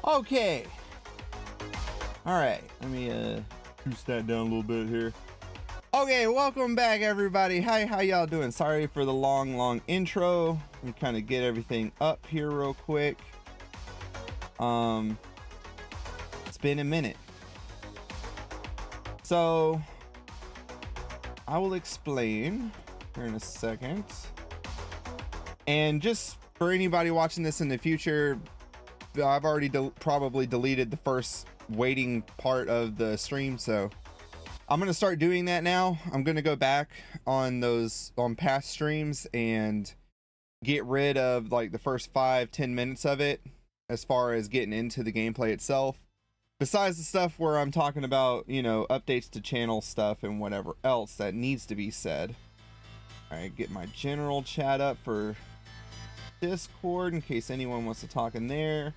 Okay. All right. Let me juice that down a little bit here. Okay, welcome back, everybody. Hi, how y'all doing? Sorry for the long intro. Let me kind of get everything up here real quick. It's been a minute. So I will explain here in a second. And just for anybody watching this in the future, I've already probably deleted the first waiting part of the stream, so I'm gonna start doing that now. I'm gonna go back on past streams and get rid of like the first 5-10 minutes of it as far as getting into the gameplay itself, besides the stuff where I'm talking about, you know, updates to channel stuff and whatever else that needs to be said. All right, get my general chat up for Discord in case anyone wants to talk in there,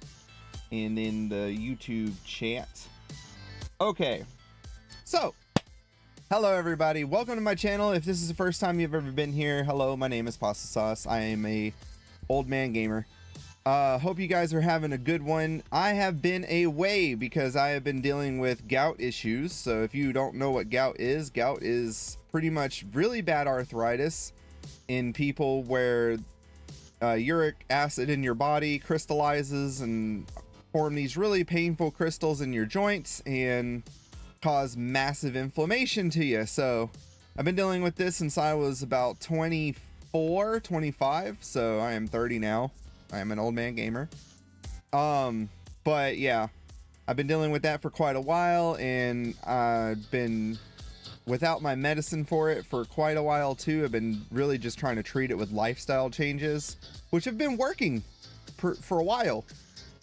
and in the YouTube chat. Okay, so hello everybody, welcome to my channel. If this is the first time you've ever been here, hello, my name is PastaSawce. I am a old man gamer. Hope you guys are having a good one. I have been away because I have been dealing with gout issues. So if you don't know what gout is pretty much really bad arthritis in people where uric acid in your body crystallizes and form these really painful crystals in your joints and cause massive inflammation to you. So I've been dealing with this since I was about 24, 25. So I am 30 now. I am an old man gamer. But yeah, I've been dealing with that for quite a while, and I've been without my medicine for it for quite a while too. I've been really just trying to treat it with lifestyle changes, which have been working for a while.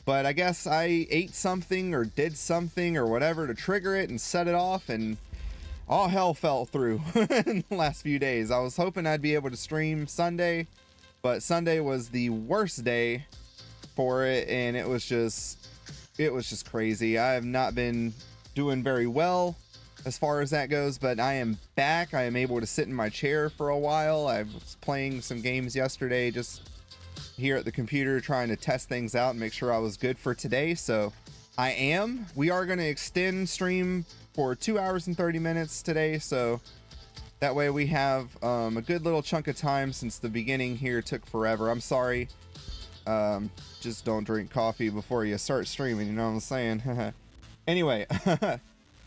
But I guess I ate something or did something or whatever to trigger it and set it off, and all hell fell through in the last few days. I was hoping I'd be able to stream Sunday, but Sunday was the worst day for it, and it was just crazy. I have not been doing very well as far as that goes, but I am back. I am able to sit in my chair for a while. I was playing some games yesterday, just here at the computer, trying to test things out and make sure I was good for today. So I am. We are going to extend stream for 2 hours and 30 minutes today, so that way we have a good little chunk of time, since the beginning here took forever. I'm sorry. Just don't drink coffee before you start streaming, you know what I'm saying? Anyway,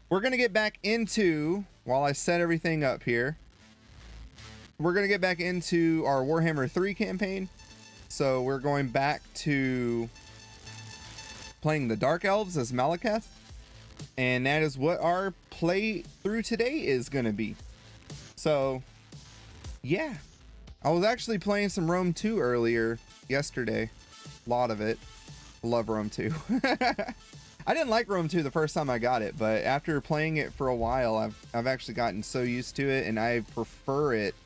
we're gonna get back into, while I set everything up here, we're gonna get back into our Warhammer 3 campaign. So we're going back to playing the Dark Elves as Maliketh, and that is what our play through today is gonna be. So yeah, I was actually playing some Rome 2 earlier yesterday. A lot of it. Love Rome 2. I didn't like Rome 2 the first time I got it, but after playing it for a while, I've actually gotten so used to it, and I prefer it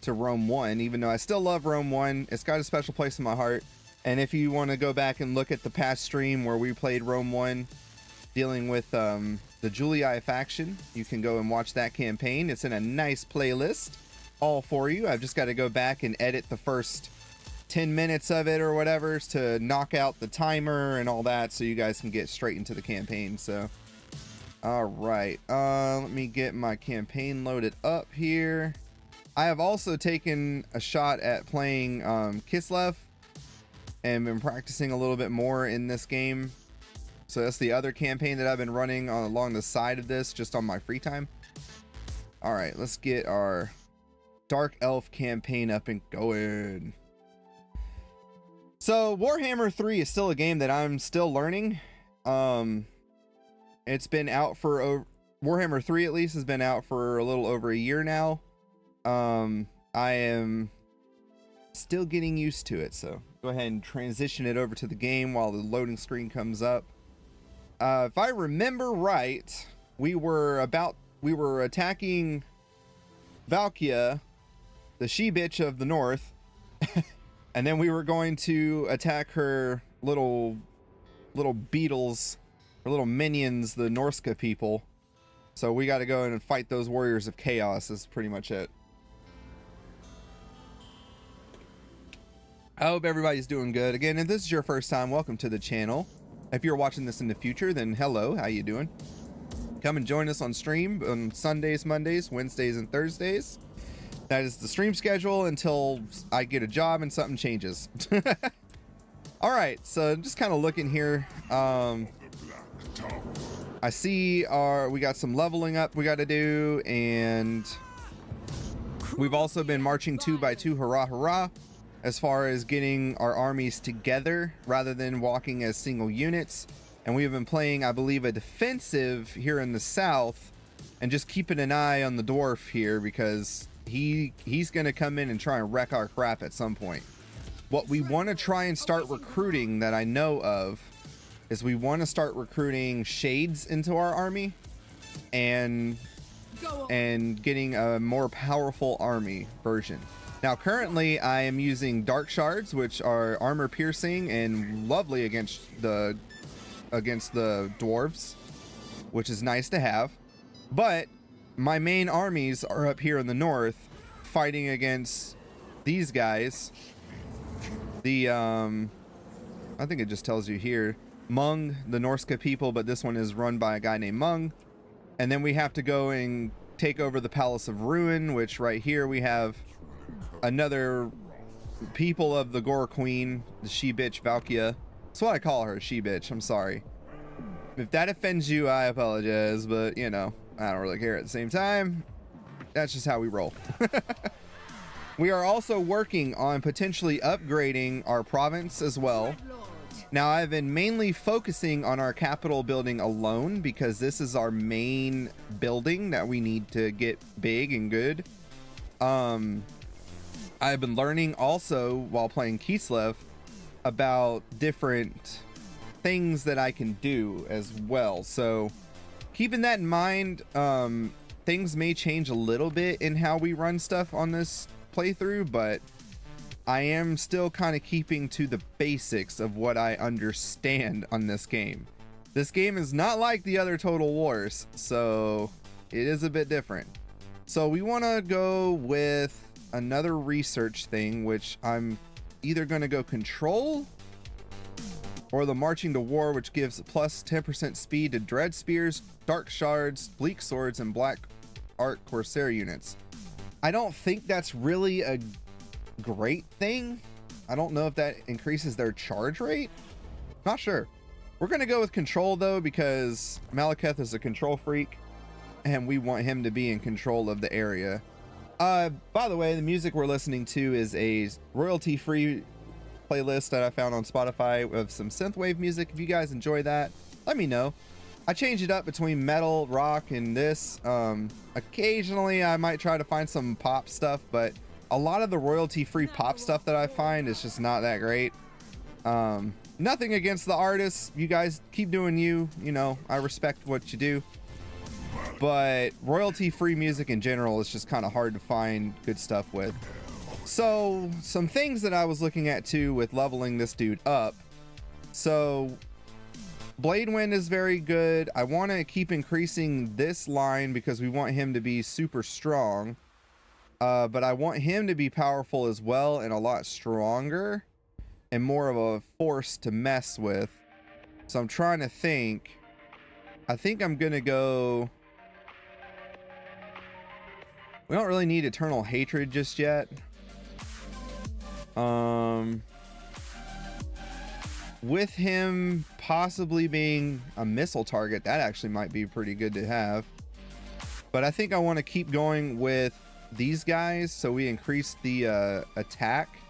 to Rome 1, even though I still love Rome 1. It's got a special place in my heart. And if you want to go back and look at the past stream where we played Rome 1, dealing with the Julii faction, you can go and watch that campaign. It's in a nice playlist all for you. I've just got to go back and edit the first 10 minutes of it or whatever to knock out the timer and all that, so you guys can get straight into the campaign. So all right, let me get my campaign loaded up here. I have also taken a shot at playing Kislev and been practicing a little bit more in this game. So that's the other campaign that I've been running along the side of this, just on my free time. All right, let's get our Dark Elf campaign up and going. So Warhammer 3 is still a game that I'm still learning. It's been out for Warhammer 3 at least has been out for a little over a year now. I am still getting used to it, so go ahead and transition it over to the game while the loading screen comes up. If I remember right, we were attacking Valkia, the she-bitch of the north, and then we were going to attack her little beetles, or little minions, the Norska people. So we got to go in and fight those warriors of chaos. Is pretty much it. I hope everybody's doing good. Again, if this is your first time, welcome to the channel. If you're watching this in the future, then hello, how you doing? Come and join us on stream on Sundays, Mondays, Wednesdays, and Thursdays. That is the stream schedule until I get a job and something changes. All right, so just kind of looking here. I see we got some leveling up we got to do, and we've also been marching 2 by 2, hurrah, hurrah, as far as getting our armies together rather than walking as single units. And we have been playing, I believe, a defensive here in the south, and just keeping an eye on the dwarf here because he's going to come in and try and wreck our crap at some point. What we want to try and start recruiting that I know of is we want to start recruiting shades into our army and getting a more powerful army version. Now currently I am using dark shards, which are armor piercing and lovely against the dwarves, which is nice to have. But my main armies are up here in the north fighting against these guys. The I think it just tells you here, Mung, the Norska people, but this one is run by a guy named Mung. And then we have to go and take over the Palace of Ruin, which right here we have another people of the Gore Queen, the she-bitch Valkia. That's what I call her, she-bitch. I'm sorry. If that offends you, I apologize, but you know, I don't really care at the same time. That's just how we roll. We are also working on potentially upgrading our province as well. Now, I've been mainly focusing on our capital building alone because this is our main building that we need to get big and good. I've been learning also while playing Kislev about different things that I can do as well. So keeping that in mind, things may change a little bit in how we run stuff on this playthrough, but I am still kind of keeping to the basics of what I understand on this game. This game is not like the other Total Wars, so it is a bit different. So we want to go with another research thing, which I'm either going to go control or the marching to war, which gives plus 10% speed to dread spears, dark shards, bleak swords, and black art corsair units. I don't think that's really a great thing. I don't know if that increases their charge rate. Not sure. We're going to go with control though, because Maliketh is a control freak and we want him to be in control of the area. By the way, the music we're listening to is a royalty-free playlist that I found on Spotify of some synthwave music. If you guys enjoy that, let me know. I change it up between metal, rock, and this. Occasionally I might try to find some pop stuff, but a lot of the royalty-free pop stuff that I find is just not that great. Nothing against the artists. You guys keep doing you. You know, I respect what you do. But royalty-free music in general is just kind of hard to find good stuff with. So some things that I was looking at too with leveling this dude up. So Blade Wind is very good. I want to keep increasing this line because we want him to be super strong. But I want him to be powerful as well and a lot stronger and more of a force to mess with. So I'm trying to think. I think I'm going to go... We don't really need Eternal Hatred just yet. With him possibly being a missile target, that actually might be pretty good to have. But I think I want to keep going with these guys so we increase the attack.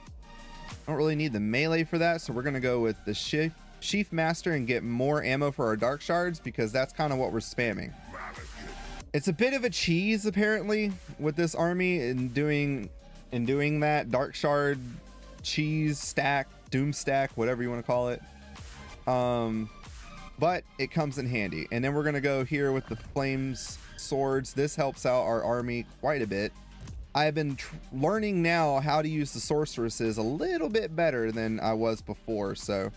I don't really need the melee for that, so we're going to go with the Sheath Master and get more ammo for our Dark Shards because that's kind of what we're spamming. It's a bit of a cheese apparently with this army in doing that Dark Shard cheese stack, doom stack, whatever you want to call it. But it comes in handy. And then we're going to go here with the Flames Swords. This helps out our army quite a bit. I've been learning now how to use the sorceresses a little bit better than I was before. So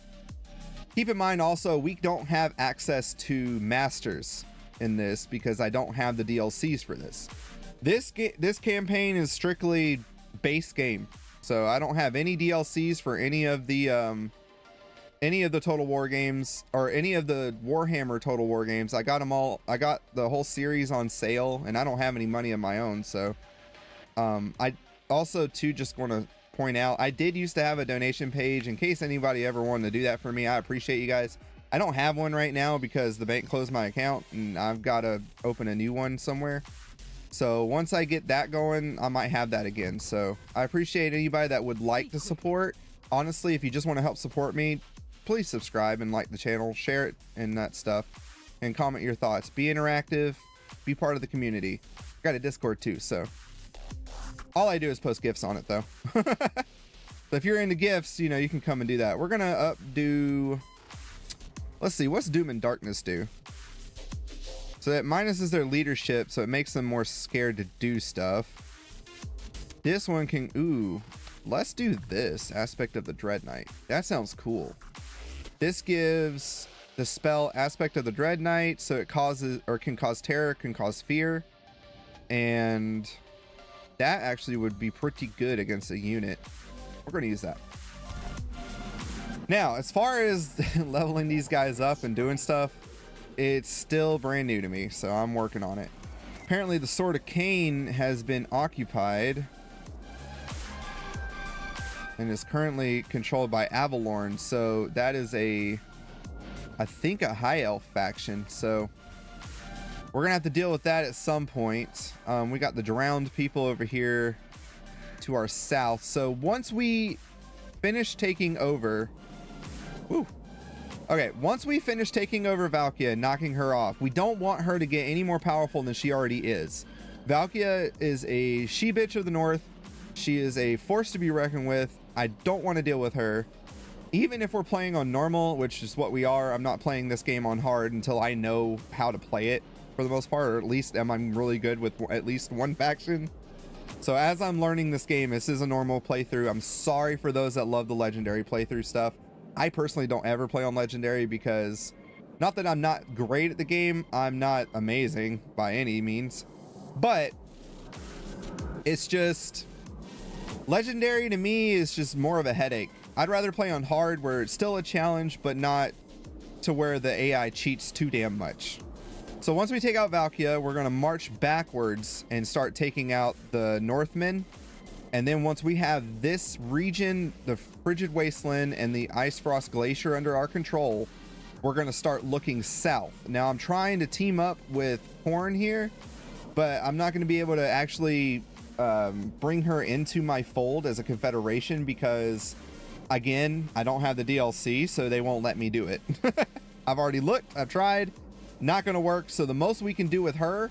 keep in mind also, we don't have access to masters in this because I don't have the DLCs for this. This campaign is strictly base game. So I don't have any DLCs for any of the any of the Total War games or any of the Warhammer Total War games. I got them all. I got the whole series on sale, and I don't have any money of my own. So I also too just want to point out, I did used to have a donation page in case anybody ever wanted to do that for me. I appreciate you guys. I don't have one right now because the bank closed my account and I've got to open a new one somewhere. So once I get that going, I might have that again. So I appreciate anybody that would like to support. Honestly, if you just want to help support me, please subscribe and like the channel, share it and that stuff, and comment your thoughts. Be interactive, be part of the community. Got a Discord too, so all I do is post gifts on it though. So if you're into gifts, you know, you can come and do that. We're gonna updo, let's see, what's Doom and Darkness do? So that minuses their leadership, so it makes them more scared to do stuff. This one can, ooh, let's do this aspect of the Dread Knight. That sounds cool. This gives the spell aspect of the Dread Knight, so it causes, or can cause terror, can cause fear, and that actually would be pretty good against a unit. We're going to use that. Now, as far as leveling these guys up and doing stuff, it's still brand new to me, so I'm working on it. Apparently the Sword of Cain has been occupied and is currently controlled by Avalorn, so that is I think a high elf faction, so we're gonna have to deal with that at some point. We got the drowned people over here to our south, so once we finish taking over, once we finish taking over Valkia and knocking her off, we don't want her to get any more powerful than she already is. Valkia is a she-bitch of the north. She is a force to be reckoned with. I don't want to deal with her. Even if we're playing on normal, which is what we are, I'm not playing this game on hard until I know how to play it for the most part, or at least I'm really good with at least one faction. So as I'm learning this game, this is a normal playthrough. I'm sorry for those that love the legendary playthrough stuff. I personally don't ever play on legendary because, not that I'm not great at the game, I'm not amazing by any means, but it's just, legendary to me is just more of a headache. I'd rather play on hard where it's still a challenge, but not to where the AI cheats too damn much. So once we take out Valkia, we're going to march backwards and start taking out the Northmen. And then once we have this region, the Frigid Wasteland and the Ice Frost Glacier under our control, we're going to start looking south. Now I'm trying to team up with Horn here, but I'm not going to be able to actually bring her into my fold as a confederation because, again, I don't have the DLC, so they won't let me do it. I've already looked, I've tried, not going to work. So the most we can do with her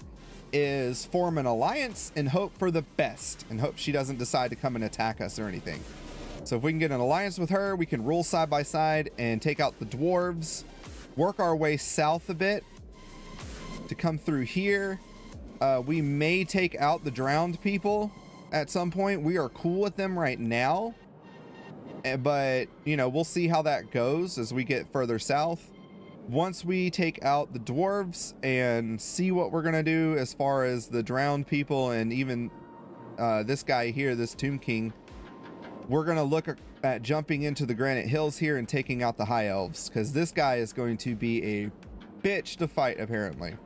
is form an alliance and hope for the best and hope she doesn't decide to come and attack us or anything. So if we can get an alliance with her, we can rule side by side and take out the dwarves, work our way south a bit to come through here. We may take out the drowned people at some point. We are cool with them right now, but you know, we'll see how that goes as we get further south. Once we take out the dwarves and see what we're gonna do as far as the drowned people and even this guy here, this Tomb King, we're gonna look at jumping into the Granite Hills here and taking out the High Elves, because this guy is going to be a bitch to fight apparently.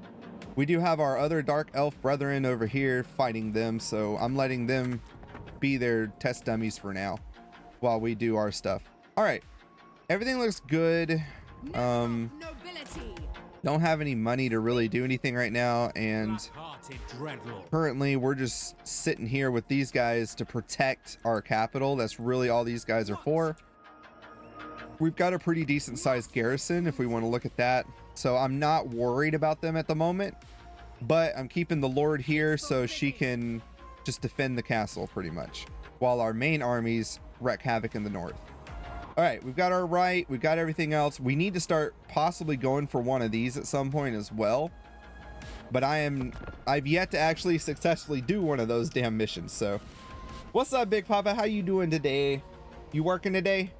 We do have our other Dark Elf brethren over here fighting them, so I'm letting them be their test dummies for now while we do our stuff. All right, everything looks good. Don't have any money to really do anything right now, and currently we're just sitting here with these guys to protect our capital. That's really all these guys are for. We've got a pretty decent sized garrison if we want to look at that, so I'm not worried about them at the moment, but I'm keeping the Lord here so she can just defend the castle pretty much while our main armies wreak havoc in the north. All right, we've got our right, we've got everything else. We need to start possibly going for one of these at some point as well, but I've yet to actually successfully do one of those damn missions. So what's up, Big Papa? How you doing today? You working today?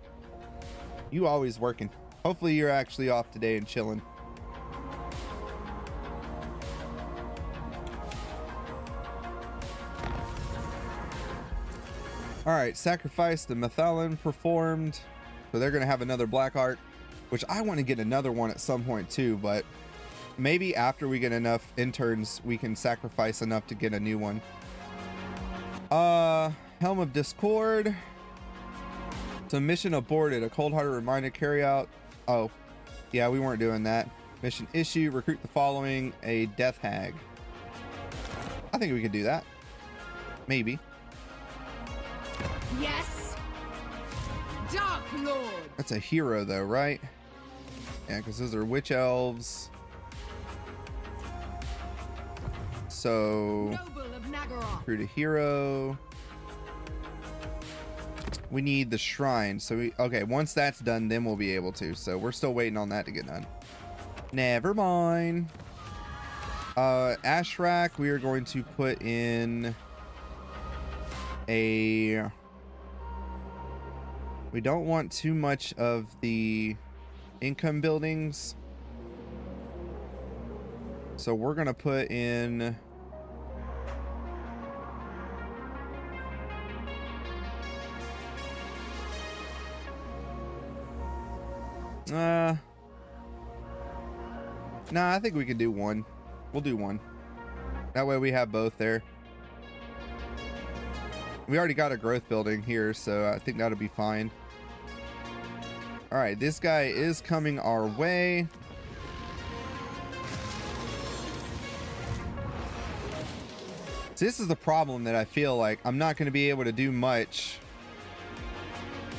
You always working. Hopefully you're actually off today and chilling. All right, sacrifice the Methalin performed. So they're going to have another Black Arc. which I want to get another one at some point too, but maybe after we get enough interns, we can sacrifice enough to get a new one. Helm of Discord. So mission aborted. A cold-hearted reminder, carry out. Oh, yeah, we weren't doing that. Mission issue, recruit the following, a death hag. I think we could do that. Maybe. Yes. Dark Lord. That's a hero though, right? Yeah, because those are witch elves. So recruit a hero. We need the shrine. So we, okay, once that's done, then we'll be able to. So we're still waiting on that to get done. Never mind. Ashrak, we are going to put in a... We don't want too much of the income buildings. So we're going to put in... Nah, I think we can do one. We'll do one. That way we have both there. We already got a growth building here, so I think that'll be fine. All right, this guy is coming our way. So this is the problem that I feel like I'm not going to be able to do much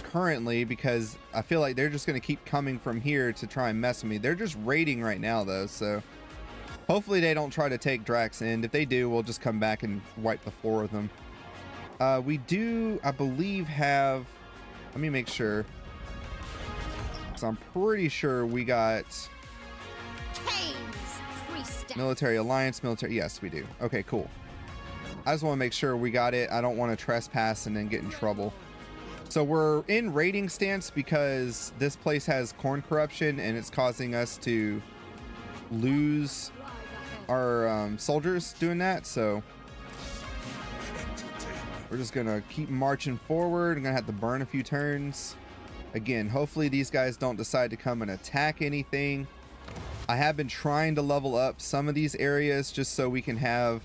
currently, because I feel like they're just going to keep coming from here to try and mess with me. They're just raiding right now though, so hopefully they don't try to take Drax in. If they do, we'll just come back and wipe the floor with them. We do, I believe, have, let me make sure, because I'm pretty sure we got military alliance, military, yes we do. Okay, cool. I just want to make sure we got it. I don't want to trespass and then get in trouble. So we're in raiding stance because this place has corn corruption and it's causing us to lose our soldiers doing that. So we're just going to keep marching forward. I'm going to have to burn a few turns. Again, hopefully these guys don't decide to come and attack anything. I have been trying to level up some of these areas just so we can have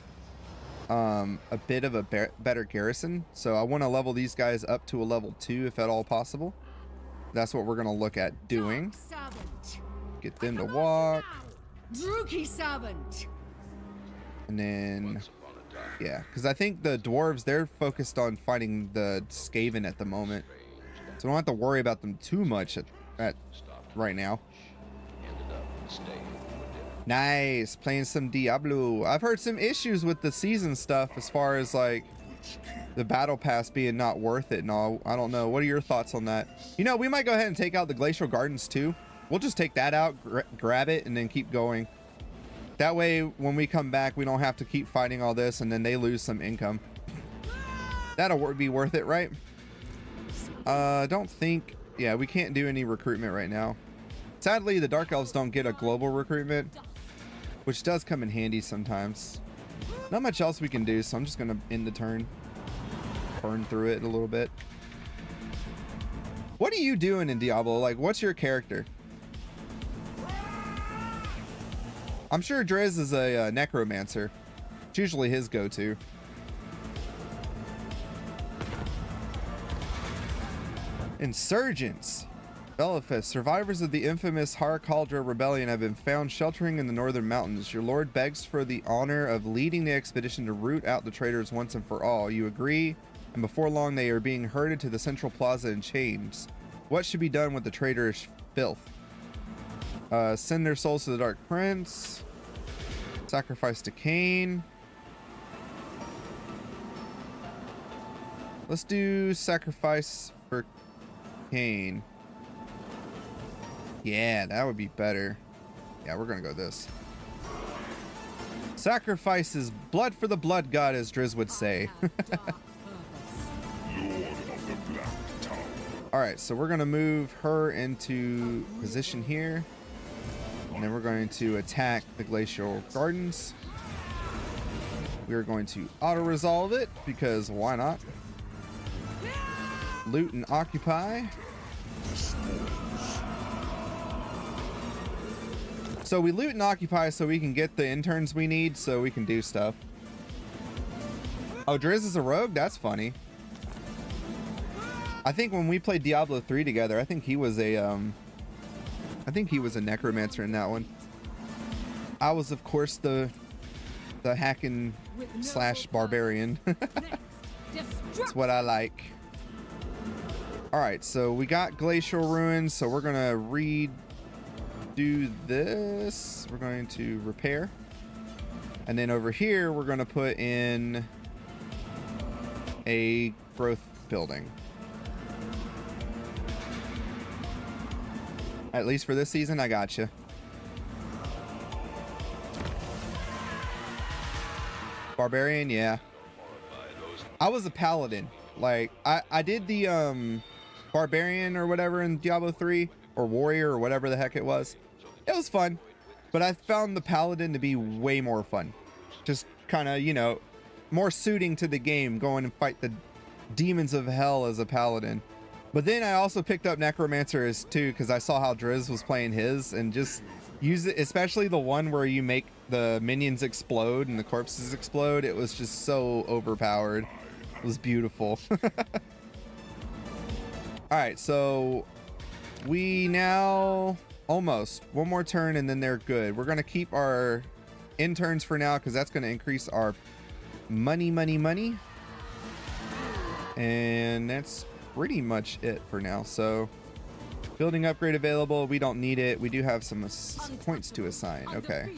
a bit of a better garrison. So I want to level these guys up to a level 2 if at all possible. That's what we're going to look at doing. Get them to walk. And then, yeah, because I think the dwarves, they're focused on fighting the Skaven at the moment. So I don't have to worry about them too much at right now. Nice, playing some Diablo. I've heard some issues with the season stuff as far as like the battle pass being not worth it and all. I don't know. What are your thoughts on that? You know, we might go ahead and take out the Glacial Gardens too. We'll just take that out, grab it, and then keep going. That way, when we come back, we don't have to keep fighting all this and then they lose some income. That'll be worth it, right? Don't think, yeah, we can't do any recruitment right now. Sadly, the Dark Elves don't get a global recruitment, which does come in handy sometimes. Not much else we can do, so I'm just gonna end the turn. Burn through it a little bit. What are you doing in Diablo? Like, what's your character? I'm sure Driz is a necromancer. It's usually his go-to. Insurgents. Belifus, survivors of the infamous Harakaldra rebellion have been found sheltering in the northern mountains. Your lord begs for the honor of leading the expedition to root out the traitors once and for all. You agree, and before long they are being herded to the central plaza in chains. What should be done with the traitorous filth? Send their souls to the Dark Prince. Sacrifice to Cain. Let's do sacrifice for Cain. Yeah, that would be better. Yeah, we're gonna go this. Sacrifice is blood for the blood god, as Driz would say. Alright, so we're gonna move her into position here. And then we're going to attack the Glacial Gardens. We are going to auto-resolve it, because why not? Loot and occupy. So we loot and occupy so we can get the interns we need so we can do stuff. Oh, Driz is a rogue? That's funny. I think when we played Diablo 3 together, I think he was a necromancer in that one. I was, of course, the hacking slash barbarian. That's what I like. All right, so we got glacial ruins, so we're gonna redo this. We're going to repair, and then over here we're gonna put in a growth building. At least for this season, I got you. Barbarian, yeah. I was a paladin. Like, I did the barbarian or whatever in Diablo 3, or warrior or whatever the heck it was. It was fun, but I found the paladin to be way more fun. Just kind of, you know, more suiting to the game, going and fight the demons of hell as a paladin. But then I also picked up necromancer as too, because I saw how Driz was playing his, and just use it, especially the one where you make the minions explode and the corpses explode. It was just so overpowered. It was beautiful. All right, so we now almost one more turn and then they're good. We're gonna keep our interns for now because that's gonna increase our money. And that's pretty much it for now. So building upgrade available, we don't need it. We do have some points to assign. Okay,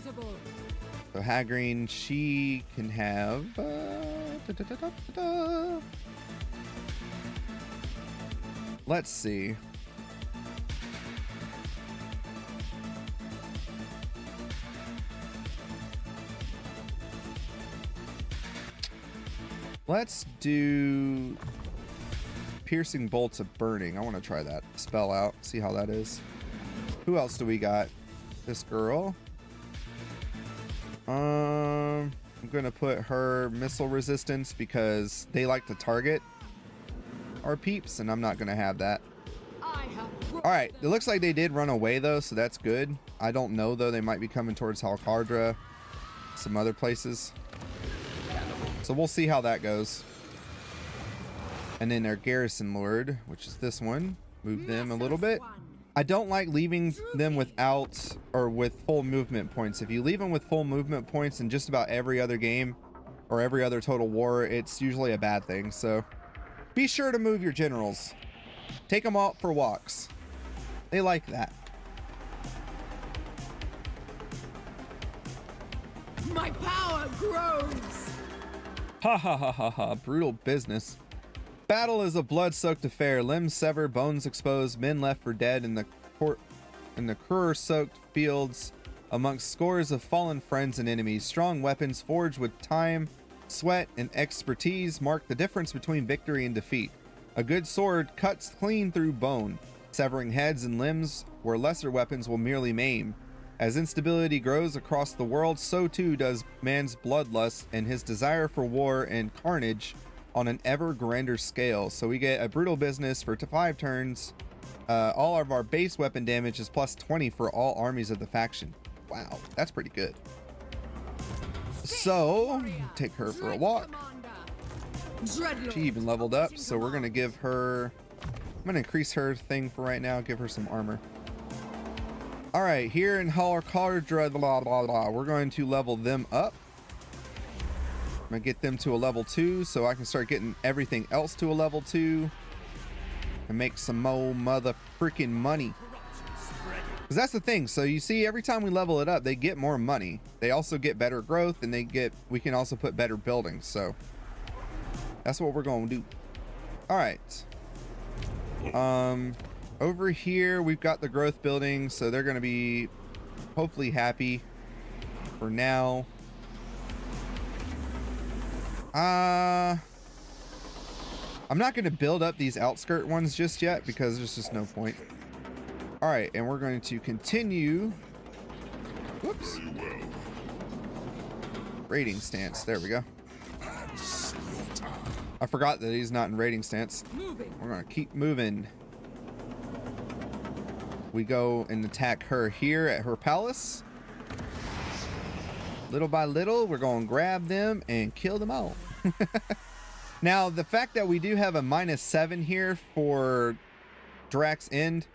so Hagreen, she can have let's see. Let's do piercing bolts of burning. I want to try that spell out, see how that is. Who else do we got? This girl. I'm gonna put her missile resistance because they like to target our peeps, and I'm not gonna have that. All right, it looks like they did run away though, so that's good. I don't know though, they might be coming towards Halkardra, some other places. So we'll see how that goes. And then their garrison lord, which is this one, move them a little bit. I don't like leaving them without or with full movement points. If you leave them with full movement points in just about every other game or every other Total War, it's usually a bad thing. So be sure to move your generals. Take them out for walks. They like that. My power grows. Ha ha ha ha ha. Brutal business. Battle is a blood-soaked affair. Limbs severed, bones exposed, men left for dead in the cruor-soaked fields amongst scores of fallen friends and enemies. Strong weapons forged with time, sweat, and expertise mark the difference between victory and defeat. A good sword cuts clean through bone, severing heads and limbs where lesser weapons will merely maim. As instability grows across the world, so too does man's bloodlust and his desire for war and carnage on an ever grander scale. So we get a brutal business for 5 turns. All of our base weapon damage is plus 20 for all armies of the faction. Wow, that's pretty good. So take her for a walk. She even leveled up, so we're gonna give her, I'm gonna increase her thing for right now, give her some armor. All right, here in Halkardra, we're going to level them up. I'm gonna get them to a level 2 so I can start getting everything else to a level 2 and make some more mother freaking money. Because that's the thing. So you see, every time we level it up, they get more money. They also get better growth, and we can also put better buildings. So that's what we're going to do. All right. Over here, we've got the growth building, so they're going to be hopefully happy for now. I'm not going to build up these outskirt ones just yet because there's just no point. All right, and we're going to continue. Whoops. Raiding stance. There we go. I forgot that he's not in raiding stance. We're going to keep moving. We go and attack her here at her palace. Little by little, we're going to grab them and kill them all. Now, the fact that we do have a -7 here for Drax End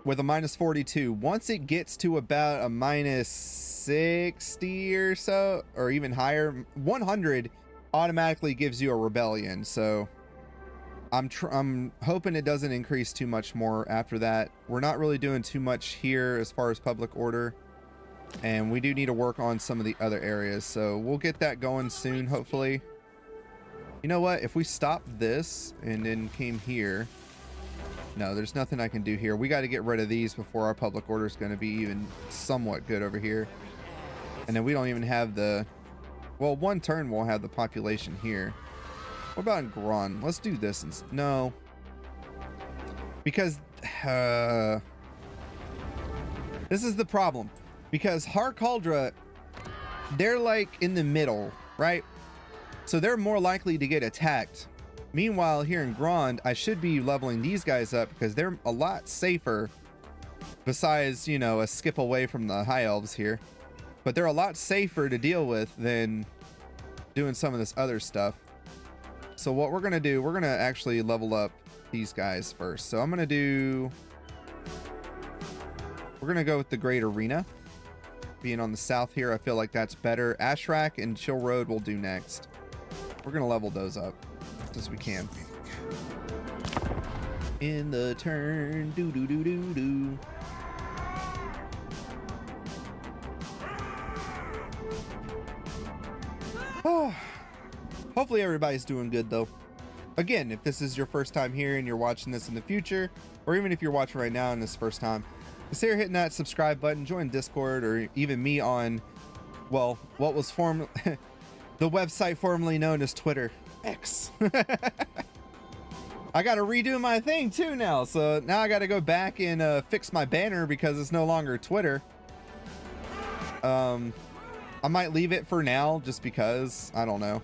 with a -42, once it gets to about a -60 or so, or even higher, 100 automatically gives you a rebellion. So I'm hoping it doesn't increase too much more after that. We're not really doing too much here as far as public order, and we do need to work on some of the other areas, so we'll get that going soon, hopefully. You know what, if we stop this and then came here, no, there's nothing I can do here. We got to get rid of these before our public order is going to be even somewhat good over here. And then we don't even have the, well, one turn we'll have the population here. What about in Gron? Let's do this. No, because this is the problem. Because Harkaldra, they're like in the middle, right? So they're more likely to get attacked. Meanwhile, here in Grond, I should be leveling these guys up because they're a lot safer. Besides, you know, a skip away from the high elves here. But they're a lot safer to deal with than doing some of this other stuff. So what we're going to do, we're going to actually level up these guys first. So I'm going to do... We're going to go with the Great Arena. Being on the south here, I feel like that's better. Ashrak and Chill Road will do next. We're going to level those up as we can. In the turn. Do do do do do. Oh, hopefully everybody's doing good though. Again, if this is your first time here and you're watching this in the future, or even if you're watching right now and this first time, consider hitting that subscribe button, join Discord, or even me on, well, what was the website formerly known as Twitter. X. I gotta redo my thing too now, so now I gotta go back and fix my banner because it's no longer Twitter. I might leave it for now just because, I don't know.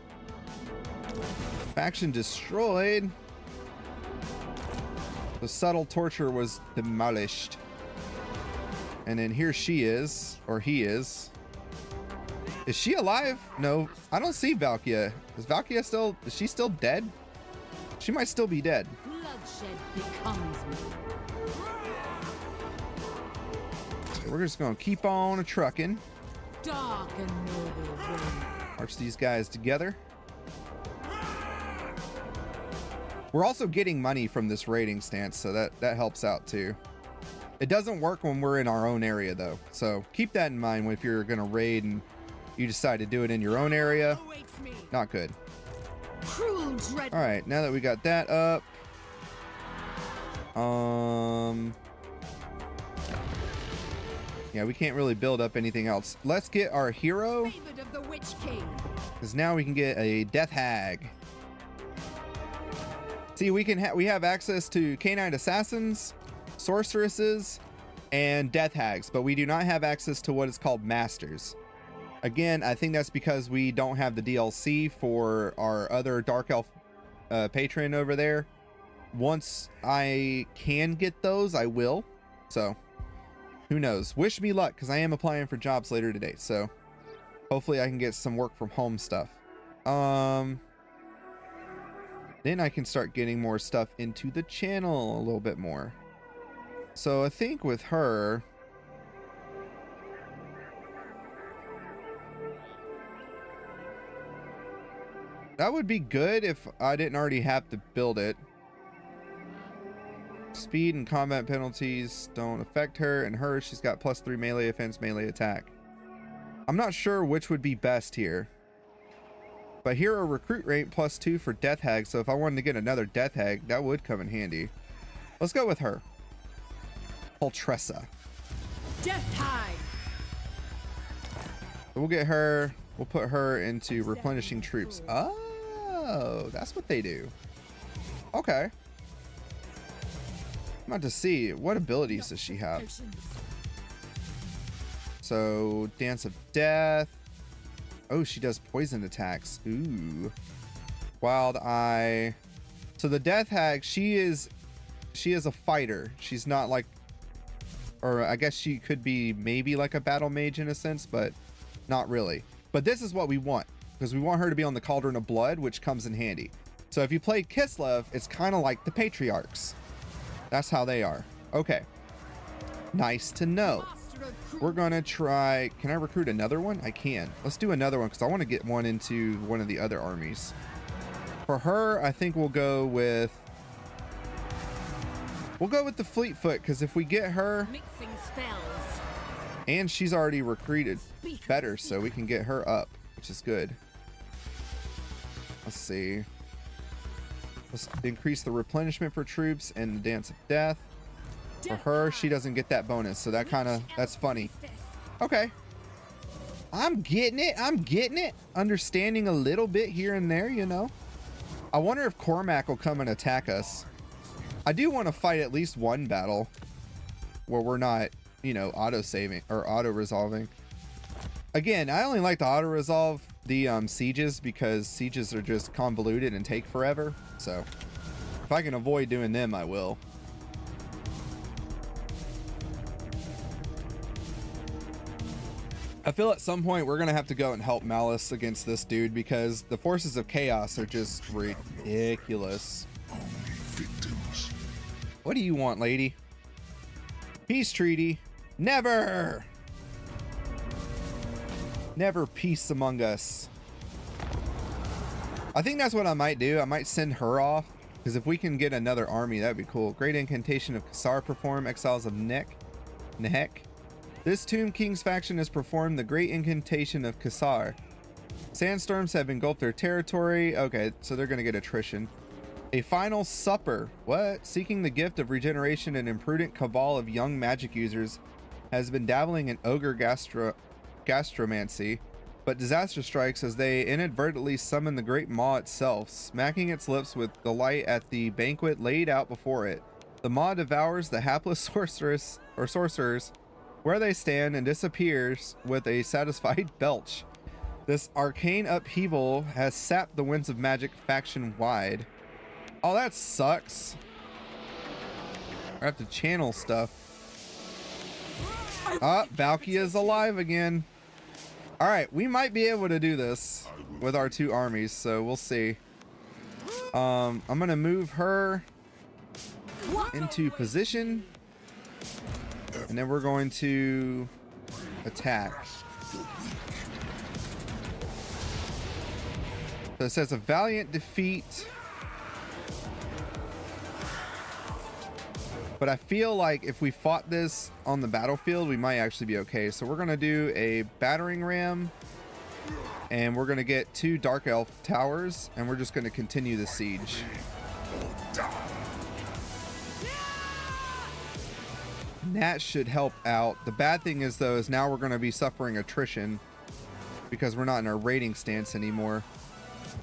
Faction destroyed. The subtle torture was demolished. And then here she is, or he is. Is she alive? No, I don't see Valkia. Is Valkia still, is she still dead? She might still be dead. Bloodshed becomes me. So we're just gonna keep on trucking. Dark and noble wind. March these guys together. We're also getting money from this raiding stance, so that helps out too. It doesn't work when we're in our own area though, so keep that in mind if you're gonna raid and you decide to do it in your own area. Not good. Cruel dread. All right, now that we got that up, yeah, we can't really build up anything else. Let's get our hero, Favored of the Witch King. because now we can get a death hag. See, we have access to canine assassins, sorceresses, and death hags, but we do not have access to what is called masters. Again, I think that's because we don't have the DLC for our other dark elf patron over there. Once I can get those, I will. So who knows? Wish me luck, because I am applying for jobs later today, so hopefully I can get some work from home stuff. Then I can start getting more stuff into the channel a little bit more. So I think with her, that would be good if I didn't already have to build it. Speed and combat penalties don't affect her, and her, she's got +3 melee offense, melee attack. I'm not sure which would be best here. But here a recruit rate +2 for death hag, so if I wanted to get another death hag, that would come in handy. Let's go with her. Poltressa. Death hag. We'll get her, we'll put her into replenishing troops. Oh, that's what they do. Okay. I'm about to see, what abilities does she have? So, Dance of Death. Oh, she does poison attacks. Ooh. Wild Eye. So the Death Hag, she is a fighter. She's not like or I guess she could be maybe like a battle mage in a sense, but not really. But this is what we want, because we want her to be on the Cauldron of Blood, which comes in handy. So if you play Kislev, it's kind of like the Patriarchs. That's how they are. Okay. Nice to know. We're gonna try, can I recruit another one? I can. Let's do another one because I want to get one into one of the other armies. For her, I think we'll go with the Fleetfoot, because if we get her, Mixing spells. and she's already recruited better, so we can get her up, which is good. Let's see. Let's increase the replenishment for troops and the Dance of Death. For her, she doesn't get that bonus, so that's funny. Okay. I'm getting it. Understanding a little bit here and there, you know. I wonder if Cormac will come and attack us. I do want to fight at least one battle where we're not, you know, auto-saving or auto-resolving. Again, I only like to auto-resolve the sieges because sieges are just convoluted and take forever. So if I can avoid doing them, I will. I feel at some point we're going to have to go and help Malice against this dude because the forces of chaos are just ridiculous. What do you want, lady? Peace treaty? Never! Never peace among us. I think that's what I might do. I might send her off, because if we can get another army, that'd be cool. Great Incantation of Kassar perform. Exiles of Nehek. This Tomb King's faction has performed the Great Incantation of Kassar. Sandstorms have engulfed their territory. Okay, so they're going to get attrition. A final supper. What? Seeking the gift of regeneration, an imprudent cabal of young magic users has been dabbling in ogre gastromancy, but disaster strikes as they inadvertently summon the great maw itself, smacking its lips with delight at the banquet laid out before it. The maw devours the hapless sorceress or sorcerers where they stand and disappears with a satisfied belch. This arcane upheaval has sapped the winds of magic faction wide. Oh, that sucks. I have to channel stuff. Ah, Valkia's alive again. All right, we might be able to do this with our two armies, so we'll see. I'm gonna move her into position, and then we're going to attack. So it says a valiant defeat. But I feel like if we fought this on the battlefield, we might actually be okay. So we're going to do a battering ram, and we're going to get 2 Dark Elf towers, and we're just going to continue the siege. And that should help out. The bad thing is, though, is now we're going to be suffering attrition because we're not in our raiding stance anymore.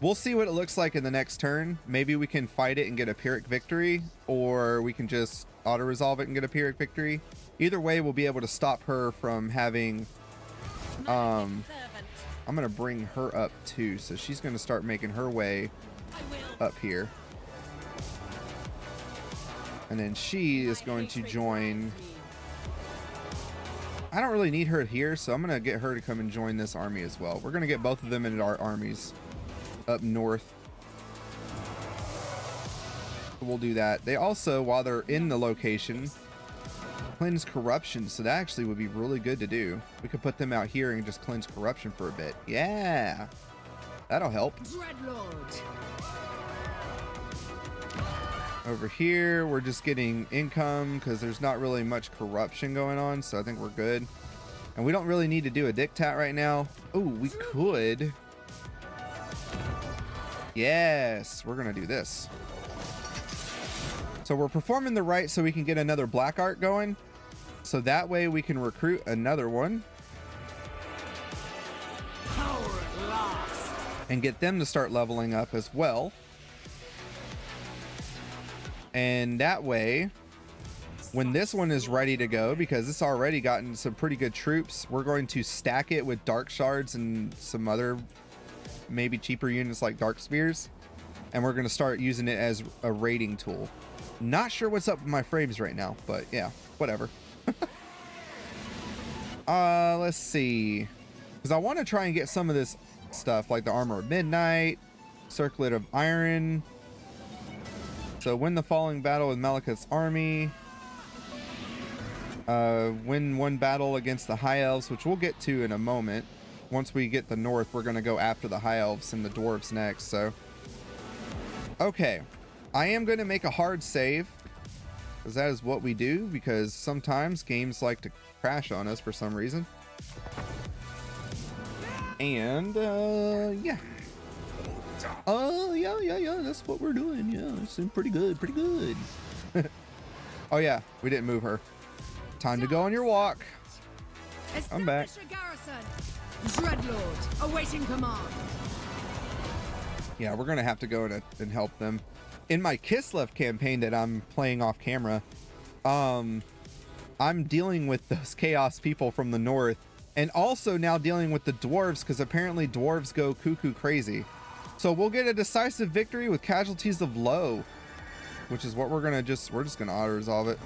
We'll see what it looks like in the next turn. Maybe we can fight it and get a Pyrrhic victory, or we can just auto-resolve it and get a Pyrrhic victory. Either way, we'll be able to stop her from having... I'm going to bring her up too, so she's going to start making her way up here. And then she is going to join... I don't really need her here, so I'm going to get her to come and join this army as well. We're going to get both of them into our armies up north. We'll do that. They also, while they're in the location, cleanse corruption, so that actually would be really good to do. We could put them out here and just cleanse corruption for a bit. Yeah, that'll help. Over here, we're just getting income because there's not really much corruption going on, so I think we're good. And we don't really need to do a diktat right now. Oh, we could. Yes, we're gonna do this. So we're performing the rite so we can get another black art going, so that way we can recruit another one and get them to start leveling up as well. And that way, when this one is ready to go, because it's already gotten some pretty good troops, we're going to stack it with dark shards and some other maybe cheaper units like dark spears, and we're going to start using it as a raiding tool. Not sure what's up with my frames right now, but yeah, whatever. Let's see. Because I want to try and get some of this stuff, like the Armor of Midnight, Circlet of Iron. So win the following battle with Maliketh's army. Win one battle against the High Elves, which we'll get to in a moment. Once we get the north, we're going to go after the High Elves and the Dwarves next, so. Okay. I am going to make a hard save, because that is what we do, because sometimes games like to crash on us for some reason. And, yeah. Yeah, that's what we're doing. Yeah, it's pretty good, pretty good. Oh yeah, we didn't move her. Time to go on your walk. I'm back. Dreadlord, awaiting command. Yeah, we're gonna have to go and help them. In my Kislev campaign that I'm playing off camera, I'm dealing with those chaos people from the north, and also now dealing with the dwarves, because apparently dwarves go cuckoo crazy. So we'll get a decisive victory with casualties of low, which is what we're just gonna auto resolve it.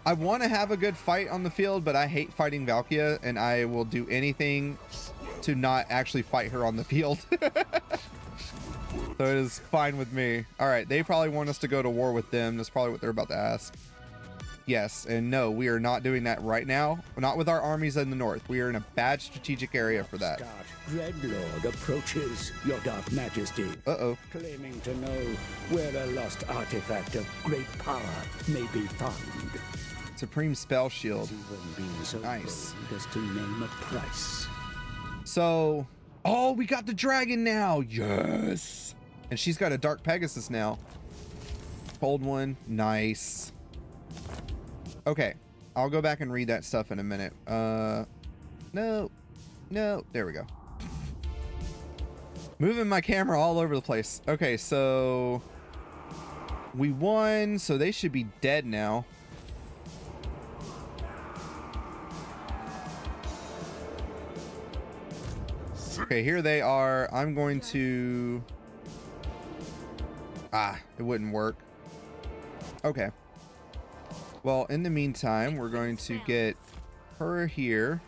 I want to have a good fight on the field, but I hate fighting Valkia, and I will do anything to not actually fight her on the field. So it is fine with me. All right, they probably want us to go to war with them. That's probably what they're about to ask. Yes, and no, we are not doing that right now. Not with our armies in the north. We are in a bad strategic area for that. Dreadlord approaches, Your Dark Majesty. Uh-oh. Claiming to know where a lost artifact of great power may be found. Supreme Spell Shield. So nice. Bold as to name a price. So, oh, we got the dragon now. Yes. And she's got a Dark Pegasus now. Cold one. Nice. Okay. I'll go back and read that stuff in a minute. No. There we go. Moving my camera all over the place. Okay, so we won, so they should be dead now. Okay, here they are. I'm going to... it wouldn't work. Okay. Well, in the meantime, we're going to get her here.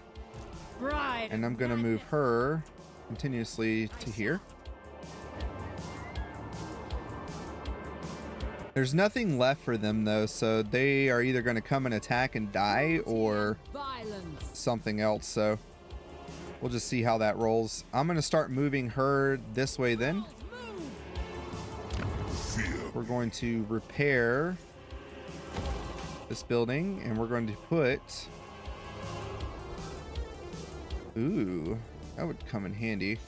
And I'm going to move her continuously to here. There's nothing left for them, though, so they are either going to come and attack and die or something else, so... We'll just see how that rolls. I'm going to start moving her this way then. We're going to repair this building, and we're going to put... Ooh, that would come in handy.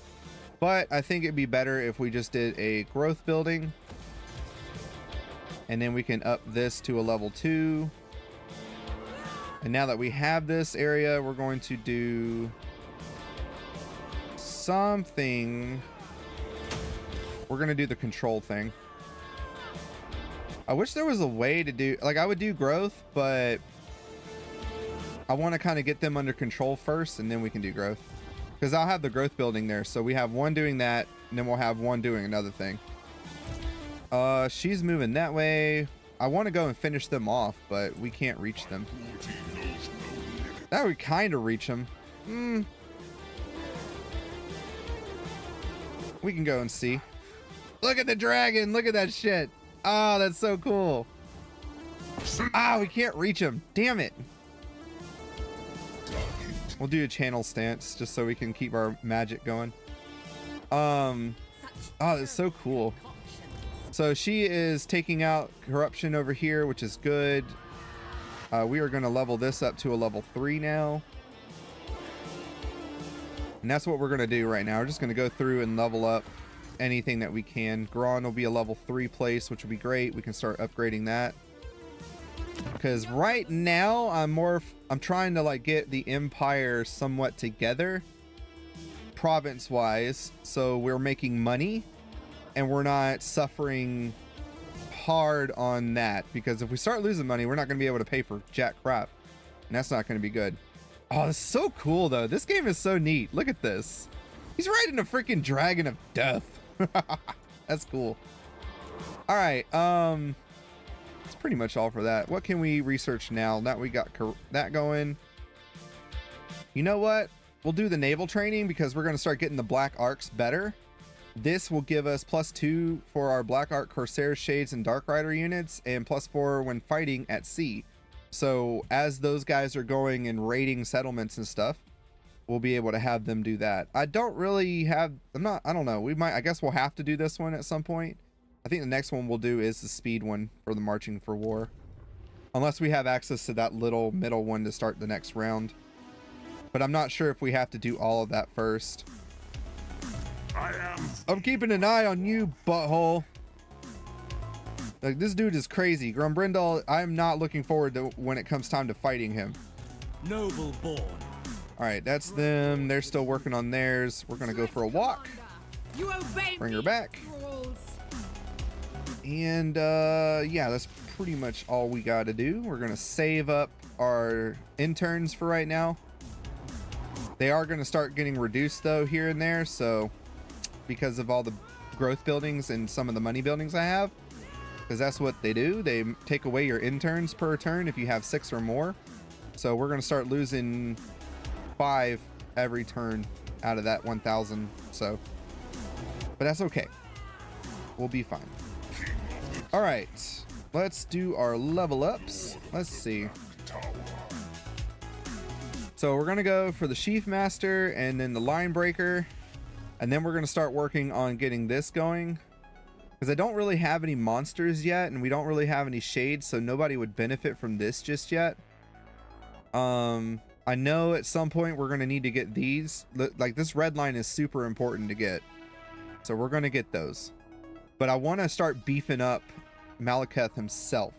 But I think it'd be better if we just did a growth building. And then we can up this to a level 2. And now that we have this area, we're going to do... something. We're gonna do the control thing. I wish there was a way to do, like, I would do growth, but I want to kind of get them under control first, and then we can do growth, because I'll have the growth building there, so we have one doing that, and then we'll have one doing another thing. She's moving that way. I want to go and finish them off, but we can't reach them. That would kind of reach them. We can go and see. Look at the dragon. Look at that shit. Oh, that's so cool. We can't reach him. Damn it. We'll do a channel stance just so we can keep our magic going. Oh, that's so cool. So she is taking out corruption over here, which is good. We are going to level this up to a level 3 now. And that's what we're going to do right now. We're just going to go through and level up anything that we can. Gron will be a level 3 place, which will be great. We can start upgrading that. Because right now, I'm trying to like get the empire somewhat together, province-wise, so we're making money, and we're not suffering hard on that. Because if we start losing money, we're not going to be able to pay for jack crap, and that's not going to be good. Oh, it's so cool, though. This game is so neat. Look at this. He's riding a freaking dragon of death. That's cool. All right. That's pretty much all for that. What can we research now? Now we got that going. You know what? We'll do the naval training because we're going to start getting the black arcs better. This will give us +2 for our black arc Corsair, Shades, and Dark Rider units, and +4 when fighting at sea. So as those guys are going and raiding settlements and stuff, we'll be able to have them do that. I don't really have, I don't know. I guess we'll have to do this one at some point. I think the next one we'll do is the speed one for the marching for war. Unless we have access to that little middle one to start the next round. But I'm not sure if we have to do all of that first. I'm keeping an eye on you, butthole. Like, this dude is crazy. Grumbrindal, I'm not looking forward to when it comes time to fighting him. Noble born. All right, that's them. They're still working on theirs. We're gonna go for a walk. You obey Bring me, her back. trolls. And yeah, that's pretty much all we got to do. We're gonna save up our interns for right now. They are gonna start getting reduced though here and there, so because of all the growth buildings and some of the money buildings I have, because that's what they do. They take away your interns per turn if you have 6 or more. So we're gonna start losing 5 every turn out of that 1,000. So, but that's okay. We'll be fine. All right, let's do our level ups. Let's see. So we're gonna go for the Sheath Master and then the Line Breaker, and then we're gonna start working on getting this going, because I don't really have any monsters yet, and we don't really have any shades, so nobody would benefit from this just yet. I know at some point we're gonna need to get these. Like, this red line is super important to get, so we're gonna get those. But I want to start beefing up Maliketh himself,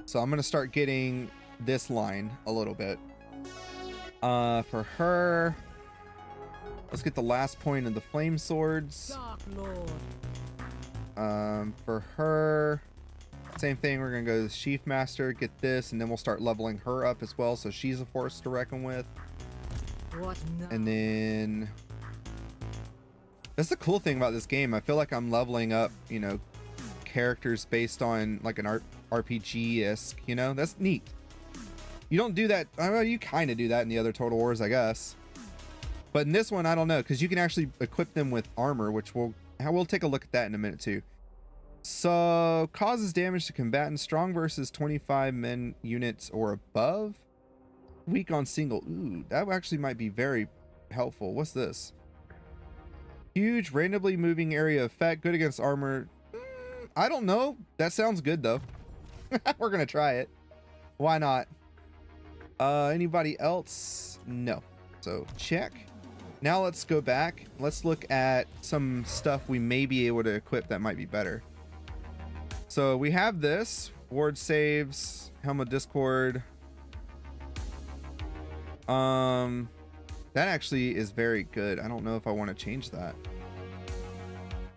so I'm gonna start getting this line a little bit. For her, let's get the last point of the flame swords. Dark Lord. For her, same thing. We're gonna go to the Sheath Master, get this, and then we'll start leveling her up as well, so she's a force to reckon with. What now? And then that's the cool thing about this game. I feel like I'm leveling up, you know, characters based on like an RPG-esque, you know. That's neat. You don't do that. Well, you kind of do that in the other Total Wars, I guess. But in this one, I don't know, because you can actually equip them with armor, which we'll take a look at that in a minute too. So, causes damage to combatants, strong versus 25 men units or above. Weak on single. Ooh, that actually might be very helpful. What's this? Huge, randomly moving area effect. Good against armor. I don't know. That sounds good though. We're gonna try it. Why not? Anybody else? No. So check. Now let's go back. Let's look at some stuff we may be able to equip that might be better. So we have this. Ward saves. Helm of Discord. That actually is very good. I don't know if I want to change that.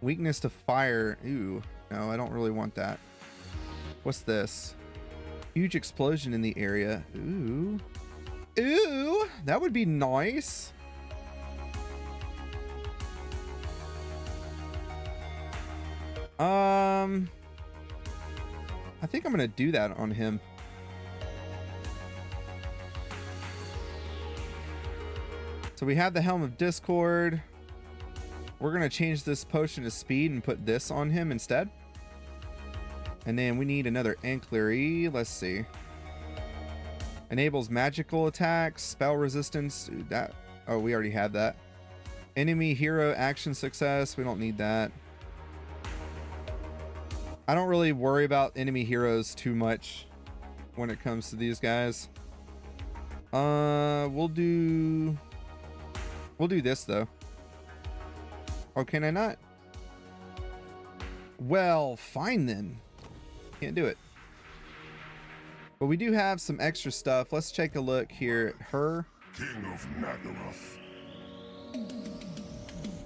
Weakness to fire. Ooh. No, I don't really want that. What's this? Huge explosion in the area. Ooh. Ooh, that would be nice. I think I'm gonna do that on him. So we have the Helm of Discord. We're gonna change this potion to speed and put this on him instead. And then we need another Ancillary. Let's see. Enables magical attacks, spell resistance. Dude, that. Oh, we already have that. Enemy hero action success. We don't need that. I don't really worry about enemy heroes too much when it comes to these guys. We'll do this though. Oh, can I not? Well, fine then. Can't do it. But we do have some extra stuff. Let's take a look here at her. King of Nagaroth.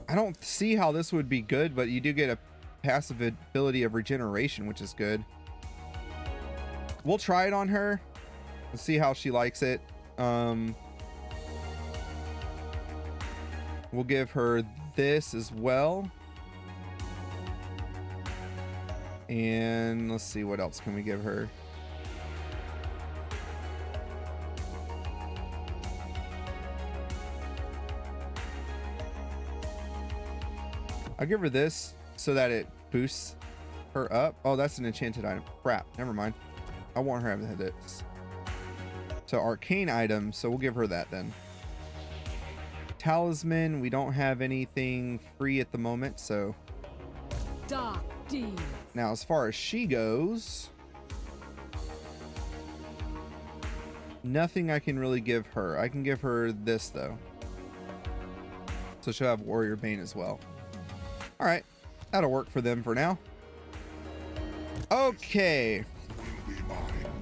I don't see how this would be good, but you do get a passive ability of regeneration, which is good. We'll try it on her and see how she likes it. We'll give her this as well. And let's see, what else can we give her? I'll give her this so that it boosts her up. Oh, that's an enchanted item. Crap, never mind. I want her to have this. So arcane item, so we'll give her that then. Talisman, we don't have anything free at the moment, so. Dark deed. Now, as far as she goes, nothing I can really give her. I can give her this though. So she'll have Warrior Bane as well. All right, that'll work for them for now. Okay.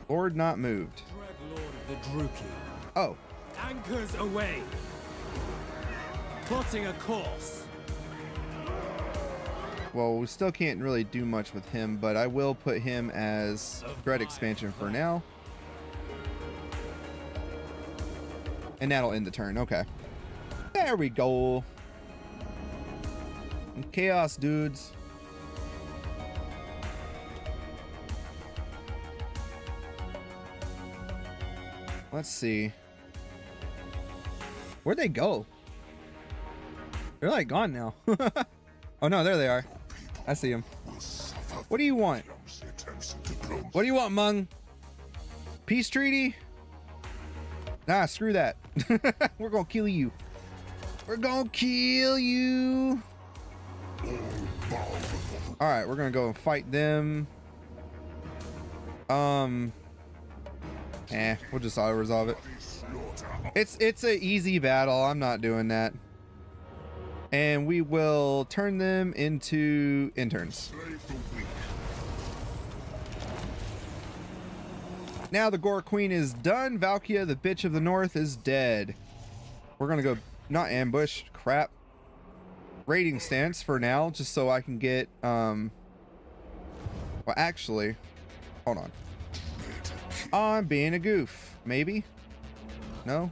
Lord not moved. Dread Lord of the Druki. Oh, Anchors away. Plotting a course. well, we still can't really do much with him, but I will put him as Dread expansion for now. And that'll end the turn. Okay. There we go. Chaos dudes. Let's see. Where'd they go? They're like gone now. Oh no, there they are. I see them. What do you want? What do you want, Mung? Peace treaty? Nah, screw that. We're gonna kill you. We're gonna kill you. All right, we're gonna go and fight them. We'll just auto resolve it. It's an easy battle. I'm not doing that. And we will turn them into interns. Now the Gore Queen is done. Valkia, the bitch of the north, is dead. We're gonna go not ambush, crap. Raiding stance for now, just so I can get well actually, hold on. I'm being a goof. Maybe? No?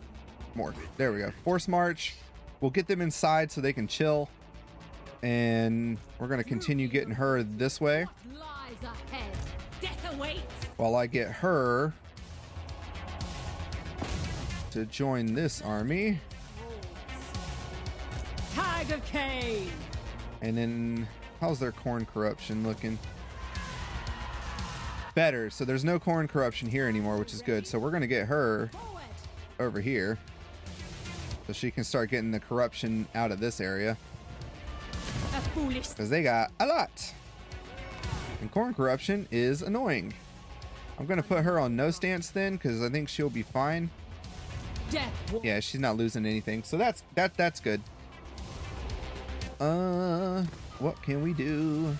More. There we go. Force march. We'll get them inside so they can chill. And we're gonna continue getting her this way. What lies ahead? Death awaits. While I get her to join this army. Tag of Cain. And then how's their corn corruption looking? Better. So there's no corn corruption here anymore, which is good. So we're gonna get her over here so she can start getting the corruption out of this area, A foolish. because they got a lot. And corn corruption is annoying. I'm gonna put her on no stance then, because I think she'll be fine. Death. Yeah, she's not losing anything, so that's good. What can we do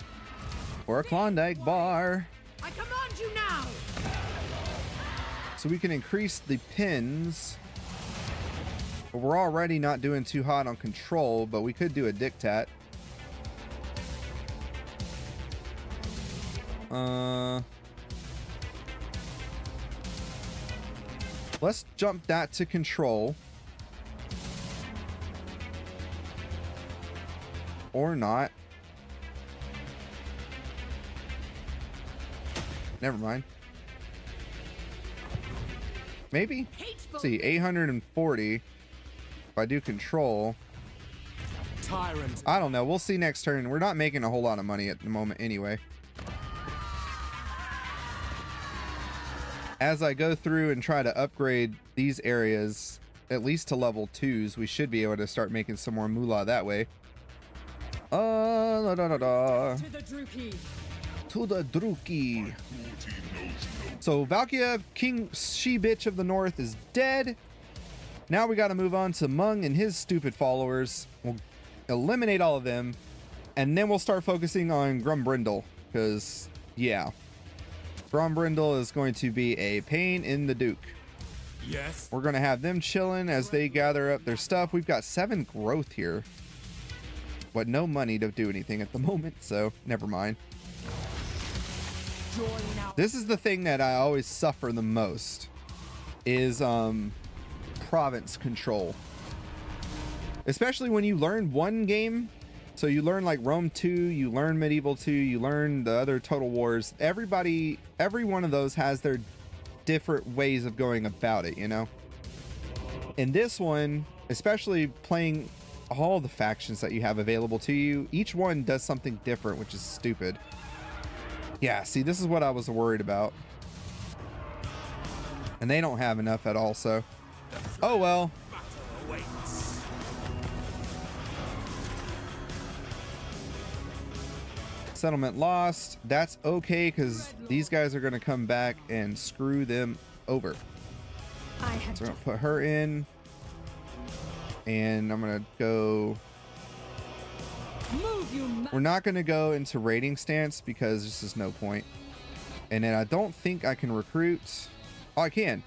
for a Klondike bar? I command you now. So we can increase the pins. But we're already not doing too hot on control, but we could do a diktat. Let's jump that to control. Or not. Never mind. Maybe? Hateful. Let's see, 840. If I do control. Tyrant. I don't know. We'll see next turn. We're not making a whole lot of money at the moment anyway. As I go through and try to upgrade these areas, at least to level 2s, we should be able to start making some more moolah that way. Da, da, da, da. To the Druki. To the Druki. So Valkia, King She-Bitch of the North, is dead. Now we got to move on to Mung and his stupid followers. We'll eliminate all of them, and then we'll start focusing on Grumbrindle, because, yeah. Grumbrindle is going to be a pain in the Duke. Yes. We're going to have them chilling as they gather up their stuff. We've got 7 growth here, but no money to do anything at the moment, so never mind. Join now. This is the thing that I always suffer the most, is province control. Especially when you learn one game. So you learn like Rome 2, you learn Medieval 2, you learn the other Total Wars. Every one of those has their different ways of going about it, you know? In this one, especially playing all the factions that you have available to you. Each one does something different, which is stupid. Yeah, see, this is what I was worried about. And they don't have enough at all, so. Oh, well. Settlement lost. That's okay, because these guys are going to come back and screw them over. So I'm going to put her in. And I'm going to go... We're not going to go into raiding stance because this is no point. And then I don't think I can recruit. Oh, I can.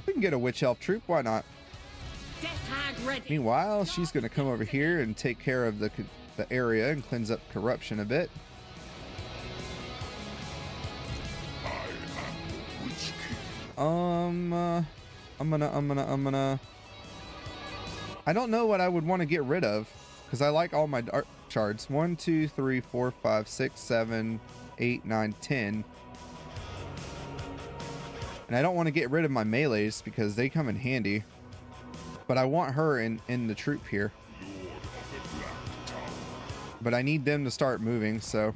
We can get a witch elf troop. Why not? Meanwhile, she's going to come over here and take care of the area and cleanse up corruption a bit. I'm gonna I don't know what I would want to get rid of, because I like all my dark shards. 1, 2, 3, 4, 5, 6, 7, 8, 9, 10. And I don't want to get rid of my melees because they come in handy. But I want her in the troop here. But I need them to start moving, so.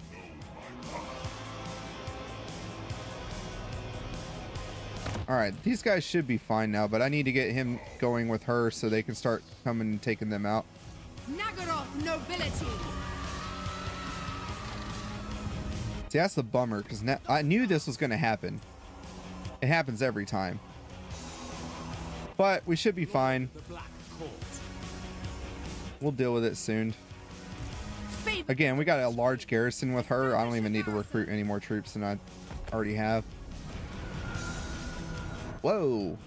Alright, these guys should be fine now, but I need to get him going with her so they can start coming and taking them out. Nagaroth nobility. See, that's the bummer, because I knew this was going to happen. It happens every time. But we should be fine. We'll deal with it soon. Again, we got a large garrison with her. I don't even need to recruit any more troops than I already have. Whoa.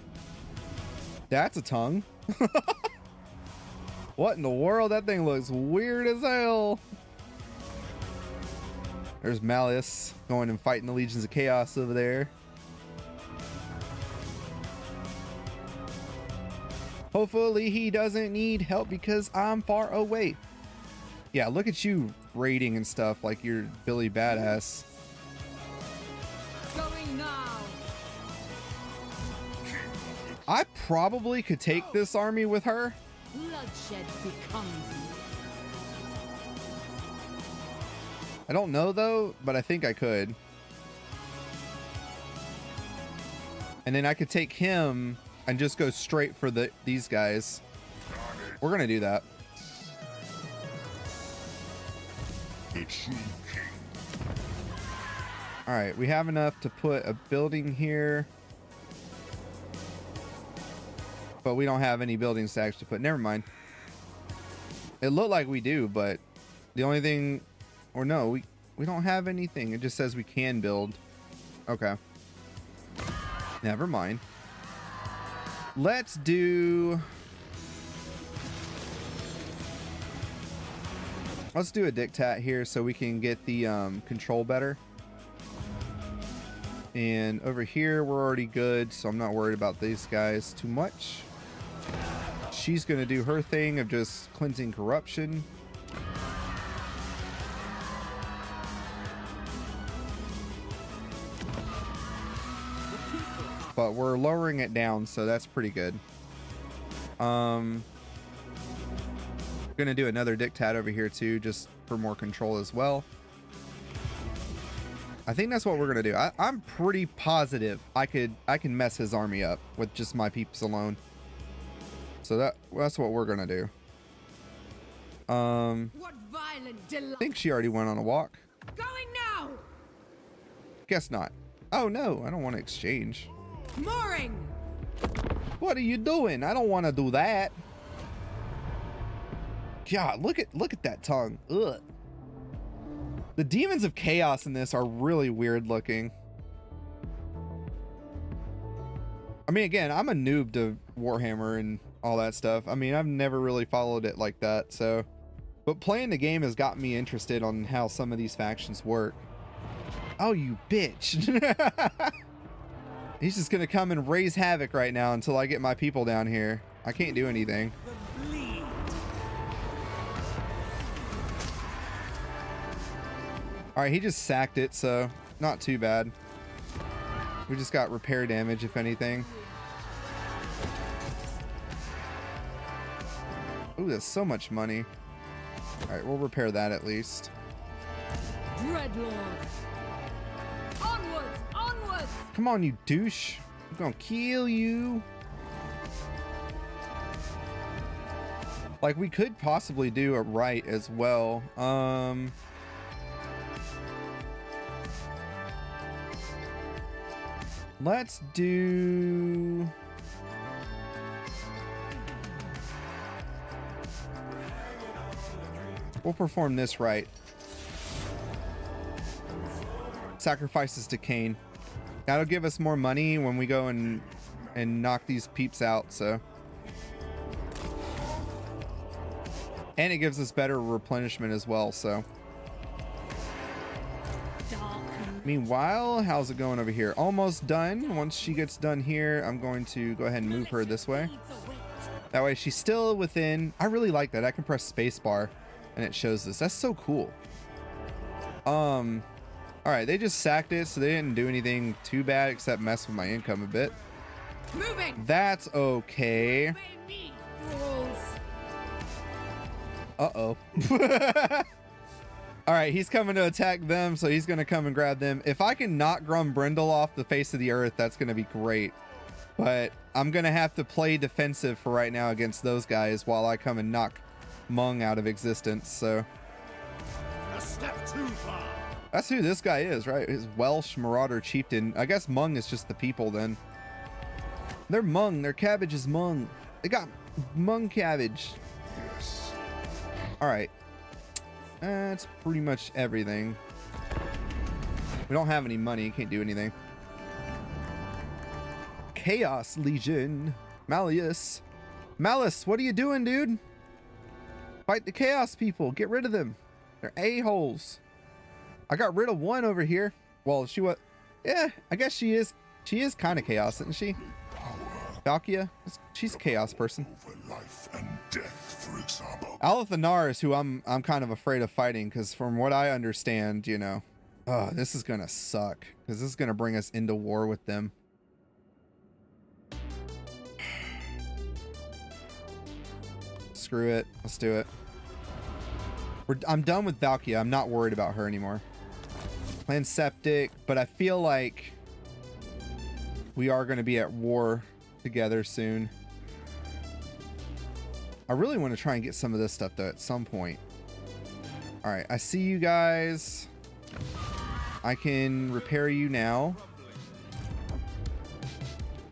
That's a tongue. What in the world? That thing looks weird as hell. There's Malice going and fighting the Legions of Chaos over there. Hopefully he doesn't need help because I'm far away. Yeah, look at you raiding and stuff like you're Billy Badass. Going now. I probably could take this army with her. Bloodshed becomes you. I don't know though, but I think I could. And then I could take him and just go straight for these guys. We're gonna do that. All right, we have enough to put a building here, but we don't have any buildings to actually put. Never mind. It looked like we do, but the only thing, or no, we don't have anything. It just says we can build. Okay. Never mind. Let's do a dictat here so we can get the control better. And over here we're already good, so I'm not worried about these guys too much. She's gonna do her thing of just cleansing corruption. But we're lowering it down, so that's pretty good. Gonna do another dictat over here too, just for more control as well. I think that's what we're gonna do. I'm pretty positive I can mess his army up with just my peeps alone. So that's what we're gonna do. What violent delight. I think she already went on a walk. Going now. Guess not. Oh no, I don't want to exchange. Mooring. What are you doing? I don't want to do that. God, look at that tongue. Ugh. The demons of chaos in this are really weird looking. I mean, again, I'm a noob to Warhammer and all that stuff. I mean, I've never really followed it like that, so. But playing the game has got me interested on how some of these factions work. Oh, you bitch. He's just gonna come and raise havoc right now until I get my people down here. I can't do anything. All right, he just sacked it, so not too bad. We just got repair damage, if anything. Ooh, that's so much money. All right, we'll repair that at least. Dreadlord. Onwards, onwards. Come on, you douche. I'm gonna kill you. Like, we could possibly do it right as well. Let's do... We'll perform this right. Sacrifices to Cain. That'll give us more money when we go and knock these peeps out, so. And it gives us better replenishment as well, so. Meanwhile, how's it going over here? Almost done. Once she gets done here, I'm going to go ahead and move her this way. That way she's still within. I really like that. I can press spacebar and it shows this. That's so cool. All right, they just sacked it, so they didn't do anything too bad except mess with my income a bit. Moving. That's okay. Obey me, fools. Uh-oh. All right, he's coming to attack them, so he's going to come and grab them. If I can knock Grumbrindle off the face of the earth, that's going to be great. But I'm going to have to play defensive for right now against those guys while I come and knock Mung out of existence, so. A step too far. That's who this guy is, right? His Welsh Marauder Chieftain. I guess Mung is just the people then. They're Mung. Their cabbage is Mung. They got Mung cabbage. Yes. All right. That's pretty much everything. We don't have any money. Can't do anything. Chaos Legion. Malleus. Malice, what are you doing, dude? Fight the Chaos people. Get rid of them. They're a-holes. I got rid of one over here. Well, she was... Yeah, I guess she is. She is kind of chaos, isn't she? Valkia? She's a chaos person. Over life and death, for example. Alathanar is who I'm kind of afraid of fighting, because from what I understand, you know, oh, this is gonna suck, because this is gonna bring us into war with them. Screw it, let's do it. I'm done with Valkia. I'm not worried about her anymore. Plan Septic, but I feel like we are going to be at war together soon. I really want to try and get some of this stuff though at some point. All right, I see you guys. I can repair you now.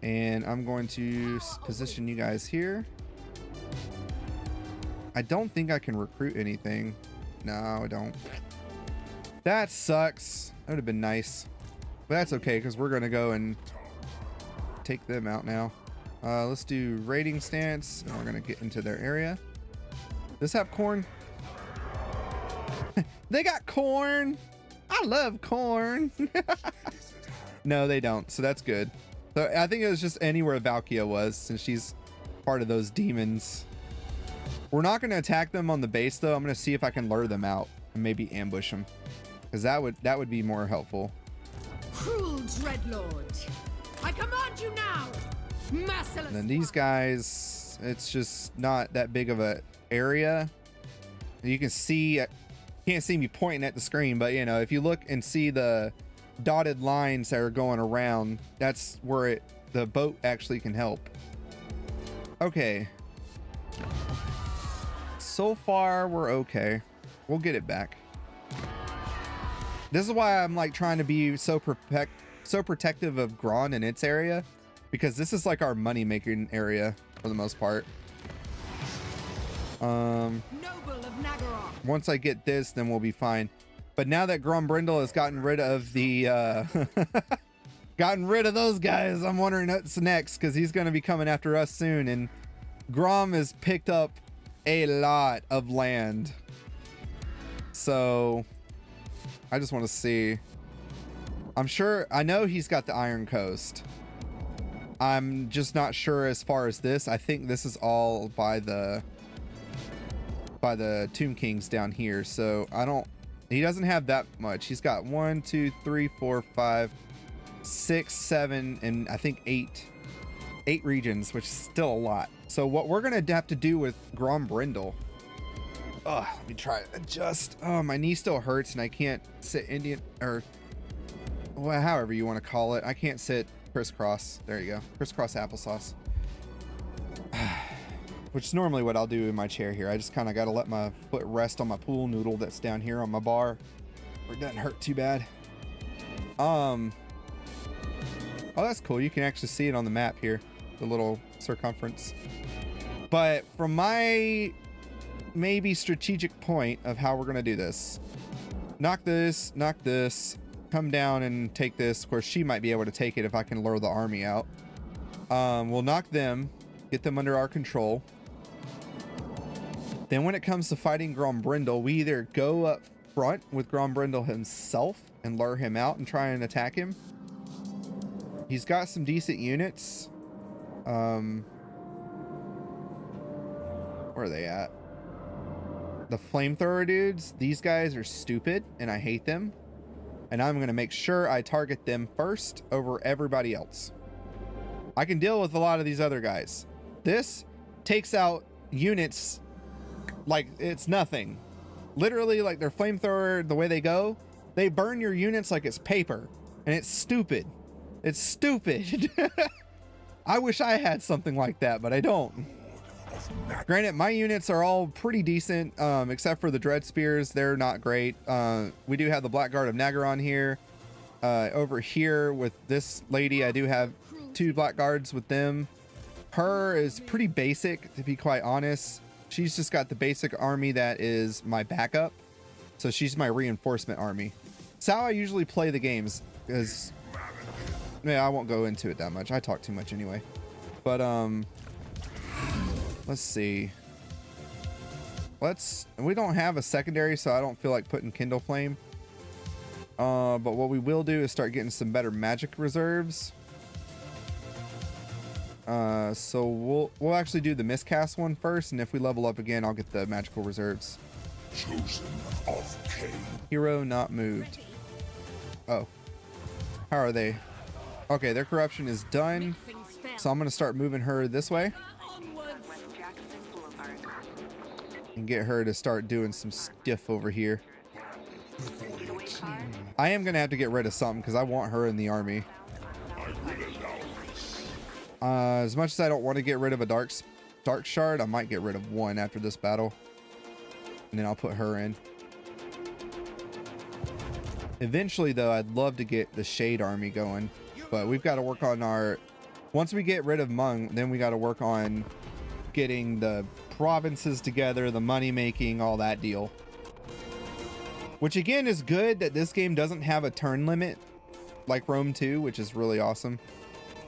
And I'm going to position you guys here. I don't think I can recruit anything. No, I don't. That sucks. That would have been nice. But that's okay, because we're going to go and take them out now. Let's do raiding stance, and we're going to get into their area. Does this have corn? They got corn! I love corn! No, they don't, so that's good. So I think it was just anywhere Valkia was, since she's part of those demons. We're not going to attack them on the base, though. I'm going to see if I can lure them out and maybe ambush them, because that would be more helpful. Cruel Dreadlord, I command you now. Merciless. And then these guys, it's just not that big of a area. You can see, can't see me pointing at the screen, but you know, if you look and see the dotted lines that are going around, that's where the boat actually can help. Okay. So far, we're okay. We'll get it back. This is why I'm like trying to be so protective of Gron and its area, because this is like our money making area for the most part. Noble of Naggaroth. Once I get this, then we'll be fine. But now that Grumbrindle has gotten rid of the gotten rid of those guys, I'm wondering what's next, because he's going to be coming after us soon, and Grom has picked up a lot of land. So I just want to see. I'm sure, I know he's got the Iron Coast. I'm just not sure as far as this. I think this is all by the Tomb Kings down here. So he doesn't have that much. He's got 1, 2, 3, 4, 5, 6, 7, and I think 8 8 regions, which is still a lot. So what we're gonna have to do with Grombrindle. Oh, let me try to adjust. Oh, my knee still hurts and I can't sit Indian or well, however you want to call it. I can't sit crisscross. There you go. Crisscross applesauce. Which is normally what I'll do in my chair here. I just kind of got to let my foot rest on my pool noodle that's down here on my bar. Or it doesn't hurt too bad. Oh, that's cool. You can actually see it on the map here. The little circumference. But from my maybe strategic point of how we're going to do this. Knock this, come down and take this. Of course, she might be able to take it if I can lure the army out. We'll knock them, get them under our control. Then when it comes to fighting Grombrindle, we either go up front with Grombrindle himself and lure him out and try and attack him. He's got some decent units. Where are they at? The flamethrower dudes, these guys are stupid and I hate them. And I'm going to make sure I target them first over everybody else. I can deal with a lot of these other guys. This takes out units like it's nothing. Literally, like their flamethrower, the way they go, they burn your units like it's paper. And it's stupid. It's stupid. I wish I had something like that, but I don't. Granted, my units are all pretty decent, except for the Dread Spears. They're not great. We do have the Blackguard of Nagaron here. Over here with this lady, I do have 2 Blackguards with them. Her is pretty basic, to be quite honest. She's just got the basic army that is my backup. So she's my reinforcement army. It's how I usually play the games, because yeah, I won't go into it that much. I talk too much anyway. But let's see. We don't have a secondary, so I don't feel like putting Kindle Flame. But what we will do is start getting some better magic reserves. So we'll actually do the miscast one first, and if we level up again, I'll get the magical reserves. Chosen of Cain. Hero not moved. Oh. How are they? Okay, their corruption is done. So I'm going to start moving her this way. And get her to start doing some stuff over here. I am going to have to get rid of something because I want her in the army. As much as I don't want to get rid of a dark shard, I might get rid of one after this battle. And then I'll put her in. Eventually, though, I'd love to get the Shade army going. But we've got to work on our... Once we get rid of Mung, then we got to work on getting the provinces together, the money making, all that deal. Which again is good that this game doesn't have a turn limit like Rome 2, which is really awesome.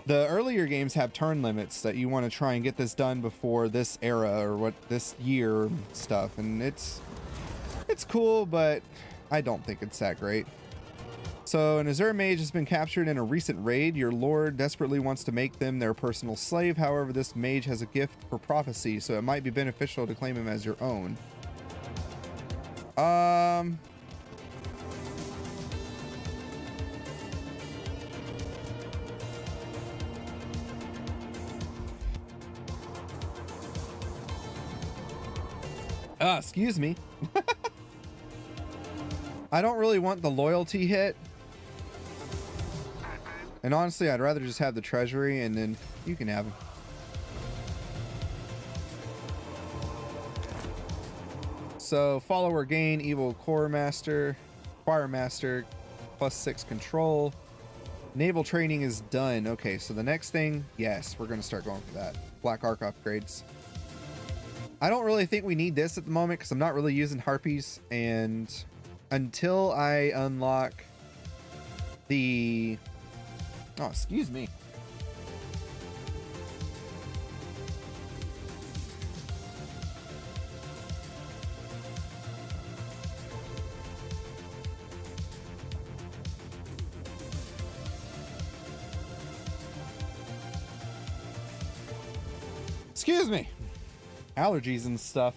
The earlier games have turn limits that you want to try and get this done before this era or what this year stuff, and it's cool, but I don't think it's that great. So an Azure mage has been captured in a recent raid. Your lord desperately wants to make them their personal slave. However, this mage has a gift for prophecy, so it might be beneficial to claim him as your own. Excuse me. I don't really want the loyalty hit. And honestly, I'd rather just have the treasury, and then you can have them. So follower gain, evil core master, choir master, +6 control. Naval training is done. Okay, so the next thing, yes, we're going to start going for that. Black Arc upgrades. I don't really think we need this at the moment because I'm not really using harpies, and until I unlock the... Oh, excuse me. Excuse me. Allergies and stuff.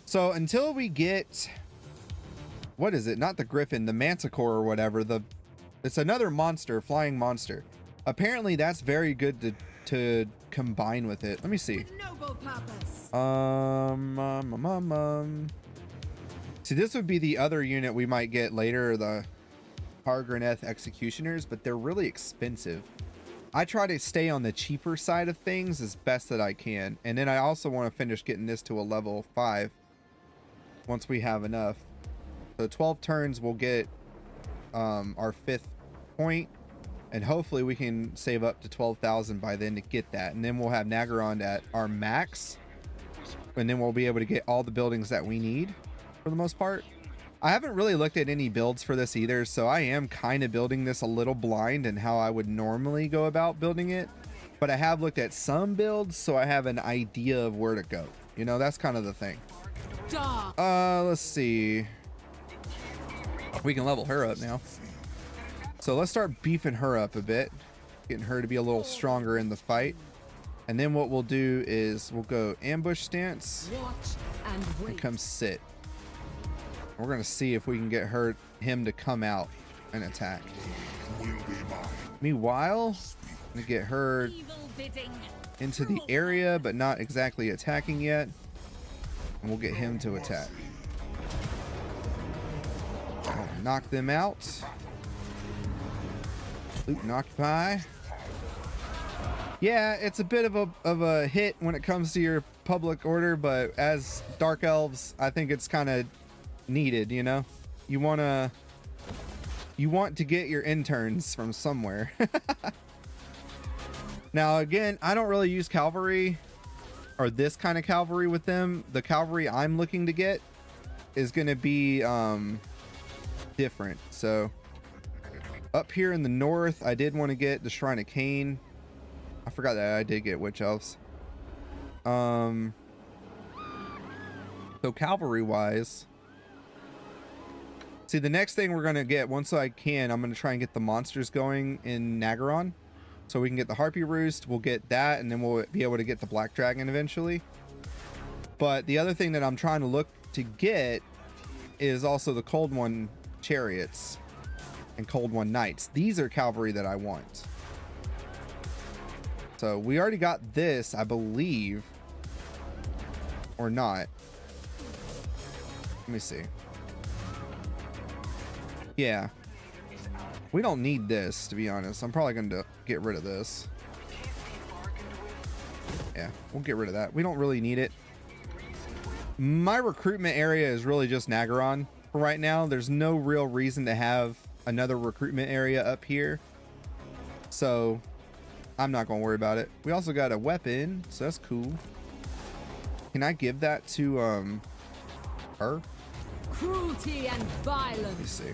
So until we get... What is it? Not the Griffin, the Manticore or whatever. It's another monster, flying monster. Apparently that's very good to to combine with it. Let me see. With noble purpose. See, this would be the other unit we might get later, the Hargraneth Executioners, but they're really expensive. I try to stay on the cheaper side of things as best that I can. And then I also want to finish getting this to a level 5 once we have enough. So 12 turns, we'll get our 5th point. And hopefully we can save up to 12,000 by then to get that. And then we'll have Nagaron at our max. And then we'll be able to get all the buildings that we need for the most part. I haven't really looked at any builds for this either, so I am kind of building this a little blind in how I would normally go about building it. But I have looked at some builds, so I have an idea of where to go. You know, that's kind of the thing. Let's see. We can level her up now. So let's start beefing her up a bit, getting her to be a little stronger in the fight. And then what we'll do is we'll go ambush stance and come sit. We're gonna see if we can get him to come out and attack. Meanwhile, I'm gonna get her into the area, but not exactly attacking yet. And we'll get him to attack. Knock them out. Loot and occupy. Yeah, it's a bit of a hit when it comes to your public order, but as dark elves, I think it's kind of needed, you know. You want to get your interns from somewhere. Now again, I don't really use cavalry or this kind of cavalry with them. The cavalry I'm looking to get is going to be different. So up here in the north, I did want to get the Shrine of Cain. I forgot that I did get witch elves. So cavalry wise, see, the next thing we're gonna get, once I'm gonna try and get the monsters going in Nagaron, so we can get the Harpy Roost. We'll get that, and then we'll be able to get the Black Dragon eventually. But the other thing that I'm trying to look to get is also the Cold One Chariots and Cold One Knights. These are cavalry that I want. So we already got this, I believe, or not. Let me see. Yeah, we don't need this, to be honest. I'm probably going to get rid of this. Yeah, we'll get rid of that. We don't really need it. My recruitment area is really just Nagaron for right now. There's no real reason to have another recruitment area up here, so I'm not going to worry about it. We also got a weapon, so that's cool. Can I give that to her? Cruelty and violence. Let me see.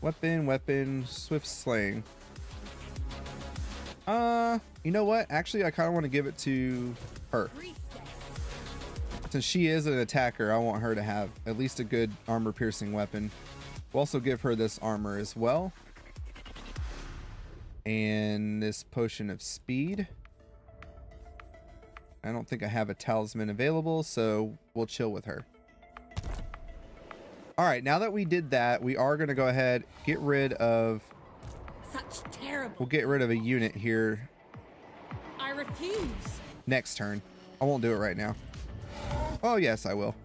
Weapon, swift slaying. You know what? Actually, I kind of want to give it to her. Since she is an attacker, I want her to have at least a good armor piercing weapon. We'll also give her this armor as well. And this potion of speed. I don't think I have a talisman available, so we'll chill with her. All right, now that we did that, we are going to go ahead, get rid of... Such terrible. We'll get rid of a unit here. I refuse. Next turn. I won't do it right now. Oh, yes, I will.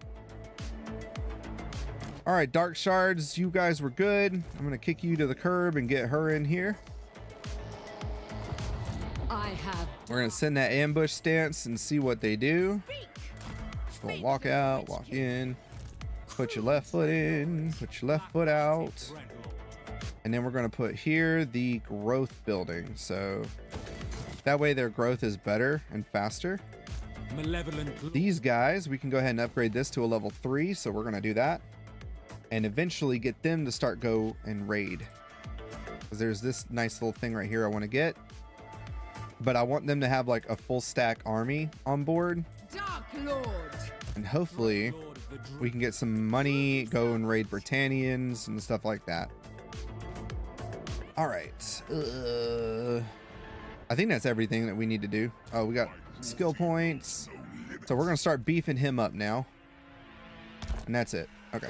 All right, Dark Shards, you guys were good. I'm going to kick you to the curb and get her in here. We're going to send that ambush stance and see what they do. We'll walk out, walk in. Put your left foot in, put your left foot out. And then we're going to put here the growth building. So that way their growth is better and faster. These guys, we can go ahead and upgrade this to a level 3. So we're going to do that. And eventually get them to start go and raid. Because there's this nice little thing right here I want to get. But I want them to have like a full stack army on board. Dark Lord. And hopefully we can get some money, go and raid Britannians and stuff like that. All right. I think that's everything that we need to do. Oh, we got skill points. So we're going to start beefing him up now. And that's it. Okay.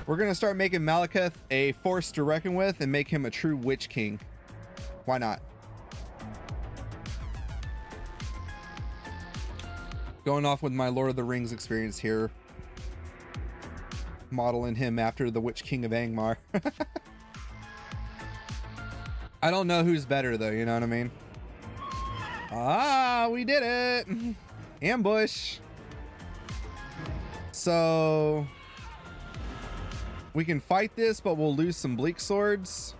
We're gonna start making Maliketh a force to reckon with and make him a true Witch King. Why not? Going off with my Lord of the Rings experience here. Modeling him after the Witch King of Angmar. I don't know who's better though, you know what I mean? Ah, we did it! Ambush! So... we can fight this, but we'll lose some bleak swords.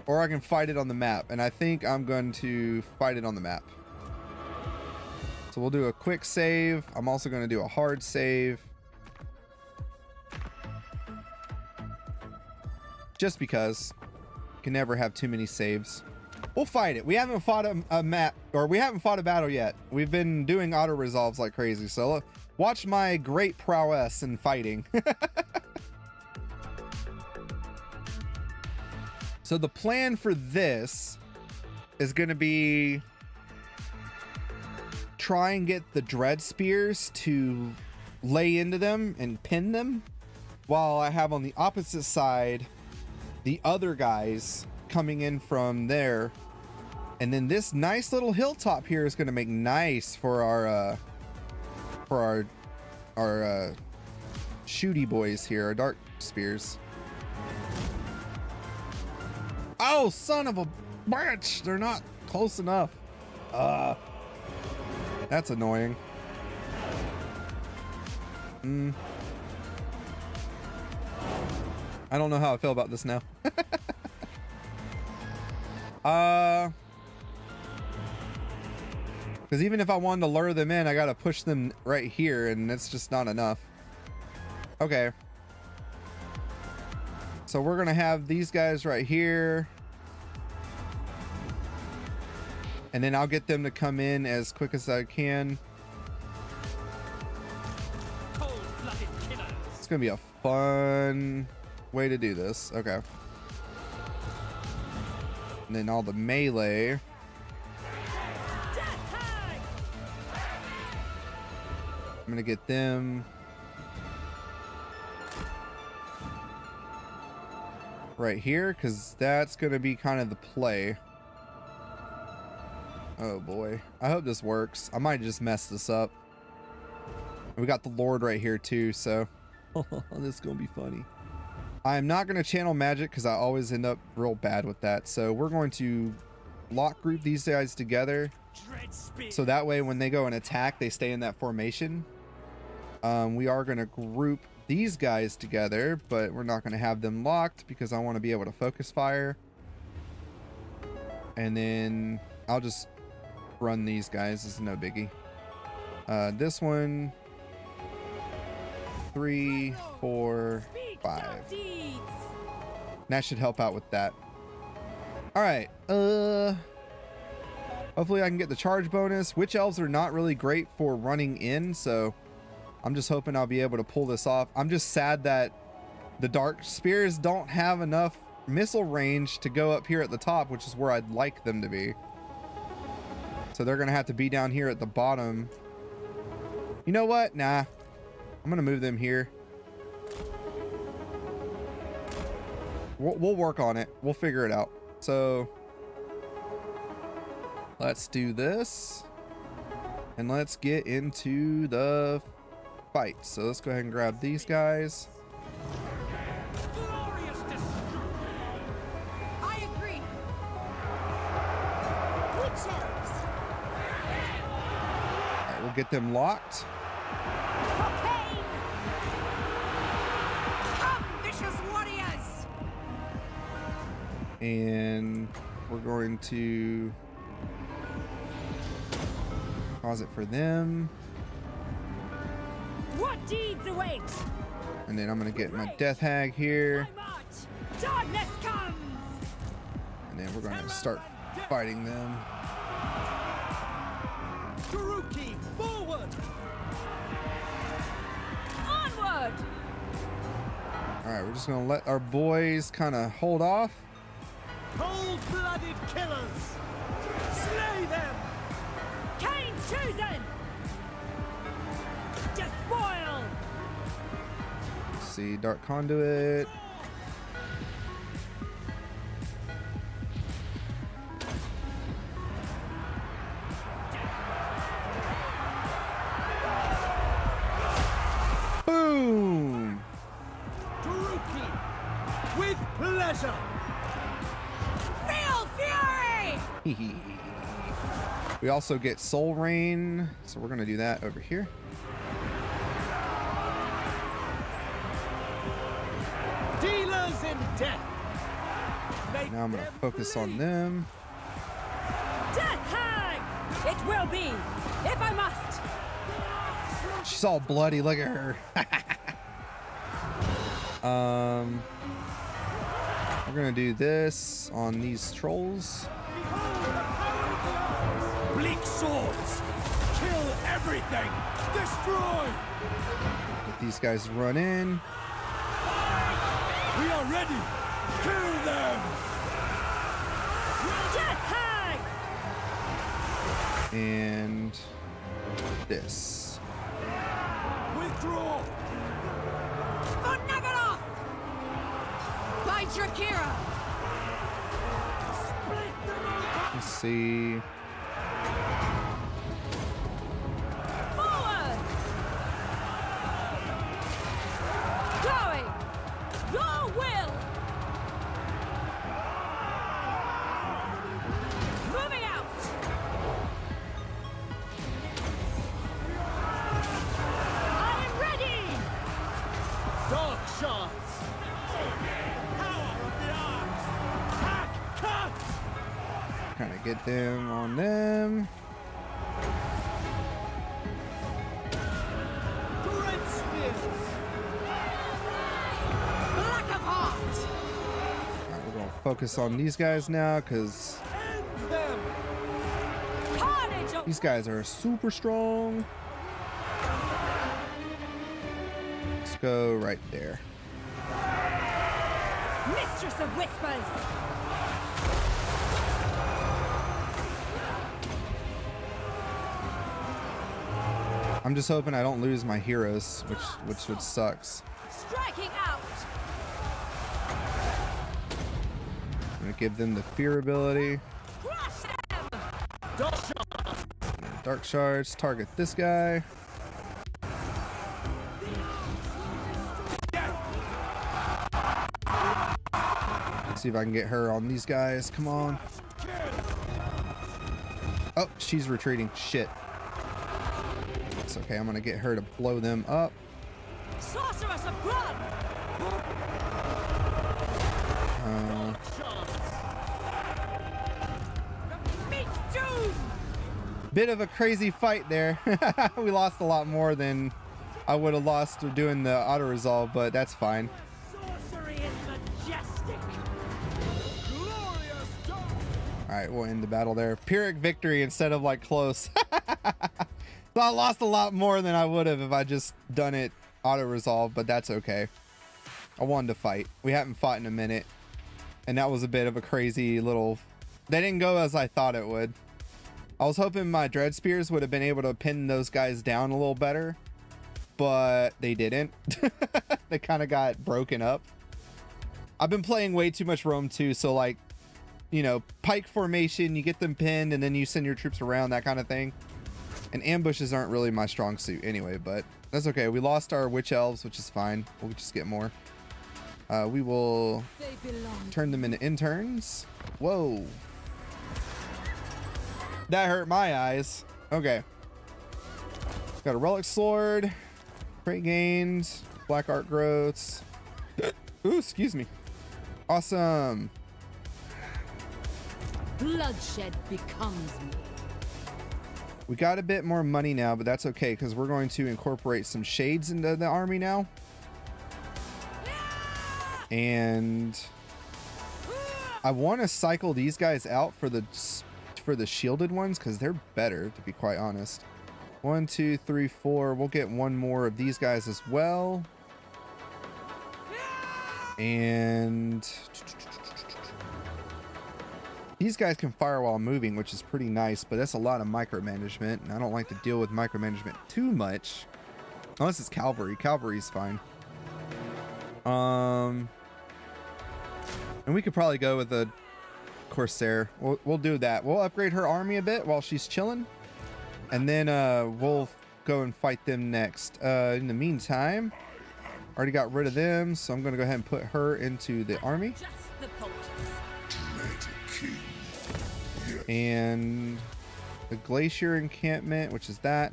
Or I can fight it on the map. And I think I'm going to fight it on the map. So we'll do a quick save. I'm also going to do a hard save. Just because. You can never have too many saves. We'll fight it. We haven't fought a map, or we haven't fought a battle yet. We've been doing auto resolves like crazy. So watch my great prowess in fighting. So the plan for this is going to be try and get the dread spears to lay into them and pin them, while I have on the opposite side the other guys coming in from there. And then this nice little hilltop here is going to make nice for our shooty boys here, our dark spears. Oh, son of a bitch! They're not close enough. That's annoying. I don't know how I feel about this now. Because even if I wanted to lure them in, I gotta push them right here, and that's just not enough. Okay. So we're gonna have these guys right here. And then I'll get them to come in as quick as I can. It's gonna be a fun way to do this. Okay. And then all the melee. I'm gonna get them right here, because that's gonna be kind of the play. Oh boy, I hope this works. I might just mess this up. We got the Lord right here too, so this is gonna be funny. I'm not gonna channel magic because I always end up real bad with that. So we're going to lock group these guys together, so that way when they go and attack, they stay in that formation. We are gonna group these guys together, but we're not gonna have them locked because I want to be able to focus fire. And then I'll just run these guys. This is no biggie. This one, 3, 4, 5. That should help out with that. All right. Hopefully I can get the charge bonus. Witch elves are not really great for running in, so I'm just hoping I'll be able to pull this off. I'm just sad that the dark spears don't have enough missile range to go up here at the top, which is where I'd like them to be. So they're gonna have to be down here at the bottom. You know what? Nah, I'm gonna move them here. We'll work on it. We'll figure it out. So let's do this, and let's get into the fight. So let's go ahead and grab these guys. I agree. Alright, we'll get them locked. Come, vicious warriors! And we're going to pause it for them. What deeds await? And then I'm gonna get my death hag here. My march! Darkness comes! And then we're gonna start fighting them. Garuki, forward! Onward! Alright, we're just gonna let our boys kind of hold off. Cold-blooded killers! Slay them! Cain's chosen! Despoil! see, dark conduit. Boom! Taruki, with pleasure. Feel fury! We also get Soul Rain, so we're gonna do that over here. Dealers in death. Make Now I'm gonna them focus on bleed. them. Death hag! It will be, if I must. She's all bloody, look at her. We're gonna do this on these trolls. Bleak swords. Kill everything. Destroy. Let these guys run in. We are ready. Kill them. Death hag! And this. Withdraw. For Nagaroth! By Drakira! Let's see. Forward! Going! Your will! Moving out! I am ready! Dark shards. Power of the arms. Hack cut. Kind of get them on them. Great spears. Black of heart! Alright, we're gonna focus on these guys now because End them. Carnage of these guys are super strong. Let's go right there. Mistress of Whispers! I'm just hoping I don't lose my heroes, which would sucks. Striking out! I'm gonna give them the fear ability. Crush them! Dark shards. Dark shards, target this guy. See if I can get her on these guys. Come on. Oh, she's retreating. Shit. It's okay. I'm gonna get her to blow them up. Sorceress of blood! Meet doom! Bit of a crazy fight there. We lost a lot more than I would have lost doing the auto resolve, but that's fine. Sorcery is majestic! Glorious dark. All right, we'll end the battle there. Pyrrhic victory instead of like close. So I lost a lot more than I would have if I just done it auto resolve, but that's okay. I wanted to fight. We haven't fought in a minute, and that was a bit of a crazy little. They didn't go as I thought it would. I was hoping my dread spears would have been able to pin those guys down a little better, but they didn't. They kind of got broken up. I've been playing way too much Rome 2, so like, you know, pike formation, you get them pinned and then you send your troops around, that kind of thing. And ambushes aren't really my strong suit anyway, but that's okay. We lost our witch elves, which is fine. We'll just get more. We will They belong. turn them into interns. Whoa. That hurt my eyes. Okay. Got a relic sword. Great gains. Black art growths. Ooh, excuse me. Awesome. Bloodshed becomes me. We got a bit more money now, but that's okay because we're going to incorporate some shades into the army now. And I want to cycle these guys out for the shielded ones because they're better, to be quite honest. 1, 2, 3, 4. We'll get one more of these guys as well. And these guys can fire while moving, which is pretty nice, but that's a lot of micromanagement, and I don't like to deal with micromanagement too much. Unless it's cavalry. Cavalry's fine. And we could probably go with a Corsair. We'll do that. We'll upgrade her army a bit while she's chilling, and then we'll go and fight them next. In the meantime, already got rid of them, so I'm gonna go ahead and put her into the army. Just the poultice. And the glacier encampment, which is that,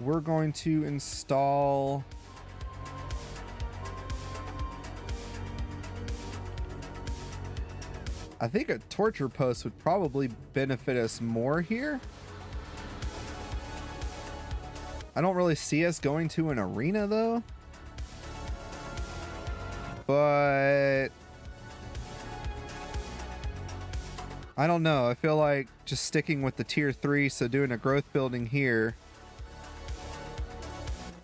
we're going to install I think a torture post would probably benefit us more here. I don't really see us going to an arena though, but I don't know. I feel like just sticking with the tier 3, so doing a growth building here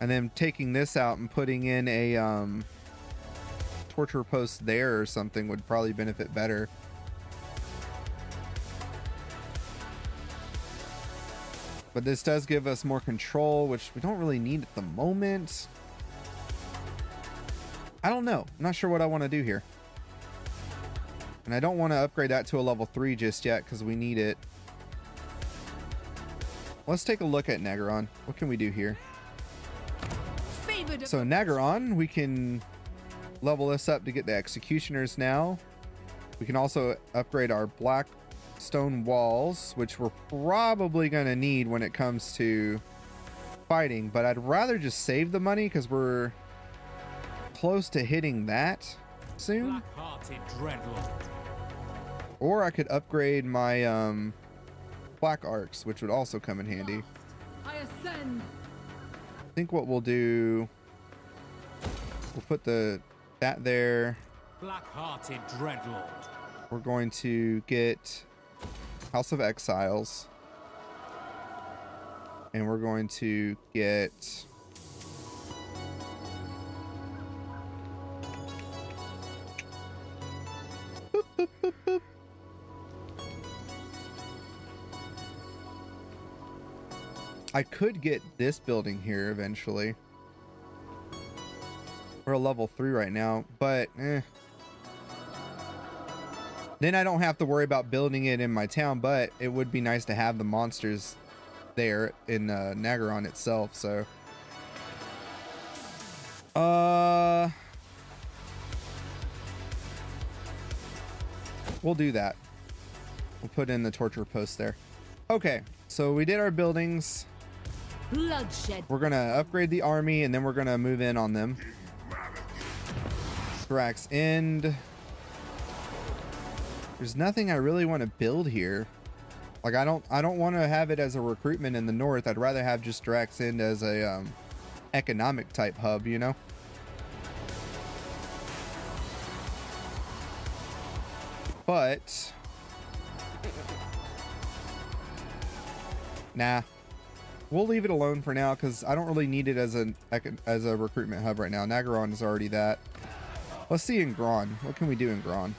and then taking this out and putting in a torture post there or something would probably benefit better. But this does give us more control, which we don't really need at the moment. I don't know. I'm not sure what I want to do here. And I don't want to upgrade that to a level 3 just yet because we need it. Let's take a look at Nagaron. What can we do here? So Nagaron, we can level this up to get the executioners now. We can also upgrade our black stone walls, which we're probably going to need when it comes to fighting, but I'd rather just save the money because we're close to hitting that soon. Or I could upgrade my black arcs, which would also come in handy. I think what we'll do, we'll put that there. Black-hearted dreadlord. We're going to get House of Exiles, and we're going to get boop, boop, boop, boop. I could get this building here eventually. We're a level 3 right now, but then I don't have to worry about building it in my town, but it would be nice to have the monsters there in Nagaron itself, so. We'll do that. We'll put in the torture post there. Okay, so we did our buildings. Bloodshed. We're gonna upgrade the army, and then we're gonna move in on them. Thrax End. There's nothing I really want to build here. Like I don't want to have it as a recruitment in the north. I'd rather have just Drax End as a economic type hub, you know. But nah, we'll leave it alone for now because I don't really need it as a recruitment hub right now. Nagaron is already that. Let's see in Gron. What can we do in Gron?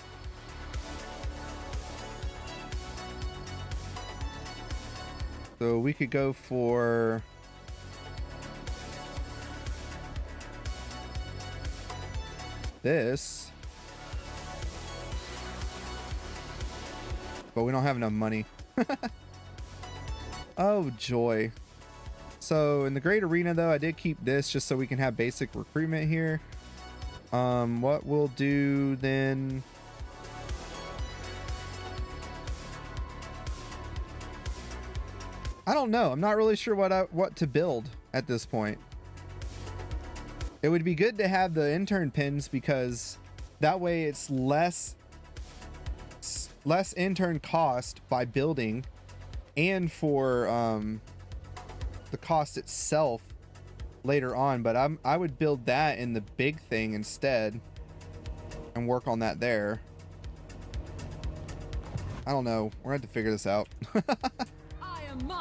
So we could go for this, but we don't have enough money. Oh joy. So in the Great Arena though, I did keep this just so we can have basic recruitment here. What we'll do then, I don't know. I'm not really sure what to build at this point. It would be good to have the intern pins because that way it's less intern cost by building, and for the cost itself later on. But I would build that in the big thing instead and work on that there. I don't know. We're gonna have to figure this out.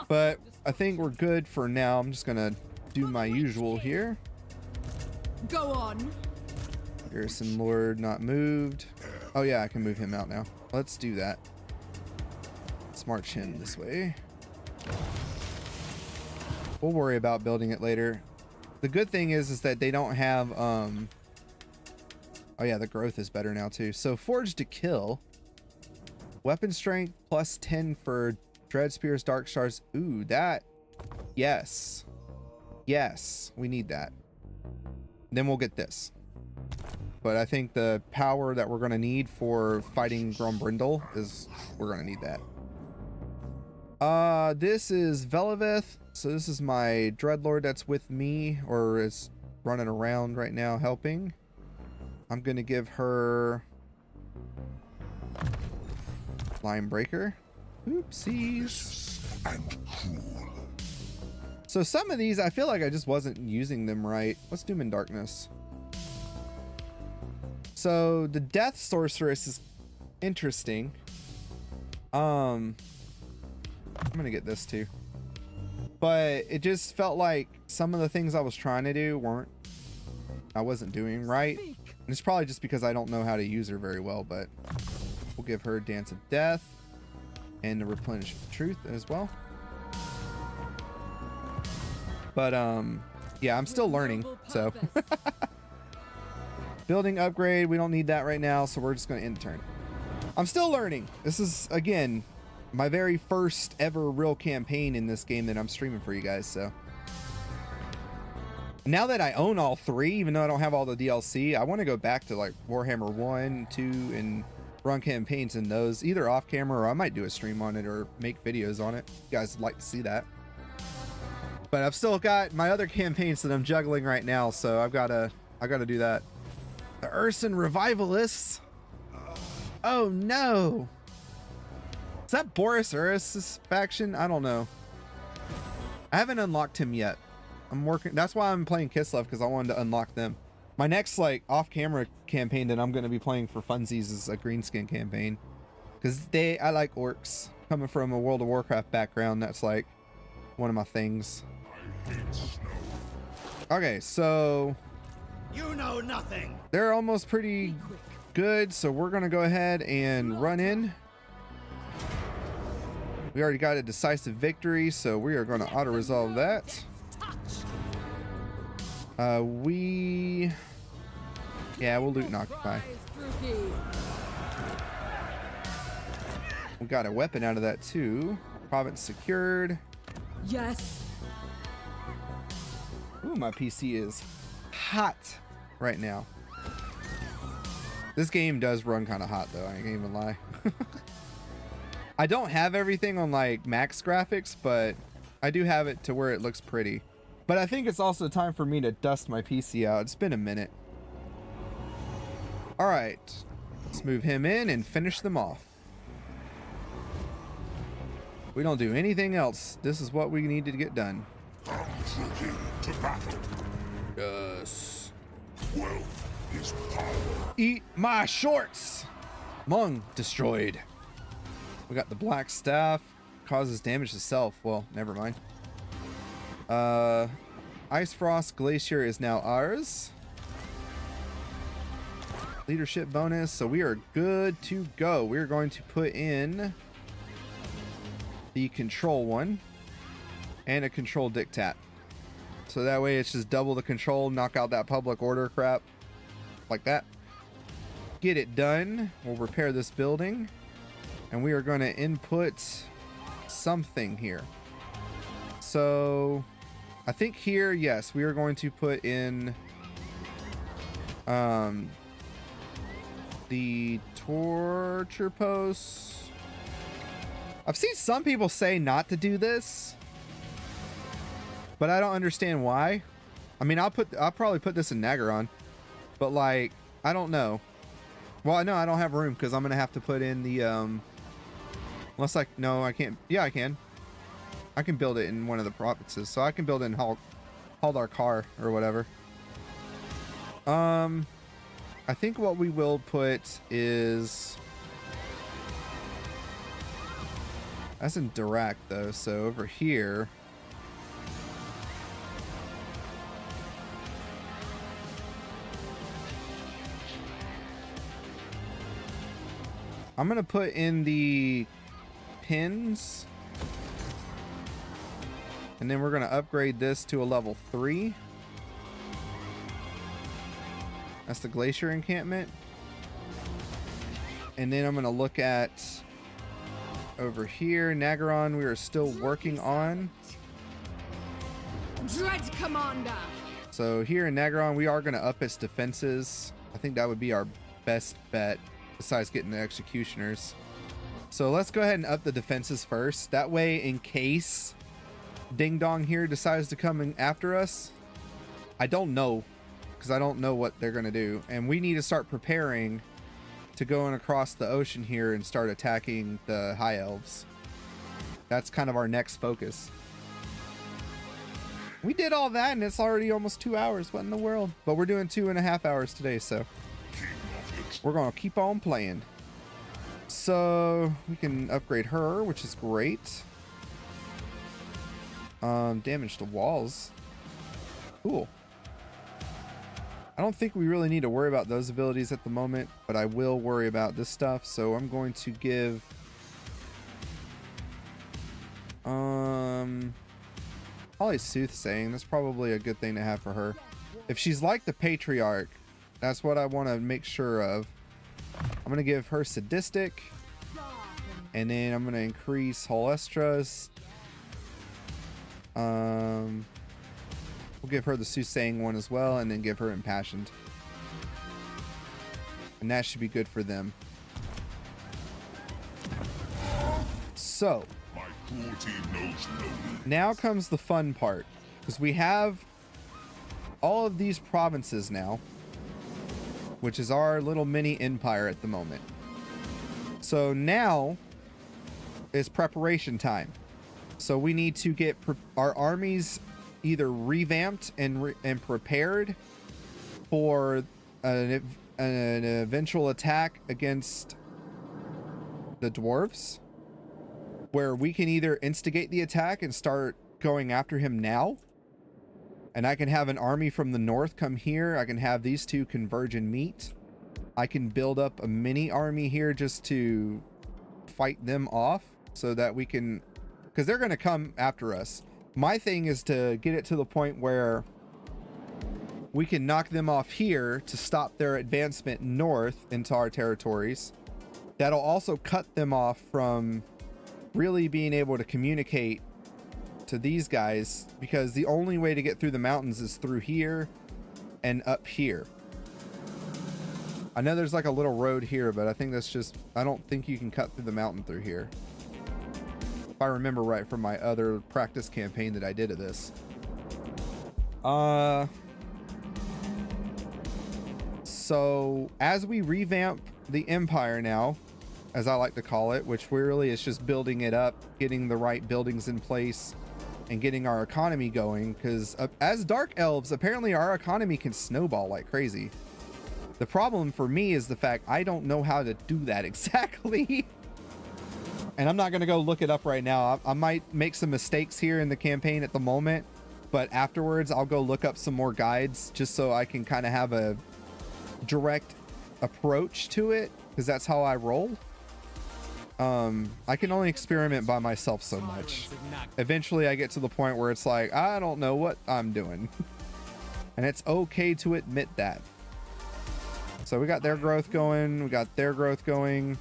But I think we're good for now. I'm just gonna do my usual here. Go on. Garrison Lord not moved. Oh yeah, I can move him out now. Let's do that. Let's march him this way. We'll worry about building it later. The good thing is that they don't have Oh yeah, the growth is better now too. So Forge to Kill. Weapon strength plus 10 for Dread Spears, Dark Stars. Ooh, that. Yes. Yes, we need that. Then we'll get this. But I think the power that we're going to need for fighting Grombrindle is we're going to need that. This is Veliveth. So this is my Dreadlord that's with me or is running around right now helping. I'm going to give her Line Breaker. Oopsies. And cruel. So some of these, I feel like I just wasn't using them right. What's Doom and Darkness? So the Death Sorceress is interesting. I'm gonna get this too. But it just felt like some of the things I was trying to do I wasn't doing right. And it's probably just because I don't know how to use her very well, but we'll give her Dance of Death and the Replenish of Truth as well. But yeah, I'm still learning, so building upgrade, we don't need that right now, so we're just going to end the turn. I'm still learning. This is, again, my very first ever real campaign in this game that I'm streaming for you guys, so now that I own all three, even though I don't have all the DLC, I want to go back to like Warhammer 1, 2, and run campaigns in those, either off camera or I might do a stream on it or make videos on it. You guys would like to see that. But I've still got my other campaigns that I'm juggling right now, so I gotta do that. The Urson Revivalists. Oh no! Is that Boris Urus' faction? I don't know. I haven't unlocked him yet. I'm working. That's why I'm playing Kislev, because I wanted to unlock them. My next like off-camera campaign that I'm going to be playing for funsies is a Greenskin campaign, because I like orcs. Coming from a World of Warcraft background, that's like one of my things. Okay, so You know nothing. they're almost pretty good, so we're gonna go ahead and run in. We already got a decisive victory, so we are going to auto-resolve that. Yeah, we'll loot and occupy. We got a weapon out of that too. Province secured. Yes. Ooh, my PC is hot right now. This game does run kind of hot though, I can't even lie. I don't have everything on like max graphics, but I do have it to where it looks pretty. But I think it's also time for me to dust my PC out. It's been a minute. All right, let's move him in and finish them off. We don't do anything else. This is what we need to get done. Come trooping to battle. Yes. Wealth is power. Eat my shorts. Mung destroyed. We got the black staff. Causes damage to self. Well, never mind. Ice Frost Glacier is now ours. Leadership bonus. So we are good to go. We're going to put in the control one and a control diktat. So that way it's just double the control, knock out that public order crap like that. Get it done. We'll repair this building and we are going to input something here. So I think here, yes, we are going to put in the torture posts. I've seen some people say not to do this, but I don't understand why. I mean, I'll probably put this in Nagaron, but like, I don't know. Well, I know I don't have room because I'm gonna have to put in the unless no, I can't. Yeah, I can. I can build it in one of the provinces, so I can build it in Haldar or whatever. I think what we will put is that's in Dirac though, so over here. I'm gonna put in the pins, and then we're gonna upgrade this to a level 3. That's the glacier encampment. And then I'm going to look at over here, Nagaron, we are still working on. Dread Commander. So here in Nagaron, we are going to up its defenses. I think that would be our best bet besides getting the executioners. So let's go ahead and up the defenses first. That way, in case Ding Dong here decides to come in after us, I don't know, because I don't know what they're going to do. And we need to start preparing to go in across the ocean here and start attacking the high elves. That's kind of our next focus. We did all that and it's already almost 2 hours. What in the world? But we're doing 2.5 hours today, so we're gonna keep on playing. So we can upgrade her, which is great. Damage to walls. Cool. I don't think we really need to worry about those abilities at the moment, but I will worry about this stuff. So I'm going to give probably Soothsaying. That's probably a good thing to have for her. If she's like the Patriarch, that's what I want to make sure of. I'm going to give her Sadistic, and then I'm going to increase Holestras. We'll give her the Soothsaying one as well, and then give her Impassioned. And that should be good for them. So, My cruelty knows no limits. now comes the fun part. Because we have all of these provinces now, which is our little mini empire at the moment. So now is preparation time. So we need to get our armies either revamped and prepared for an eventual attack against the dwarves, where we can either instigate the attack and start going after him now, and I can have an army from the north come here. I can have these two converge and meet. I can build up a mini army here just to fight them off so that we can, because they're going to come after us. My thing is to get it to the point where we can knock them off here to stop their advancement north into our territories. That'll also cut them off from really being able to communicate to these guys, because the only way to get through the mountains is through here and up here. I know there's like a little road here, but I think that's just, I don't think you can cut through the mountain through here. If I remember right from my other practice campaign that I did of this. So as we revamp the empire now, as I like to call it, which really is just building it up, getting the right buildings in place, and getting our economy going, because as dark elves, apparently our economy can snowball like crazy. The problem for me is the fact I don't know how to do that exactly. And I'm not going to go look it up right now. I might make some mistakes here in the campaign at the moment, but afterwards I'll go look up some more guides just so I can kind of have a direct approach to it, because that's how I roll. I can only experiment by myself so much. Eventually I get to the point where it's like, I don't know what I'm doing. And it's okay to admit that. So we got their growth going. We got their growth going.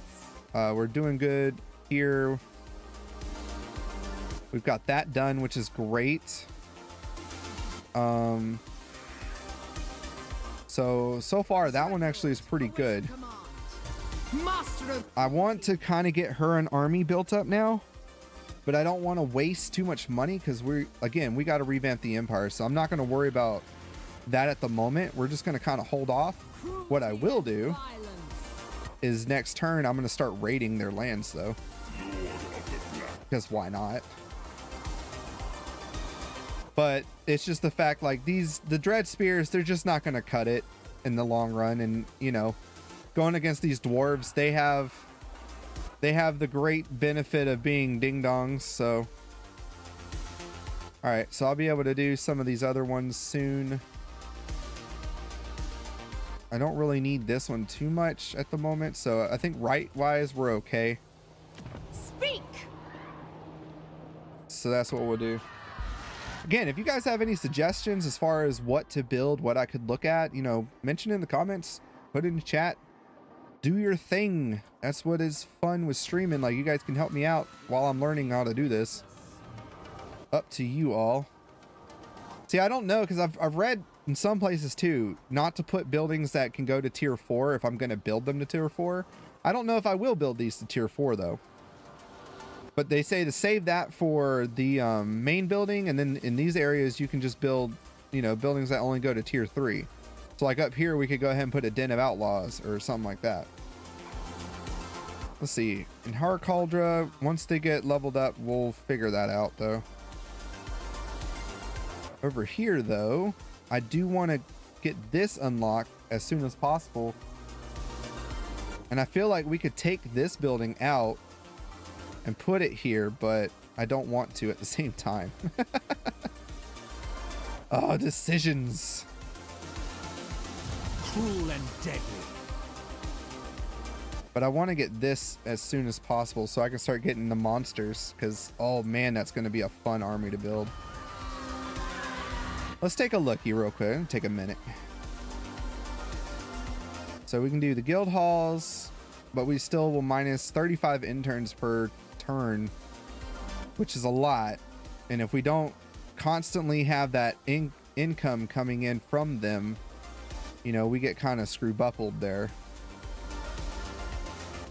We're doing good here. We've got that done, which is great. So far that one actually is pretty good. I want to kind of get her an army built up now, but I don't want to waste too much money, because we got to revamp the empire, so I'm not going to worry about that at the moment. We're just going to kind of hold off. What I will do is next turn I'm going to start raiding their lands though, because why not? But it's just the fact, like, the dread spears, they're just not going to cut it in the long run. And you know, going against these dwarves, they have the great benefit of being ding dongs. So all right, so I'll be able to do some of these other ones soon. I don't really need this one too much at the moment, so I think right wise we're okay. Speak. So that's what we'll do. Again, if you guys have any suggestions as far as what to build, what I could look at, you know, mention in the comments, put it in the chat, do your thing. That's what is fun with streaming. Like, you guys can help me out while I'm learning how to do this. Up to you all. See, I don't know, because I've read in some places too, not to put buildings that can go to tier 4 if I'm going to build them to tier 4. I don't know if I will build these to tier 4 though. But they say to save that for the main building, and then in these areas you can just build, you know, buildings that only go to tier 3. So like up here we could go ahead and put a Den of Outlaws or something like that. Let's see. In Harkaldra, once they get leveled up, we'll figure that out though. Over here though, I do want to get this unlocked as soon as possible. And I feel like we could take this building out and put it here, but I don't want to at the same time. Oh, decisions. Cruel and deadly. But I want to get this as soon as possible so I can start getting the monsters, because, oh man, that's going to be a fun army to build. Let's take a looky real quick. It'll take a minute. So we can do the guild halls, but we still will minus 35 interns per turn, which is a lot. And if we don't constantly have that income coming in from them, you know, we get kind of screw-buckled there.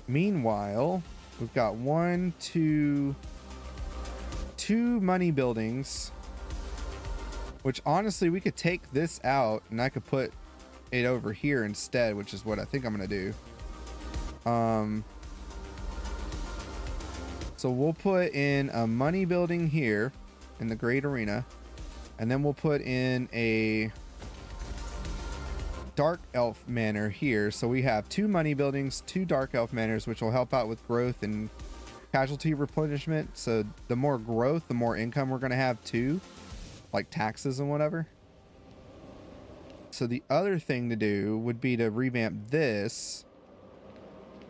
Meanwhile, we've got two money buildings, which honestly we could take this out and I could put it over here instead, which is what I think I'm gonna do. So we'll put in a money building here in the Great Arena, and then we'll put in a Dark Elf Manor here. So we have 2 money buildings, 2 Dark Elf Manors, which will help out with growth and casualty replenishment. So the more growth, the more income we're gonna have too, like taxes and whatever. So the other thing to do would be to revamp this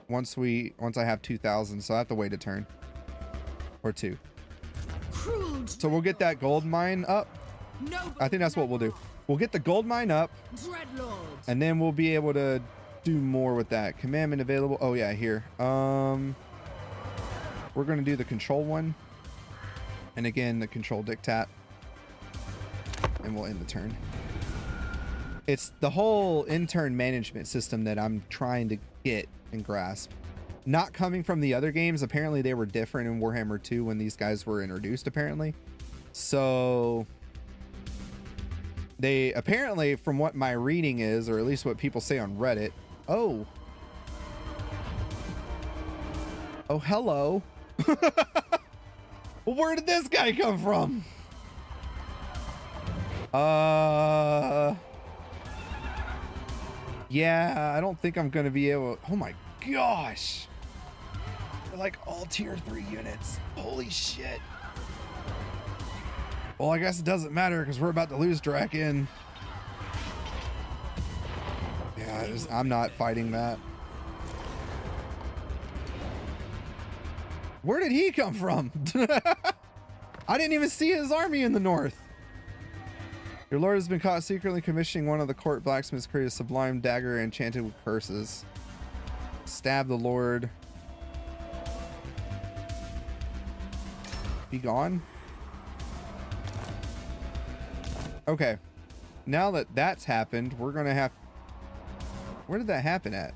once I have 2,000. So I have to wait a turn or 2. So we'll get that gold mine up. I think that's what we'll do. We'll get the gold mine up, and then we'll be able to do more with that. Commandment available. Oh yeah, here. We're gonna do the control one, and again the control diktat, and we'll end the turn. It's the whole intern management system that I'm trying to get and grasp. Not coming from the other games. Apparently they were different in Warhammer 2 when these guys were introduced, apparently. So they apparently, from what my reading is, or at least what people say on Reddit. Oh, hello. Well, where did this guy come from? Yeah, I don't think I'm gonna be able. Oh my gosh, they're like all tier 3 units. Holy shit. Well, I guess it doesn't matter because we're about to lose Draken. Yeah, I'm not fighting that. Where did he come from? I didn't even see his army in the north. Your lord has been caught secretly commissioning one of the court blacksmiths create a sublime dagger enchanted with curses. Stab the lord. Be gone. Okay. Now that that's happened, we're gonna have... Where did that happen at?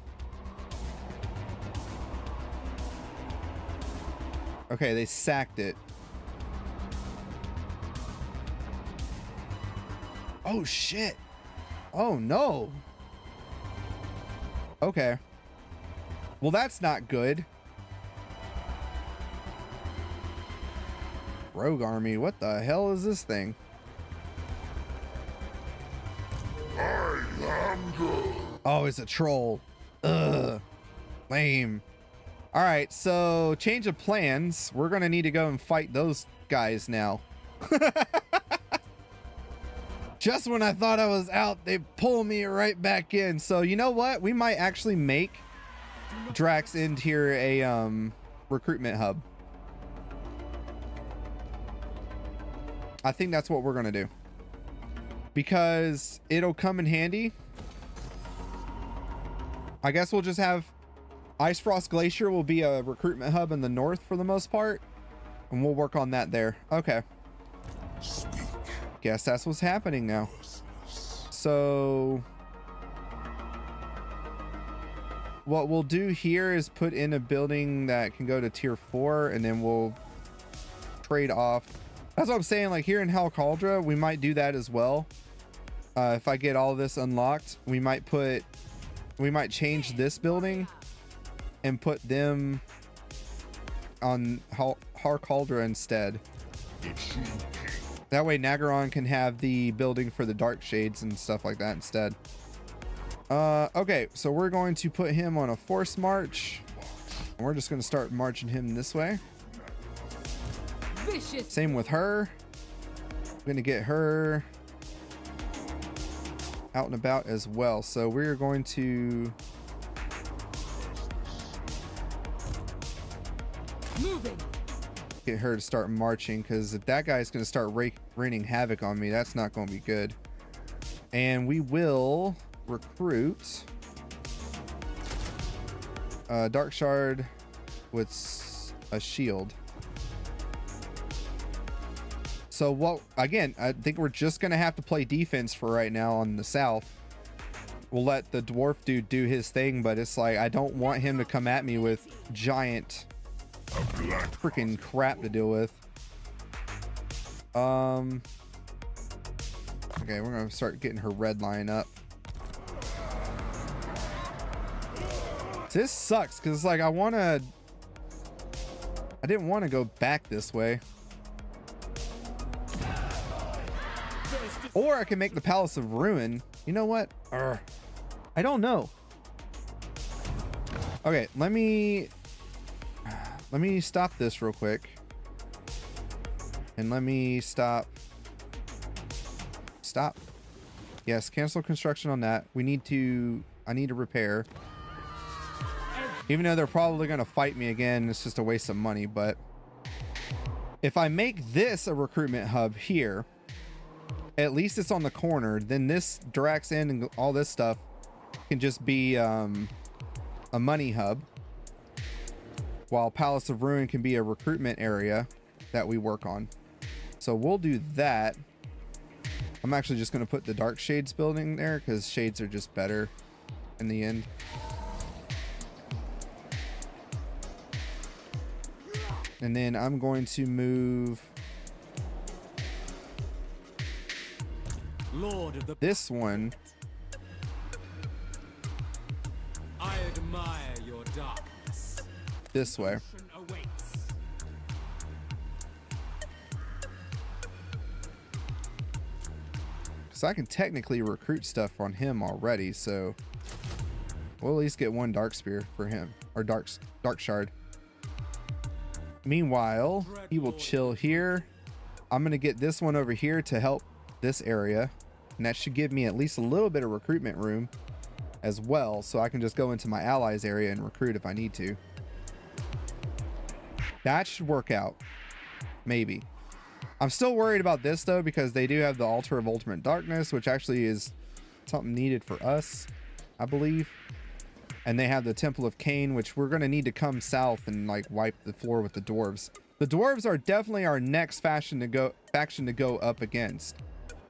Okay, they sacked it. Oh shit. Oh no. Okay. Well, that's not good. Rogue army, what the hell is this thing? I am good. Oh, it's a troll. Ugh. Lame. All right, so change of plans. We're gonna need to go and fight those guys now. Just when I thought I was out, they pull me right back in. So you know what? We might actually make Drax End here a recruitment hub. I think that's what we're gonna do, because it'll come in handy. I guess we'll just have Ice Frost Glacier will be a recruitment hub in the north for the most part, and we'll work on that there. Okay. Guess that's what's happening now. So what we'll do here is put in a building that can go to tier 4, and then we'll trade off. That's what I'm saying. Like here in Hell Cauldron, we might do that as well. If I get all this unlocked, we might change this building and put them on Hell Cauldron instead. That way Nagaron can have the building for the dark shades and stuff like that instead. Okay, so we're going to put him on a force march. And we're just going to start marching him this way. Vicious. Same with her. I'm going to get her out and about as well. So we're going to Moving. get her to start marching, because if that guy's going to start raining havoc on me, that's not going to be good. And we will recruit Dark Shard with a shield. So what, again, I think we're just going to have to play defense for right now on the south. We'll let the dwarf dude do his thing, but it's like I don't want him to come at me with giant freaking crap to deal with. Okay, we're gonna start getting her red line up. This sucks because it's like I didn't want to go back this way. Or I can make the Palace of Ruin. You know what? I don't know. Okay, let me stop this real quick. And let me stop. Yes, cancel construction on that. I need to repair. Even though they're probably going to fight me again, it's just a waste of money. But if I make this a recruitment hub here, at least it's on the corner. Then this Dirax Inn and all this stuff can just be a money hub, while Palace of Ruin can be a recruitment area that we work on. So we'll do that. I'm actually just going to put the Dark Shades building there because shades are just better in the end. And then I'm going to move Lord of the this one. I admire your darkness. This way. Awaits. So I can technically recruit stuff on him already, so we'll at least get one Dark Spear for him, or Dark Shard. Meanwhile, he will chill here. I'm gonna get this one over here to help this area, and that should give me at least a little bit of recruitment room as well, so I can just go into my allies area and recruit if I need to. That should work out, maybe. I'm still worried about this though, because they do have the Altar of Ultimate Darkness, which actually is something needed for us, I believe. And they have the Temple of Cain, which we're going to need to come south and like wipe the floor with the dwarves. The dwarves are definitely our next faction to go up against,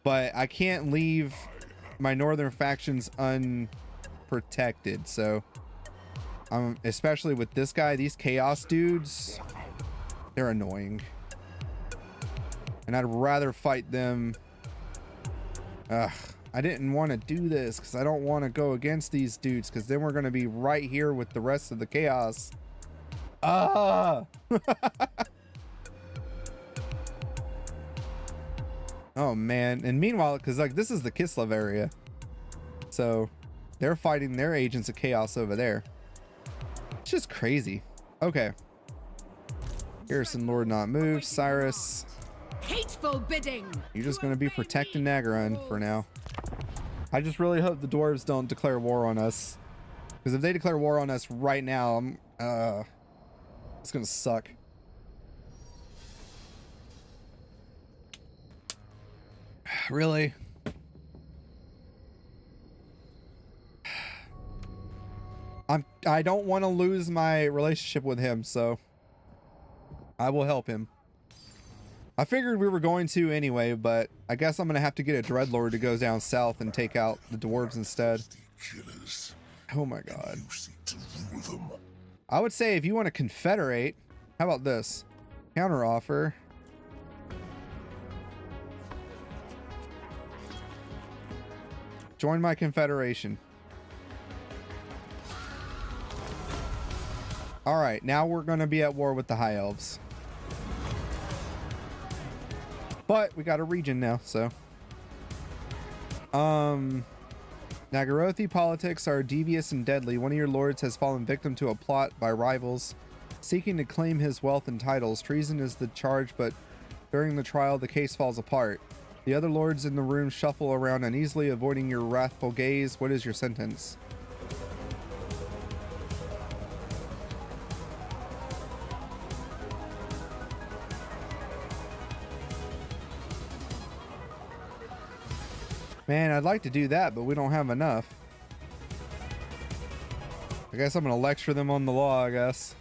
but I can't leave my northern factions unprotected. So especially with this guy, these chaos dudes, they're annoying. And I'd rather fight them. I didn't want to do this because I don't want to go against these dudes, because then we're going to be right here with the rest of the chaos. Oh man. And meanwhile, because like this is the Kislev area, so they're fighting their agents of chaos over there. It's just crazy. Okay, Garrison Lord not moved. Cyrus, Hateful bidding. you're just going to be protecting Nagaron for now. I just really hope the dwarves don't declare war on us, because if they declare war on us right now, it's gonna suck. Really? I don't want to lose my relationship with him, so I will help him. I figured we were going to anyway, but I guess I'm gonna have to get a dreadlord to go down south and take out the dwarves instead. Killers. Oh my god. You seek to rule them. I would say if you want to confederate, how about this? Counter offer. Join my confederation. All right, now we're going to be at war with the high elves. But we got a region now, so. Nagarothi politics are devious and deadly. One of your lords has fallen victim to a plot by rivals seeking to claim his wealth and titles. Treason is the charge, but during the trial, the case falls apart. The other lords in the room shuffle around uneasily, avoiding your wrathful gaze. What is your sentence? Man, I'd like to do that, but we don't have enough. I guess I'm gonna lecture them on the law, I guess.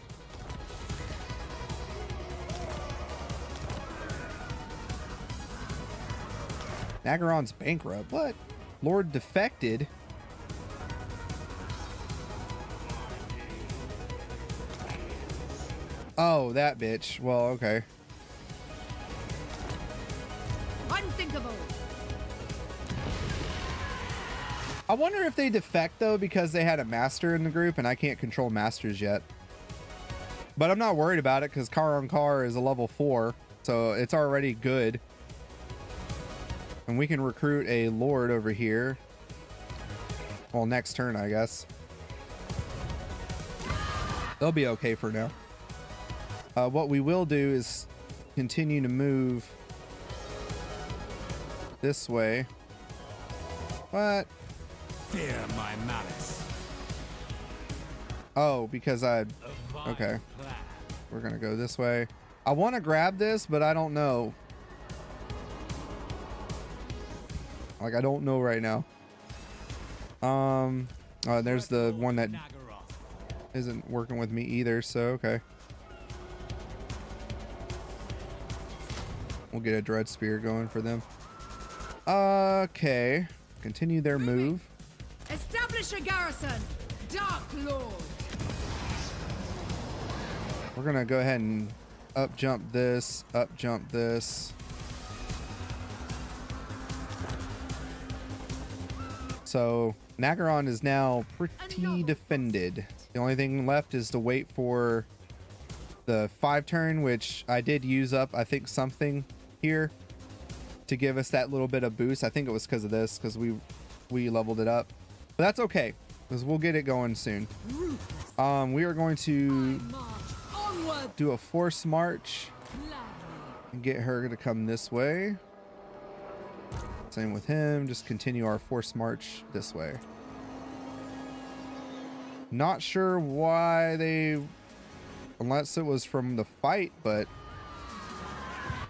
Nagaron's bankrupt. What? Lord defected? Oh, that bitch. Well, okay. Unthinkable. I wonder if they defect though because they had a master in the group and I can't control masters yet. But I'm not worried about it because Karon Kar is a level 4, so it's already good. And we can recruit a lord over here. Well, next turn, I guess. They'll be okay for now. What we will do is continue to move this way. What? Fear my malice. Oh, because I... Okay. We're gonna go this way. I want to grab this, but I don't know. Like, I don't know right now. Oh, there's the one that isn't working with me either, so okay. We'll get a dread spear going for them. Okay. Continue their move. Establish a garrison. Dark Lord. We're gonna go ahead and up jump this, up jump this. So Nagaron is now pretty defended. The only thing left is to wait for the 5 turn, which I did use up, I think, something here to give us that little bit of boost. I think it was because of this, because we leveled it up. But that's okay, because we'll get it going soon. We are going to do a force march and get her to come this way. Same with him, just continue our force march this way. Not sure why they, unless it was from the fight, but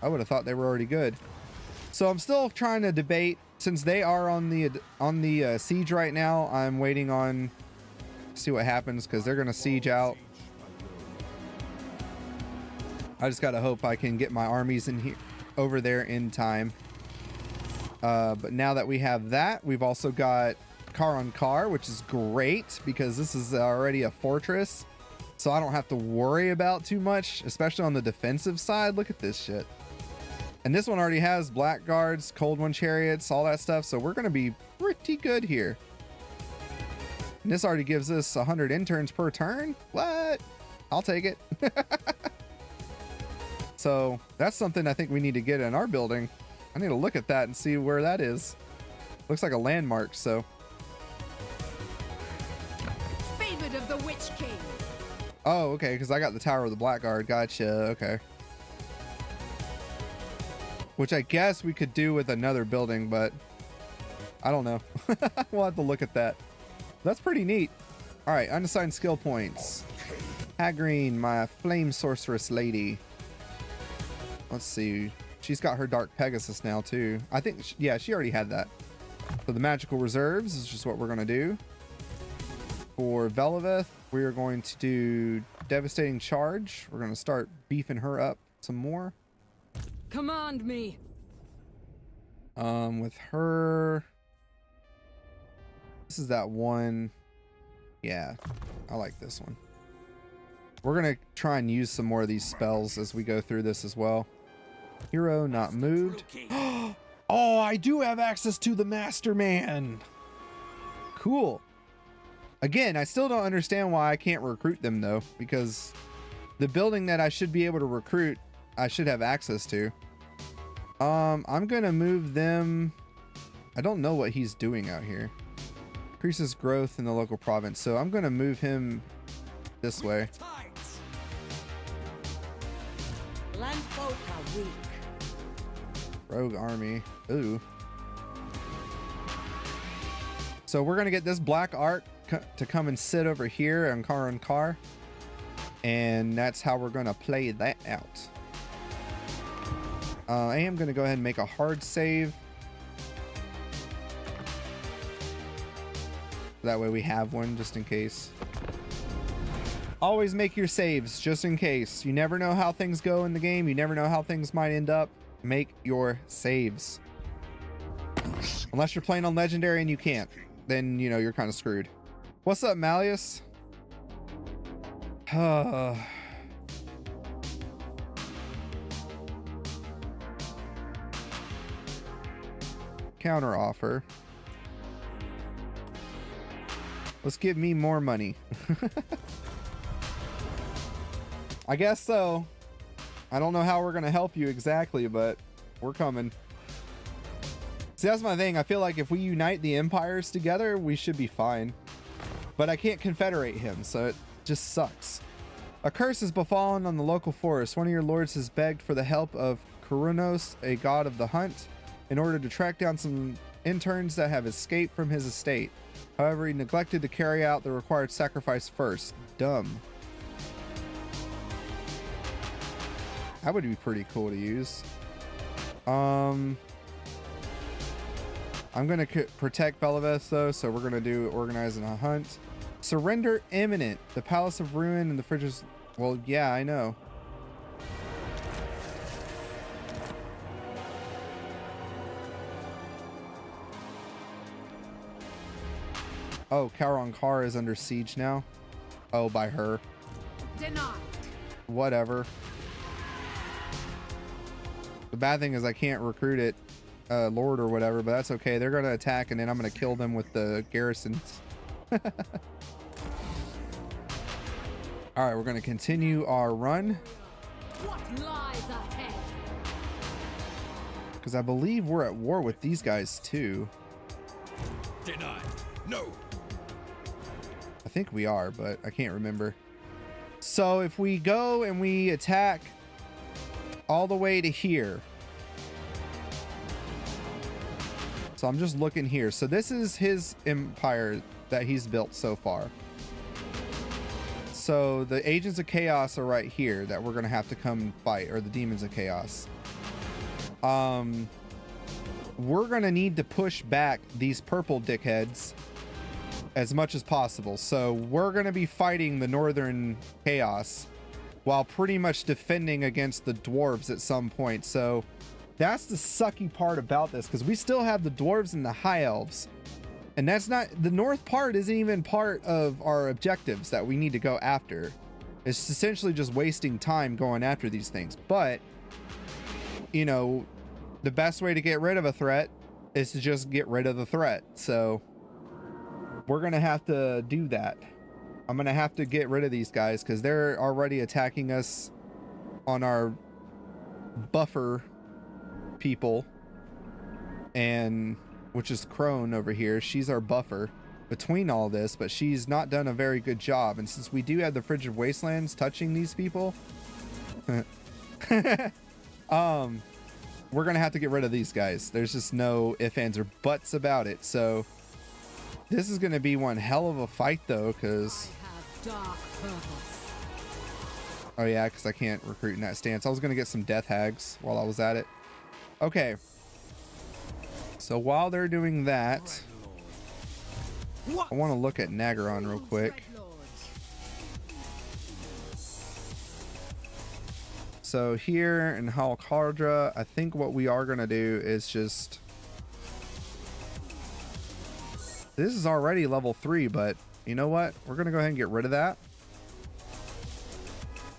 I would have thought they were already good. So I'm still trying to debate, since they are on the siege right now. I'm waiting on see what happens because they're gonna siege out. I just gotta hope I can get my armies in here over there in time. But now that we have that, we've also got Karon Kar, which is great because this is already a fortress, so I don't have to worry about too much, especially on the defensive side. Look at this shit. And this one already has black guards, cold one chariots, all that stuff, so we're gonna be pretty good here. And this already gives us 100 interns per turn. What? I'll take it. So that's something I think we need to get in our building. I need to look at that and see where that is. Looks like a landmark, so. Favored of the Witch King. Oh, okay, because I got the Tower of the Blackguard. Gotcha, okay. Which I guess we could do with another building, but I don't know. We'll have to look at that. That's pretty neat. All right, unassigned skill points. Hagreen, my flame sorceress lady. Let's see. she's got her Dark Pegasus now too. I think, yeah, she already had that. So the magical reserves is just what we're going to do. For Veliveth, we are going to do Devastating Charge. We're going to start beefing her up some more. Command me. With her, this is that one. Yeah, I like this one. We're going to try and use some more of these spells as we go through this as well. Hero not moved. Oh, I do have access to the Master Man. Cool. Again, I still don't understand why I can't recruit them though, because the building that I should be able to recruit, I should have access to. I'm gonna move them. I don't know what he's doing out here. Increases growth in the local province, so I'm gonna move him this way. Landfolk are weak. Rogue army. Ooh. So we're gonna get this black arc to come and sit over here on Karan Kar, and that's how we're gonna play that out. I am gonna go ahead and make a hard save. That way we have one just in case. Always make your saves just in case. You never know how things go in the game. You never know how things might end up. Make your saves. Unless you're playing on legendary and you can't, then you know you're kind of screwed. What's up, Malleus? Counter offer. Let's give me more money. I guess so. I don't know how we're gonna help you exactly, but we're coming. See, that's my thing. I feel like if we unite the empires together, we should be fine. But I can't confederate him, so it just sucks. A curse has befallen on the local forest. One of your lords has begged for the help of Kurunos, a god of the hunt, in order to track down some interns that have escaped from his estate. However, he neglected to carry out the required sacrifice first. Dumb. That would be pretty cool to use. I'm gonna protect Beliveth though, so we're gonna do organizing a hunt. Surrender imminent. The Palace of Ruin and the fridges. Well, yeah, I know. Oh, Karan Kar is under siege now. Oh, by her. Denied. Whatever. The bad thing is I can't recruit it, Lord or whatever, but that's okay. They're going to attack and then I'm going to kill them with the garrisons. All right, we're going to continue our run. What lies ahead? Because I believe we're at war with these guys too. Denied. No. I think we are, but I can't remember. So if we go and we attack all the way to here. So I'm just looking here. So this is his empire that he's built so far. So the agents of chaos are right here that we're going to have to come fight, or the demons of chaos. We're going to need to push back these purple dickheads as much as possible. So we're going to be fighting the northern chaos while pretty much defending against the dwarves at some point. So that's the sucky part about this, because we still have the dwarves and the high elves, and that's not, the north part isn't even part of our objectives that we need to go after. It's essentially just wasting time going after these things. But you know, the best way to get rid of a threat is to just get rid of the threat. So we're gonna have to do that. I'm gonna have to get rid of these guys because they're already attacking us on our buffer people, and which is Crone over here. She's our buffer between all this, but she's not done a very good job. And since we do have the frigid wastelands touching these people, we're gonna have to get rid of these guys. There's just no ifs, ands, or buts about it. So this is gonna be one hell of a fight though, because oh yeah, because I can't recruit in that stance. I was gonna get some death hags while I was at it. Okay. So while they're doing that, I want to look at Nagaron real quick. So here in Halkardra, I think what we are going to do is just... This is already level 3, but you know what? We're going to go ahead and get rid of that.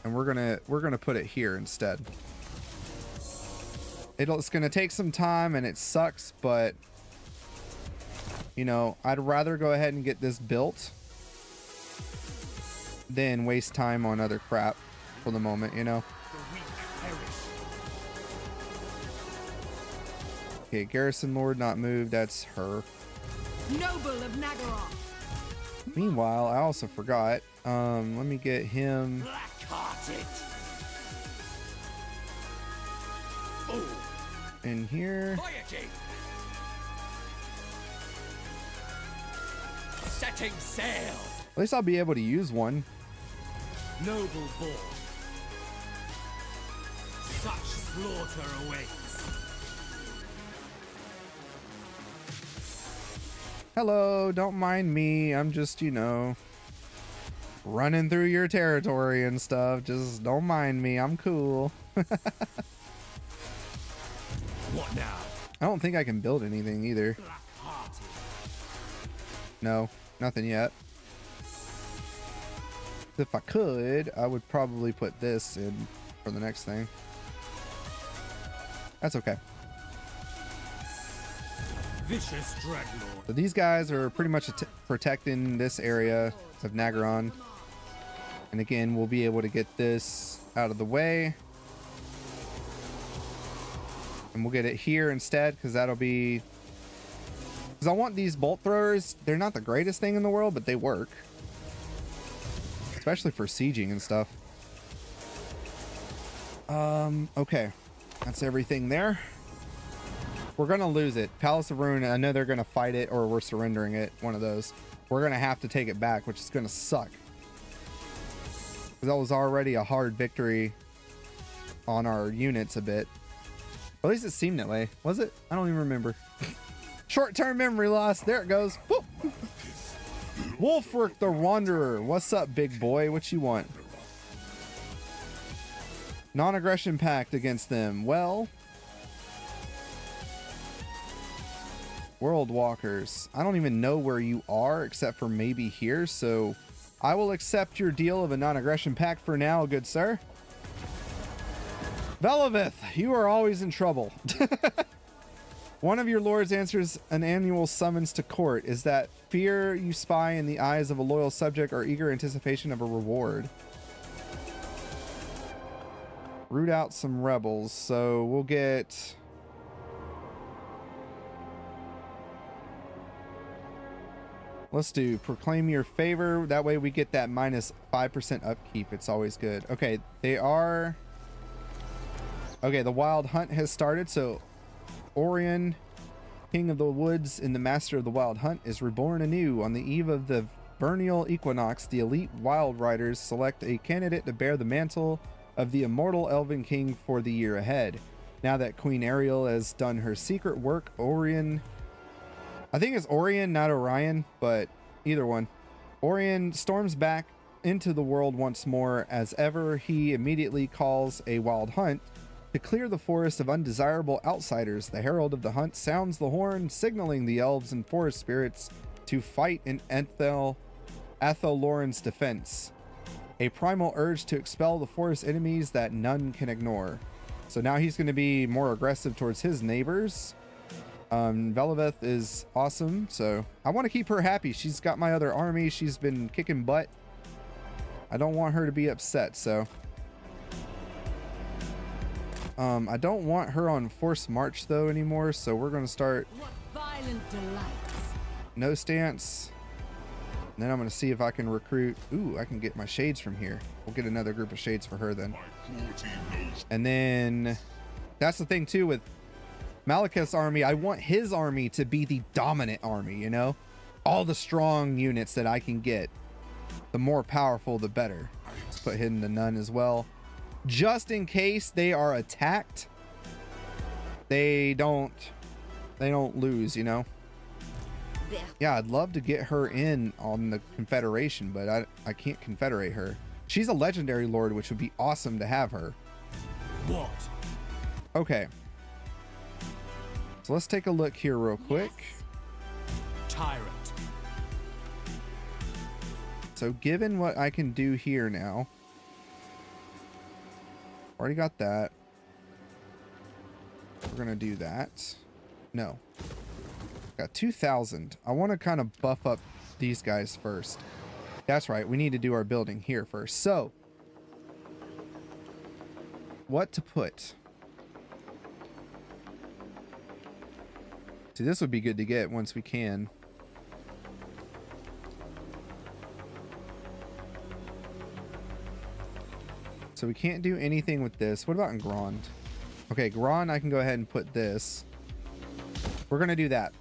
And we're going to put it here instead. It's going to take some time and it sucks, but you know, I'd rather go ahead and get this built than waste time on other crap for the moment, you know. Okay, Garrison Lord not moved, that's her. Noble of Nagaron. Meanwhile, I also forgot. Let me get him. Black-hearted. In here. Piety. Setting sail. At least I'll be able to use one. Noble born. Such slaughter awaits. Hello, don't mind me. I'm just, you know, running through your territory and stuff. Just don't mind me. I'm cool. What now? I don't think I can build anything either. Black-hearted. No, nothing yet. If I could, I would probably put this in for the next thing. That's okay. Vicious dreadlord. So these guys are pretty much protecting this area of Nagaron. And again, we'll be able to get this out of the way. And we'll get it here instead, because that'll be... Because I want these bolt throwers. They're not the greatest thing in the world, but they work. Especially for sieging and stuff. Okay. That's everything there. We're going to lose it. Palace of Ruin, I know they're going to fight it or we're surrendering it. One of those. We're going to have to take it back, which is going to suck. Because that was already a hard victory on our units a bit. At least it seemed that way. Was it? I don't even remember. Short-term memory loss. There it goes. Whoop. Wolfric the Wanderer. What's up, big boy? What you want? Non-aggression pact against them. Well... World Walkers. I don't even know where you are except for maybe here, so I will accept your deal of a non-aggression pact for now, good sir. Velovith, you are always in trouble. One of your lords answers an annual summons to court. Is that fear you spy in the eyes of a loyal subject or eager anticipation of a reward? Root out some rebels, so we'll get... Let's do proclaim your favor. That way we get that minus 5% upkeep. It's always good. Okay, they are... Okay, the Wild Hunt has started. So Orion, King of the Woods and the Master of the Wild Hunt, is reborn anew. On the eve of the vernal equinox, the elite Wild Riders select a candidate to bear the mantle of the immortal Elven King for the year ahead. Now that Queen Ariel has done her secret work, Orion... I think it's Orion, not Orion, but either one. Orion storms back into the world once more. As ever, he immediately calls a wild hunt to clear the forest of undesirable outsiders. The herald of the hunt sounds the horn, signaling the elves and forest spirits to fight in Athelloren's defense. A primal urge to expel the forest enemies that none can ignore. So now he's going to be more aggressive towards his neighbors. Velovith is awesome, so I want to keep her happy. She's got my other army. She's been kicking butt. I don't want her to be upset, so I don't want her on forced march though anymore, so we're going to start What violent delights. no stance. And then I'm going to see if I can recruit. Ooh, I can get my shades from here. We'll get another group of shades for her then. And then that's the thing too with Maliketh's army. I want his army to be the dominant army, you know? All the strong units that I can get, the more powerful, the better. Let's put him to none as well. Just in case they are attacked they don't lose, you know. Yeah, I'd love to get her in on the Confederation, but I can't confederate her. She's a legendary lord, which would be awesome to have her. What? Okay. So let's take a look here real quick. Tyrant. So given what I can do here now, already got that. We're gonna do that. No. Got 2,000. I want to kind of buff up these guys first. That's right. We need to do our building here first. So, what to put? See, this would be good to get once we can. So we can't do anything with this. What about in Grand? Okay, Grand, I can go ahead and put this. We're going to do that.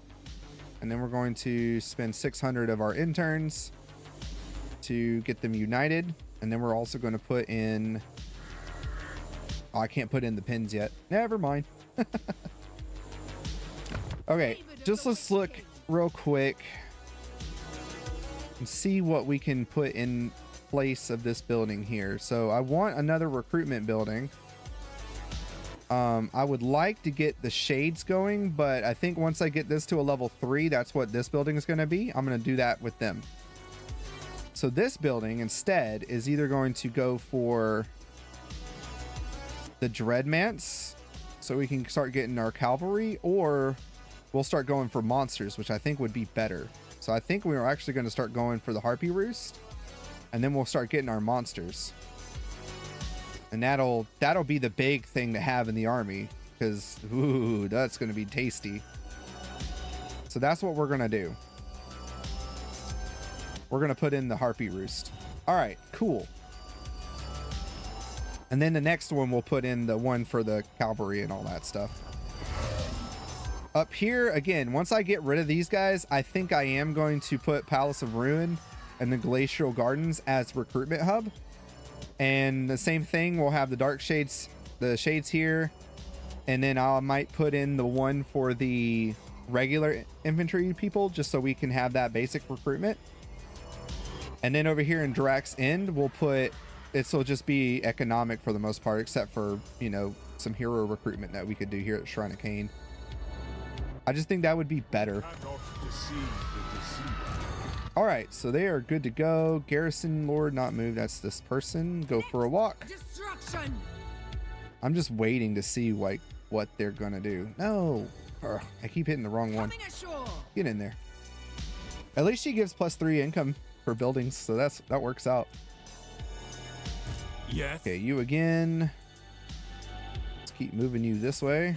And then we're going to spend 600 of our interns to get them united. And then we're also going to put in... Oh, I can't put in the pins yet. Never mind. Okay, just let's look real quick and see what we can put in place of this building here. So I want another recruitment building. I would like to get the shades going, but I think once I get this to a level 3, that's what this building is going to be. I'm going to do that with them. So this building instead is either going to go for the Dreadmants, so we can start getting our cavalry, or we'll start going for monsters, which I think would be better. So I think we are actually going to start going for the Harpy Roost, and then we'll start getting our monsters. And that'll be the big thing to have in the army, because ooh, that's going to be tasty. So that's what we're going to do. We're going to put in the Harpy Roost. All right, cool. And then the next one we'll put in the one for the cavalry and all that stuff. Up here, again, once I get rid of these guys, I think I am going to put Palace of Ruin and the Glacial Gardens as recruitment hub. And the same thing, we'll have the dark shades, the shades here. And then I might put in the one for the regular infantry people, just so we can have that basic recruitment. And then over here in Drax End, we'll put, it'll just be economic for the most part, except for, you know, some hero recruitment that we could do here at Shrine of Cain. I just think that would be better. All right, so they are good to go. Garrison Lord not moved. That's this person. Go for a walk. Destruction. I'm just waiting to see like what they're gonna do. No, ugh, I keep hitting the wrong one. Coming ashore. Get in there. At least she gives +3 income for buildings, so that works out. Yes. Okay, you again. Let's keep moving you this way.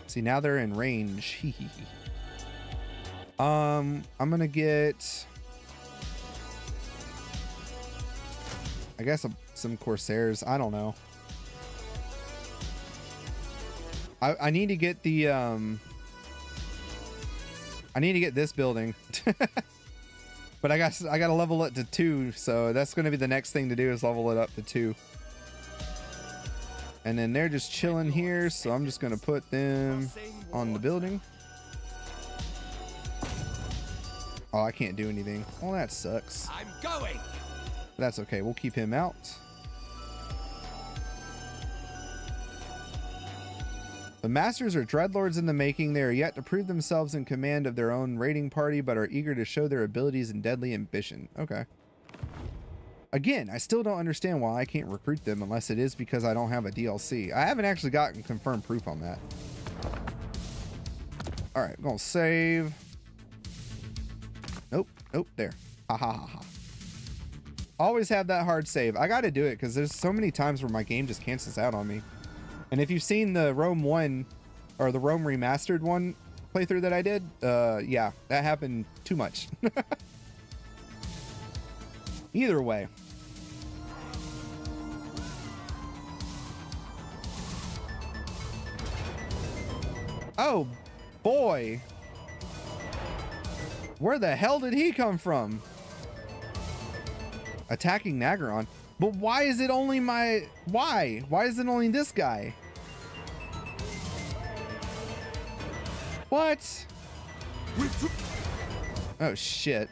See, now they're in range. I'm gonna get, I guess, some Corsairs. I don't know. I need to get the I need to get this building. But I gotta level it to 2, so that's gonna be the next thing to do, is level it up to 2. And then they're just chilling here, so I'm just gonna put them on the building. Oh, I can't do anything. Well, that sucks. I'm going. That's okay. We'll keep him out. The masters are dreadlords in the making. They are yet to prove themselves in command of their own raiding party, but are eager to show their abilities and deadly ambition. Okay. Again, I still don't understand why I can't recruit them unless it is because I don't have a DLC. I haven't actually gotten confirmed proof on that. All right, I'm gonna save. Nope, nope, there. Ha ha ha ha. Always have that hard save. I gotta do it because there's so many times where my game just cancels out on me. And if you've seen the Rome 1 or the Rome Remastered 1 playthrough that I did, yeah, that happened too much. Either way. Oh boy. Where the hell did he come from? Attacking Nagaron. But why is it only my... Why? Why is it only this guy? What? Oh, shit.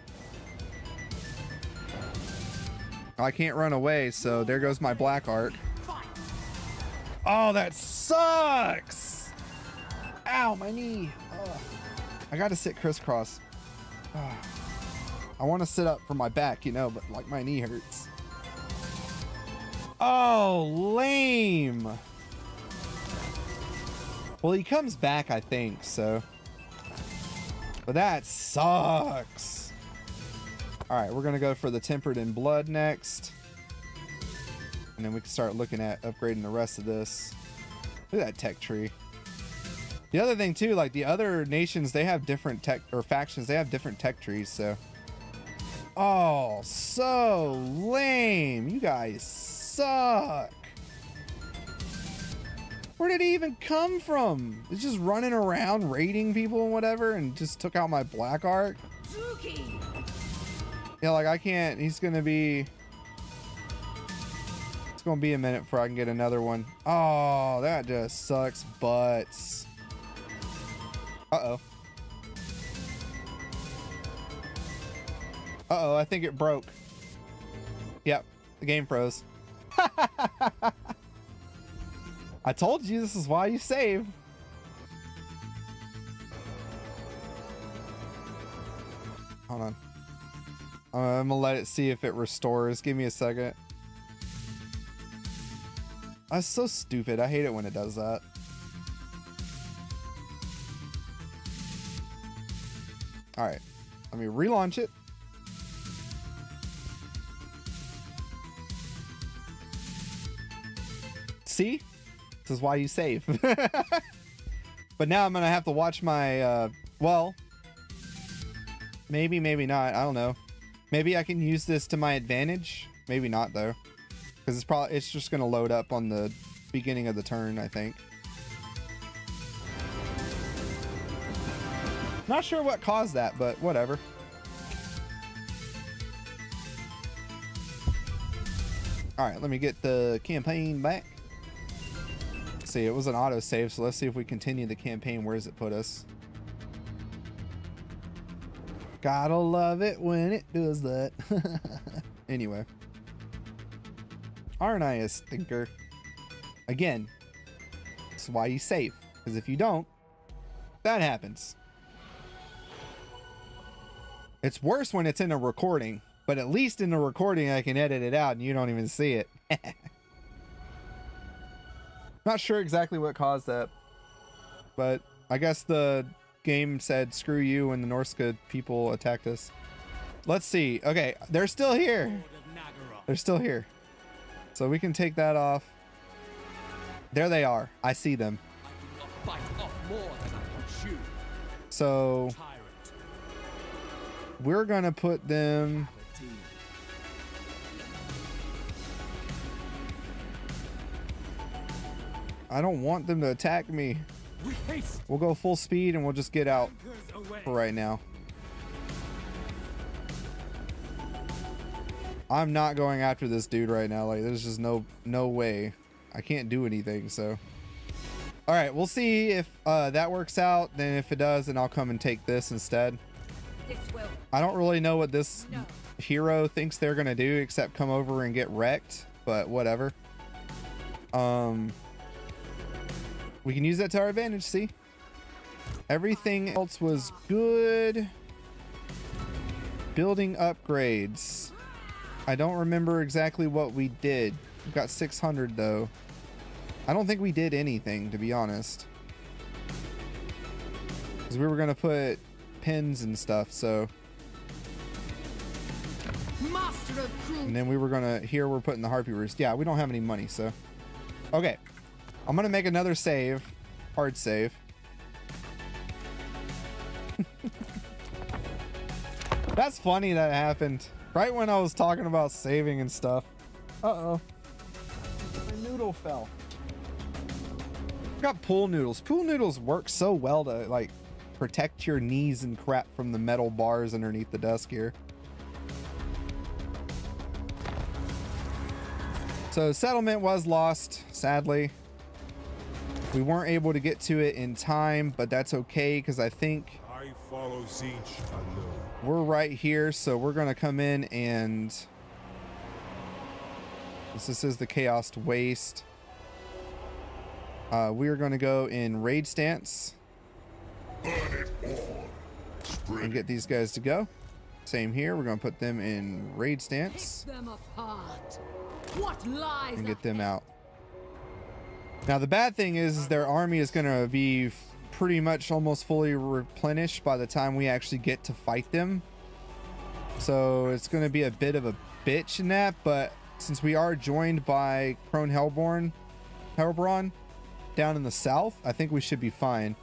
I can't run away, so there goes my black arc. Oh, that sucks! Ow, my knee. Ugh. I gotta sit crisscross. Ugh. I want to sit up for my back, you know, but like my knee hurts. Oh, lame. Well, he comes back, I think, so. But that sucks. All right, we're gonna go for the Tempered in Blood next. And then we can start looking at upgrading the rest of this. Look at that tech tree. The other thing too, like the other nations, they have different tech, or factions, they have different tech trees, so. Oh, so lame. You guys suck. Where did he even come from? He's just running around raiding people and whatever, and just took out my black arc. Yeah, like I can't, he's gonna be, it's gonna be a minute before I can get another one. Oh, that just sucks butts. Uh-oh. Uh-oh, I think it broke. Yep, the game froze. I told you this is why you save. Hold on. I'm gonna let it see if it restores. Give me a second. That's so stupid. I hate it when it does that. All right, let me relaunch it. See? This is why you save. But now I'm gonna have to watch my, well, maybe not. I don't know. Maybe I can use this to my advantage. Maybe not though, because it's just gonna load up on the beginning of the turn, I think. Not sure what caused that, but whatever. All right, let me get the campaign back. See, it was an autosave, so let's see if we continue the campaign. Where does it put us? Gotta love it when it does that. Anyway. Aren't I a stinker? Again, that's why you save. Because if you don't, that happens. It's worse when it's in a recording, but at least in a recording I can edit it out and you don't even see it. Not sure exactly what caused that, but I guess the game said screw you when the Norska people attacked us. Let's see. Okay, they're still here. They're still here. So we can take that off. There they are. I see them. So we're gonna put them. I don't want them to attack me. We'll go full speed and we'll just get out for right now. I'm not going after this dude right now. Like, there's just no way. I can't do anything, so. All right, we'll see if that works out. Then if it does, then I'll come and take this instead. I don't really know what this hero thinks they're gonna do except come over and get wrecked, but whatever. We can use that to our advantage, see? Everything else was good. Building upgrades. I don't remember exactly what we did. We got 600 though. I don't think we did anything, to be honest. Because we were gonna put pins and stuff, so. And then we were gonna, here we're putting the Harpy Roost. Yeah, we don't have any money, so. Okay. I'm gonna make another save. Hard save. That's funny that happened. Right when I was talking about saving and stuff. Uh-oh. My noodle fell. Got pool noodles. Pool noodles work so well to like protect your knees and crap from the metal bars underneath the desk here. So settlement was lost, sadly. We weren't able to get to it in time, but that's okay because I think I follow Siege alone. we're right here. So we're going to come in and this is the Chaos Waste. We are going to go in raid stance Burn it all. Spread and get these guys to go. Same here. We're going to put them in raid stance Them apart. What lies and get them out. Now the bad thing is their army is going to be pretty much almost fully replenished by the time we actually get to fight them. So it's going to be a bit of a bitch in that, but since we are joined by Crone Hellbron down in the south, I think we should be fine.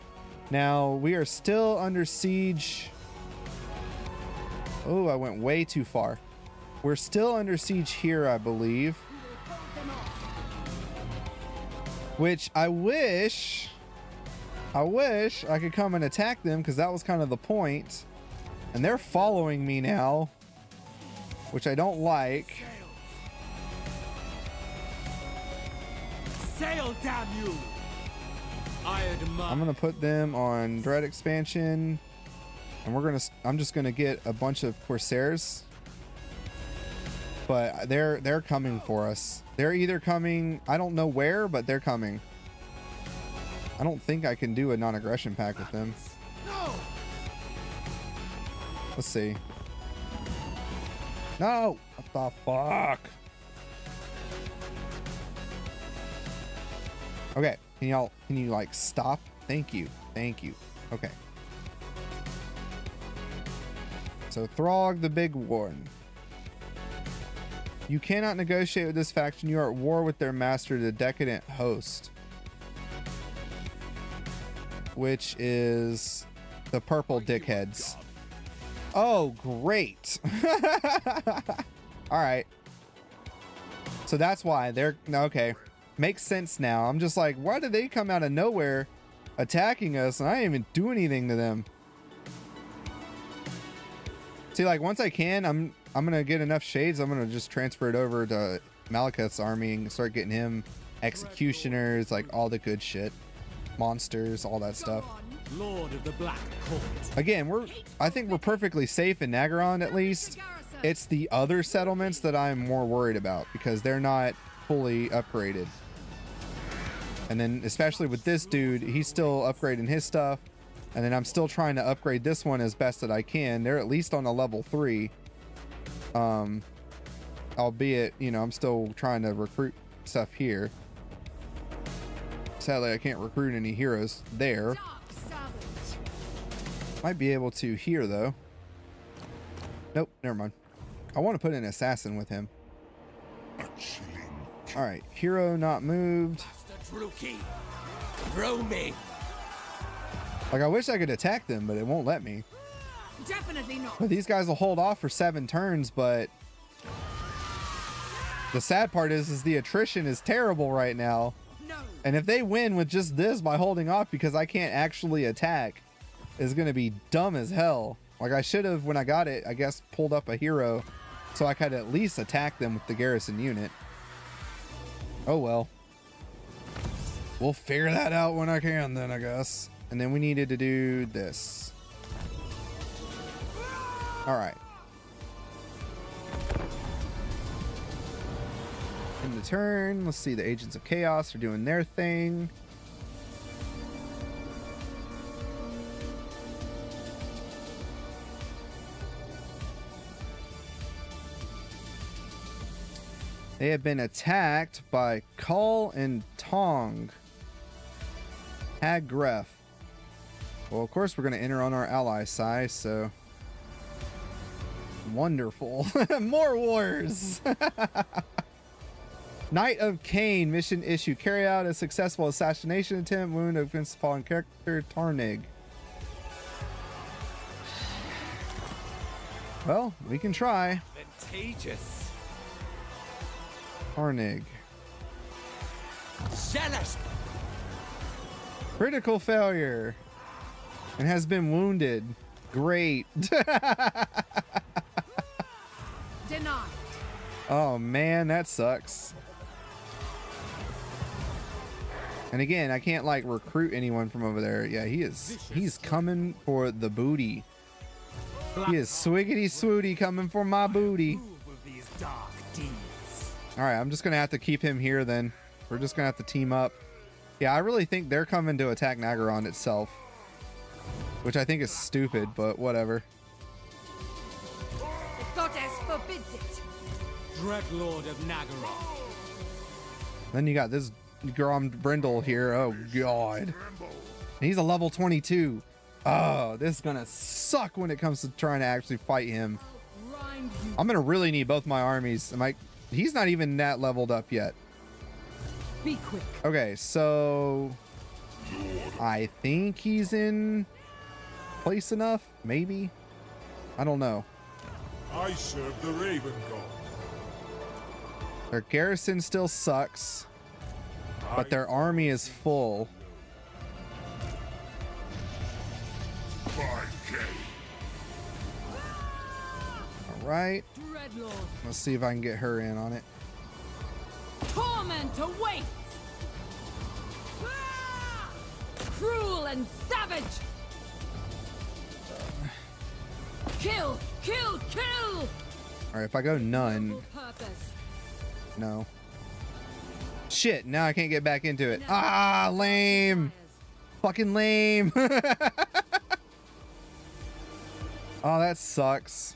Now we are still under siege. Oh, I went way too far. We're still under siege here, I believe. Which I wish I could come and attack them because that was kind of the point. And they're following me now, which I don't like. Sail, damn you! I admire. I'm gonna put them on Dread expansion, and I'm just gonna get a bunch of Corsairs. But they're coming for us. They're either coming, I don't know where, but they're coming. I don't think I can do a non-aggression pact with them. No! Let's see. No! What the fuck? Okay, can you like stop? Thank you. Thank you. Okay. So Throg the big one. You cannot negotiate with this faction. You are at war with their master, the decadent host. Which is the purple dickheads. Oh, great. All right. So that's why they're okay. Makes sense now. I'm just like, why did they come out of nowhere attacking us and I didn't even do anything to them? See, like once I can, I'm gonna get enough shades. I'm gonna just transfer it over to Maliketh's army and start getting him executioners, like all the good shit, monsters, all that stuff. Lord of the Black Court. Again, I think we're perfectly safe in Nagaron at least. It's the other settlements that I'm more worried about because they're not fully upgraded. And then especially with this dude, he's still upgrading his stuff. And then I'm still trying to upgrade this one as best that I can. They're at least on a level 3. Albeit, you know, I'm still trying to recruit stuff here. Sadly, I can't recruit any heroes there. Might be able to here, though. Nope, never mind. I want to put an assassin with him. All right, hero not moved. Throw me. Like, I wish I could attack them, but it won't let me. Definitely not. But these guys will hold off for 7 turns, but the sad part is the attrition is terrible right now. No. And if they win with just this by holding off because I can't actually attack, is going to be dumb as hell. Like I should have, when I got it, I guess pulled up a hero so I could at least attack them with the garrison unit. Oh well. We'll figure that out when I can then, I guess. And then we needed to do this. All right. In the turn, let's see, the Agents of Chaos are doing their thing. They have been attacked by Kull and Tong. Hagref. Well, of course, we're going to enter on our ally side, so. Wonderful. More wars. Knight of Cain, mission issue. Carry out a successful assassination attempt. Wound against fallen character Tarnig. Well, we can try. Advantageous. Tarnig. Jealous. Critical failure. And has been wounded. Great. Denied. Oh man, that sucks. And again, I can't like recruit anyone from over there. Yeah, he's coming for the booty. He is swiggity swooty coming for my booty. All right, I'm just gonna have to keep him here then. We're just gonna have to team up. Yeah, I really think they're coming to attack Nagaron itself, which I think is stupid, but whatever. The goddess forbids it. Dreadlord of Nagaroth. Then you got this Grom Brindle here. Oh god, he's a level 22. Oh, this is gonna suck when it comes to trying to actually fight him. I'm gonna really need both my armies. He's not even that leveled up yet. Be quick. Okay, so I think he's in place enough, maybe. I don't know. I serve the Raven God. Their garrison still sucks, but their army is full. 5K. All right, Dreadlord. let's see if I can get her in on it. Torment awaits. Cruel and savage. Kill, kill, kill. All right, if I go none, Purpose. no. Shit, now I can't get back into it. Ah, lame. Fucking lame. Oh, that sucks.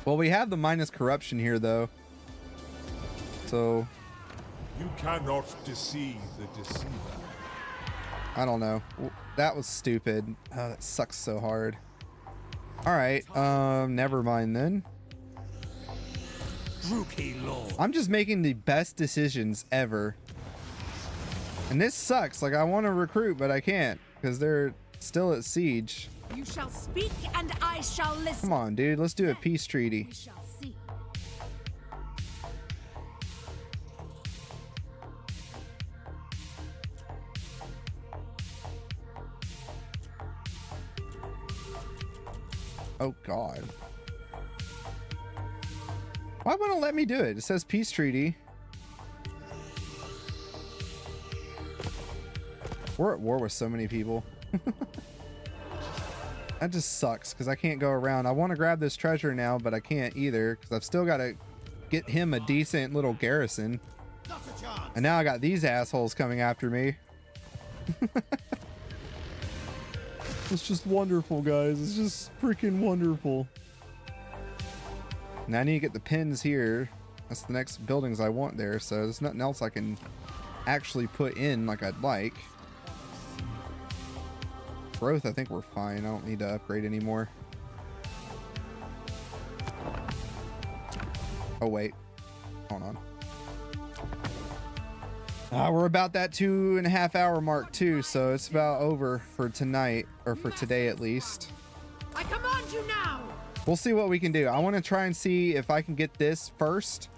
Well, we have the minus corruption here, though. So, You cannot deceive the deceiver. I don't know. That was stupid. Oh, that sucks so hard. All right, never mind then. Druki Lord. I'm just making the best decisions ever. And this sucks. Like, I want to recruit, but I can't because they're still at siege. You shall speak and I shall listen. Come on, dude. Let's do a peace treaty. We shall see. Oh, God. Why won't it let me do it? It says peace treaty. We're at war with so many people. That just sucks because I can't go around. I want to grab this treasure now, but I can't either because I've still got to get him a decent little garrison. And now I got these assholes coming after me. It's just wonderful, guys. It's just freaking wonderful. Now I need to get the pins here. That's the next buildings I want there. So there's nothing else I can actually put in like I'd like. Growth, I think we're fine. I don't need to upgrade anymore. Oh, wait. Hold on. We're about that 2.5 hour mark too, so it's about over for tonight, or for today at least. I command you now. We'll see what we can do. I want to try and see if I can get this first,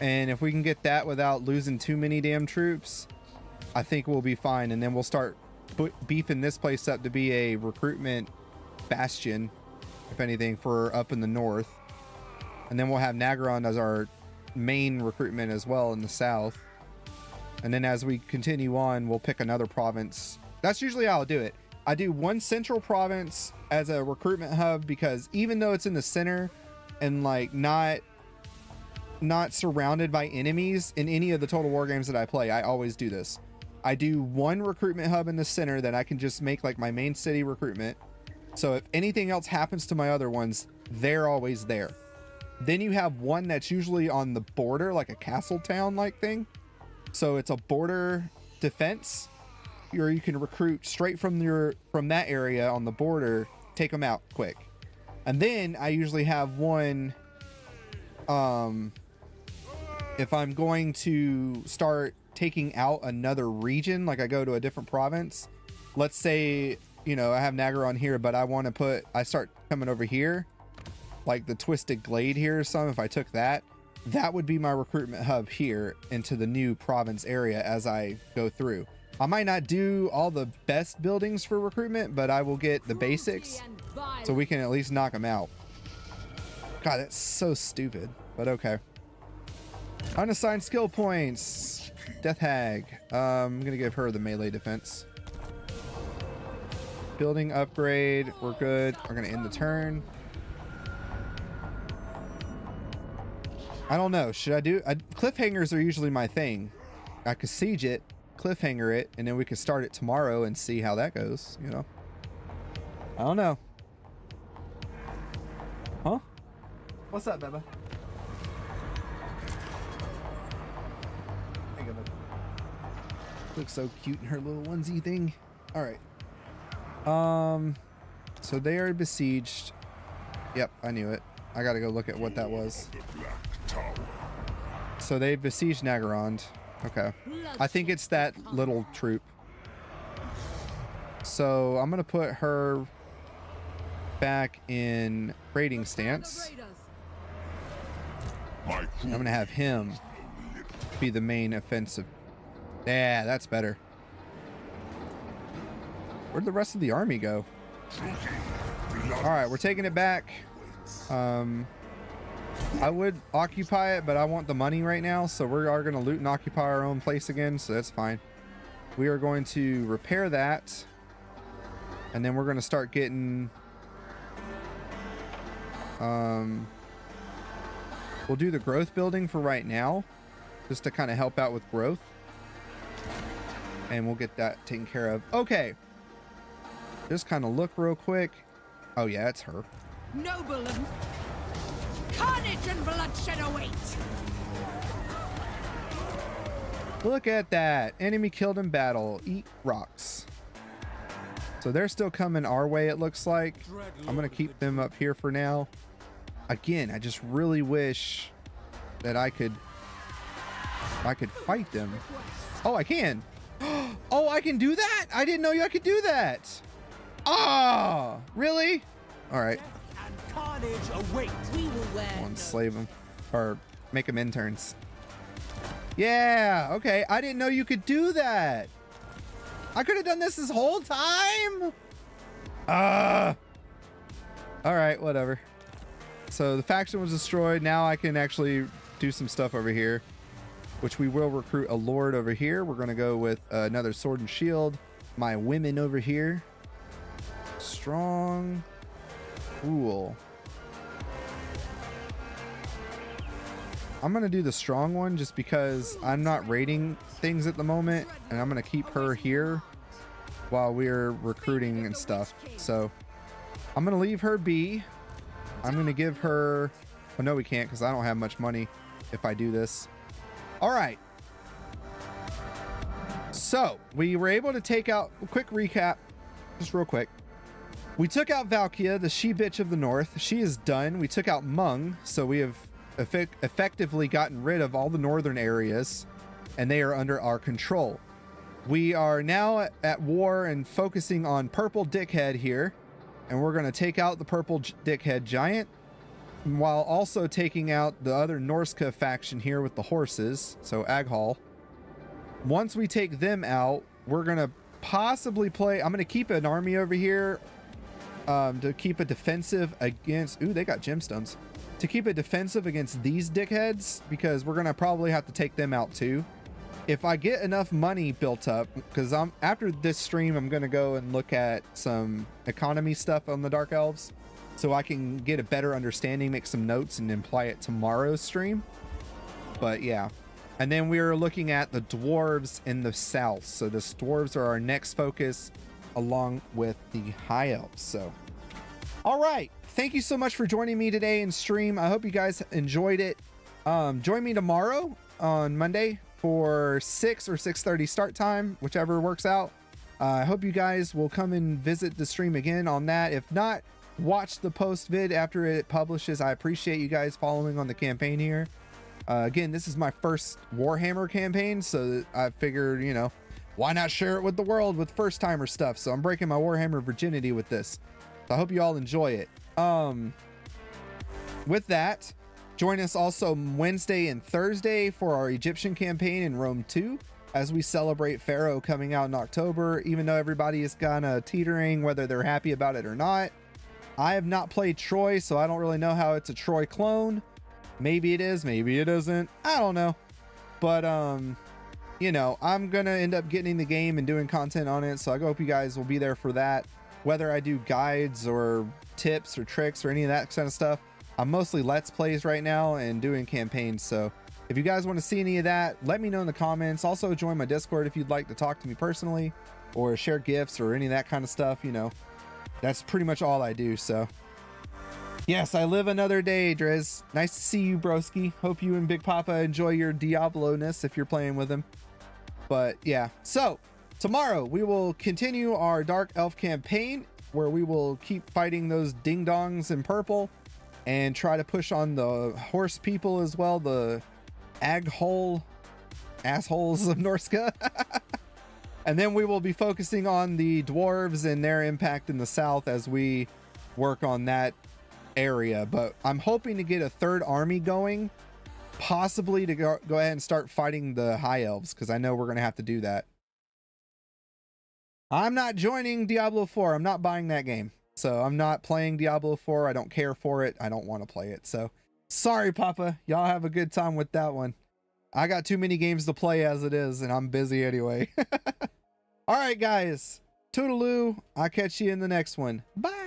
and if we can get that without losing too many damn troops, I think we'll be fine. And then we'll start beefing this place up to be a recruitment bastion, if anything, for up in the north. And then we'll have Nagaron as our main recruitment as well in the south. And then as we continue on, we'll pick another province. That's usually how I'll do it. I do one central province as a recruitment hub, because even though it's in the center and like not surrounded by enemies in any of the Total War games that I play, I always do this. I do one recruitment hub in the center that I can just make like my main city recruitment. So if anything else happens to my other ones, they're always there. Then you have one that's usually on the border, like a castle town like thing. So it's a border defense, or you can recruit straight from that area on the border, take them out quick. And then I usually have one, if I'm going to start taking out another region, like I go to a different province, let's say, you know, I have Nagaron here, but I start coming over here, like the Twisted Glade here or something. If I took that would be my recruitment hub here into the new province area as I go through. I might not do all the best buildings for recruitment, but I will get the basics so we can at least knock them out. God, that's so stupid, but okay. Unassigned skill points. Death Hag. I'm gonna give her the melee defense. Building upgrade. We're good. We're gonna end the turn. I don't know. Should I do? Cliffhangers are usually my thing. I could siege it, cliffhanger it, and then we could start it tomorrow and see how that goes. You know. I don't know. Huh? What's up, Beba? Looks so cute in her little onesie thing. All right. So they are besieged. Yep, I knew it. I gotta go look at what that was. So they besieged Nagarond. Okay. I think it's that little troop. So I'm gonna put her back in raiding stance. I'm gonna have him be the main offensive. Yeah, that's better. Where'd the rest of the army go? All right, we're taking it back. I would occupy it, but I want the money right now, so we are going to loot and occupy our own place again, so that's fine. We are going to repair that, and then we're going to start getting... we'll do the growth building for right now, just to kind of help out with growth. And we'll get that taken care of. Okay. Just kind of look real quick. Oh yeah, it's her. Noble and carnage and bloodshed await. Look at that. Enemy killed in battle. Eat rocks. So they're still coming our way, it looks like. I'm going to keep them up here for now. Again, I just really wish that I could fight them. Oh, I can. Oh, I can do that? I didn't know I could do that. Ah, really? All right. And carnage awaits. We will wear. I'll enslave them or make them interns. Yeah, okay. I didn't know you could do that. I could have done this whole time. All right, whatever. So the faction was destroyed. Now I can actually do some stuff over here, which we will recruit a lord over here. We're going to go with another sword and shield. My women over here. Strong. Cool. I'm going to do the strong one just because I'm not raiding things at the moment. And I'm going to keep her here while we're recruiting and stuff. So I'm going to leave her be. I'm going to give her... Oh, no, we can't because I don't have much money if I do this. All right. So we were able to take out a quick recap, just real quick. We took out Valkia, the she bitch of the north. She is done. We took out Mung, so we have effectively gotten rid of all the northern areas, and they are under our control. We are now at war and focusing on Purple Dickhead here, and we're going to take out the Purple Dickhead giant, while also taking out the other Norska faction here with the horses, so Aghal. Once we take them out, we're going to possibly play... I'm going to keep an army over here to keep a defensive against... Ooh, they got gemstones. To keep it defensive against these dickheads, because we're going to probably have to take them out too. If I get enough money built up, because after this stream, I'm going to go and look at some economy stuff on the Dark Elves, so I can get a better understanding, make some notes, and apply it tomorrow's stream. But yeah. And then we're looking at the dwarves in the south. So the dwarves are our next focus, along with the high elves. So, all right. Thank you so much for joining me today in stream. I hope you guys enjoyed it. Join me tomorrow on Monday for 6 or 6:30 start time, whichever works out. I hope you guys will come and visit the stream again on that. If not, watch the post vid after it publishes. I appreciate you guys following on the campaign here. Again, this is my first Warhammer campaign, so I figured, you know, why not share it with the world with first timer stuff? So I'm breaking my Warhammer virginity with this. So I hope you all enjoy it. With that, join us also Wednesday and Thursday for our Egyptian campaign in Rome 2 as we celebrate Pharaoh coming out in October, even though everybody is kind of teetering whether they're happy about it or not. I have not played Troy, so I don't really know how it's a Troy clone. Maybe it is, maybe it isn't. I don't know. But you know, I'm gonna end up getting the game and doing content on it, so I hope you guys will be there for that. Whether I do guides or tips or tricks or any of that kind of stuff, I'm mostly let's plays right now and doing campaigns. So if you guys want to see any of that, let me know in the comments. Also join my Discord if you'd like to talk to me personally or share gifts or any of that kind of stuff. You know, that's pretty much all I do. So yes, I live another day, Driz. Nice to see you, broski. Hope you and Big Papa enjoy your Diablo-ness if you're playing with him. But yeah, so tomorrow we will continue our Dark Elf campaign where we will keep fighting those ding-dongs in purple and try to push on the horse people as well, the ag-hole assholes of Norska. And then we will be focusing on the dwarves and their impact in the south as we work on that area. But I'm hoping to get a third army going, possibly to go ahead and start fighting the high elves, because I know we're going to have to do that. I'm not joining Diablo 4. I'm not buying that game. So I'm not playing Diablo 4. I don't care for it. I don't want to play it. So sorry, Papa. Y'all have a good time with that one. I got too many games to play as it is, and I'm busy anyway. All right, guys. Toodaloo. I'll catch you in the next one. Bye.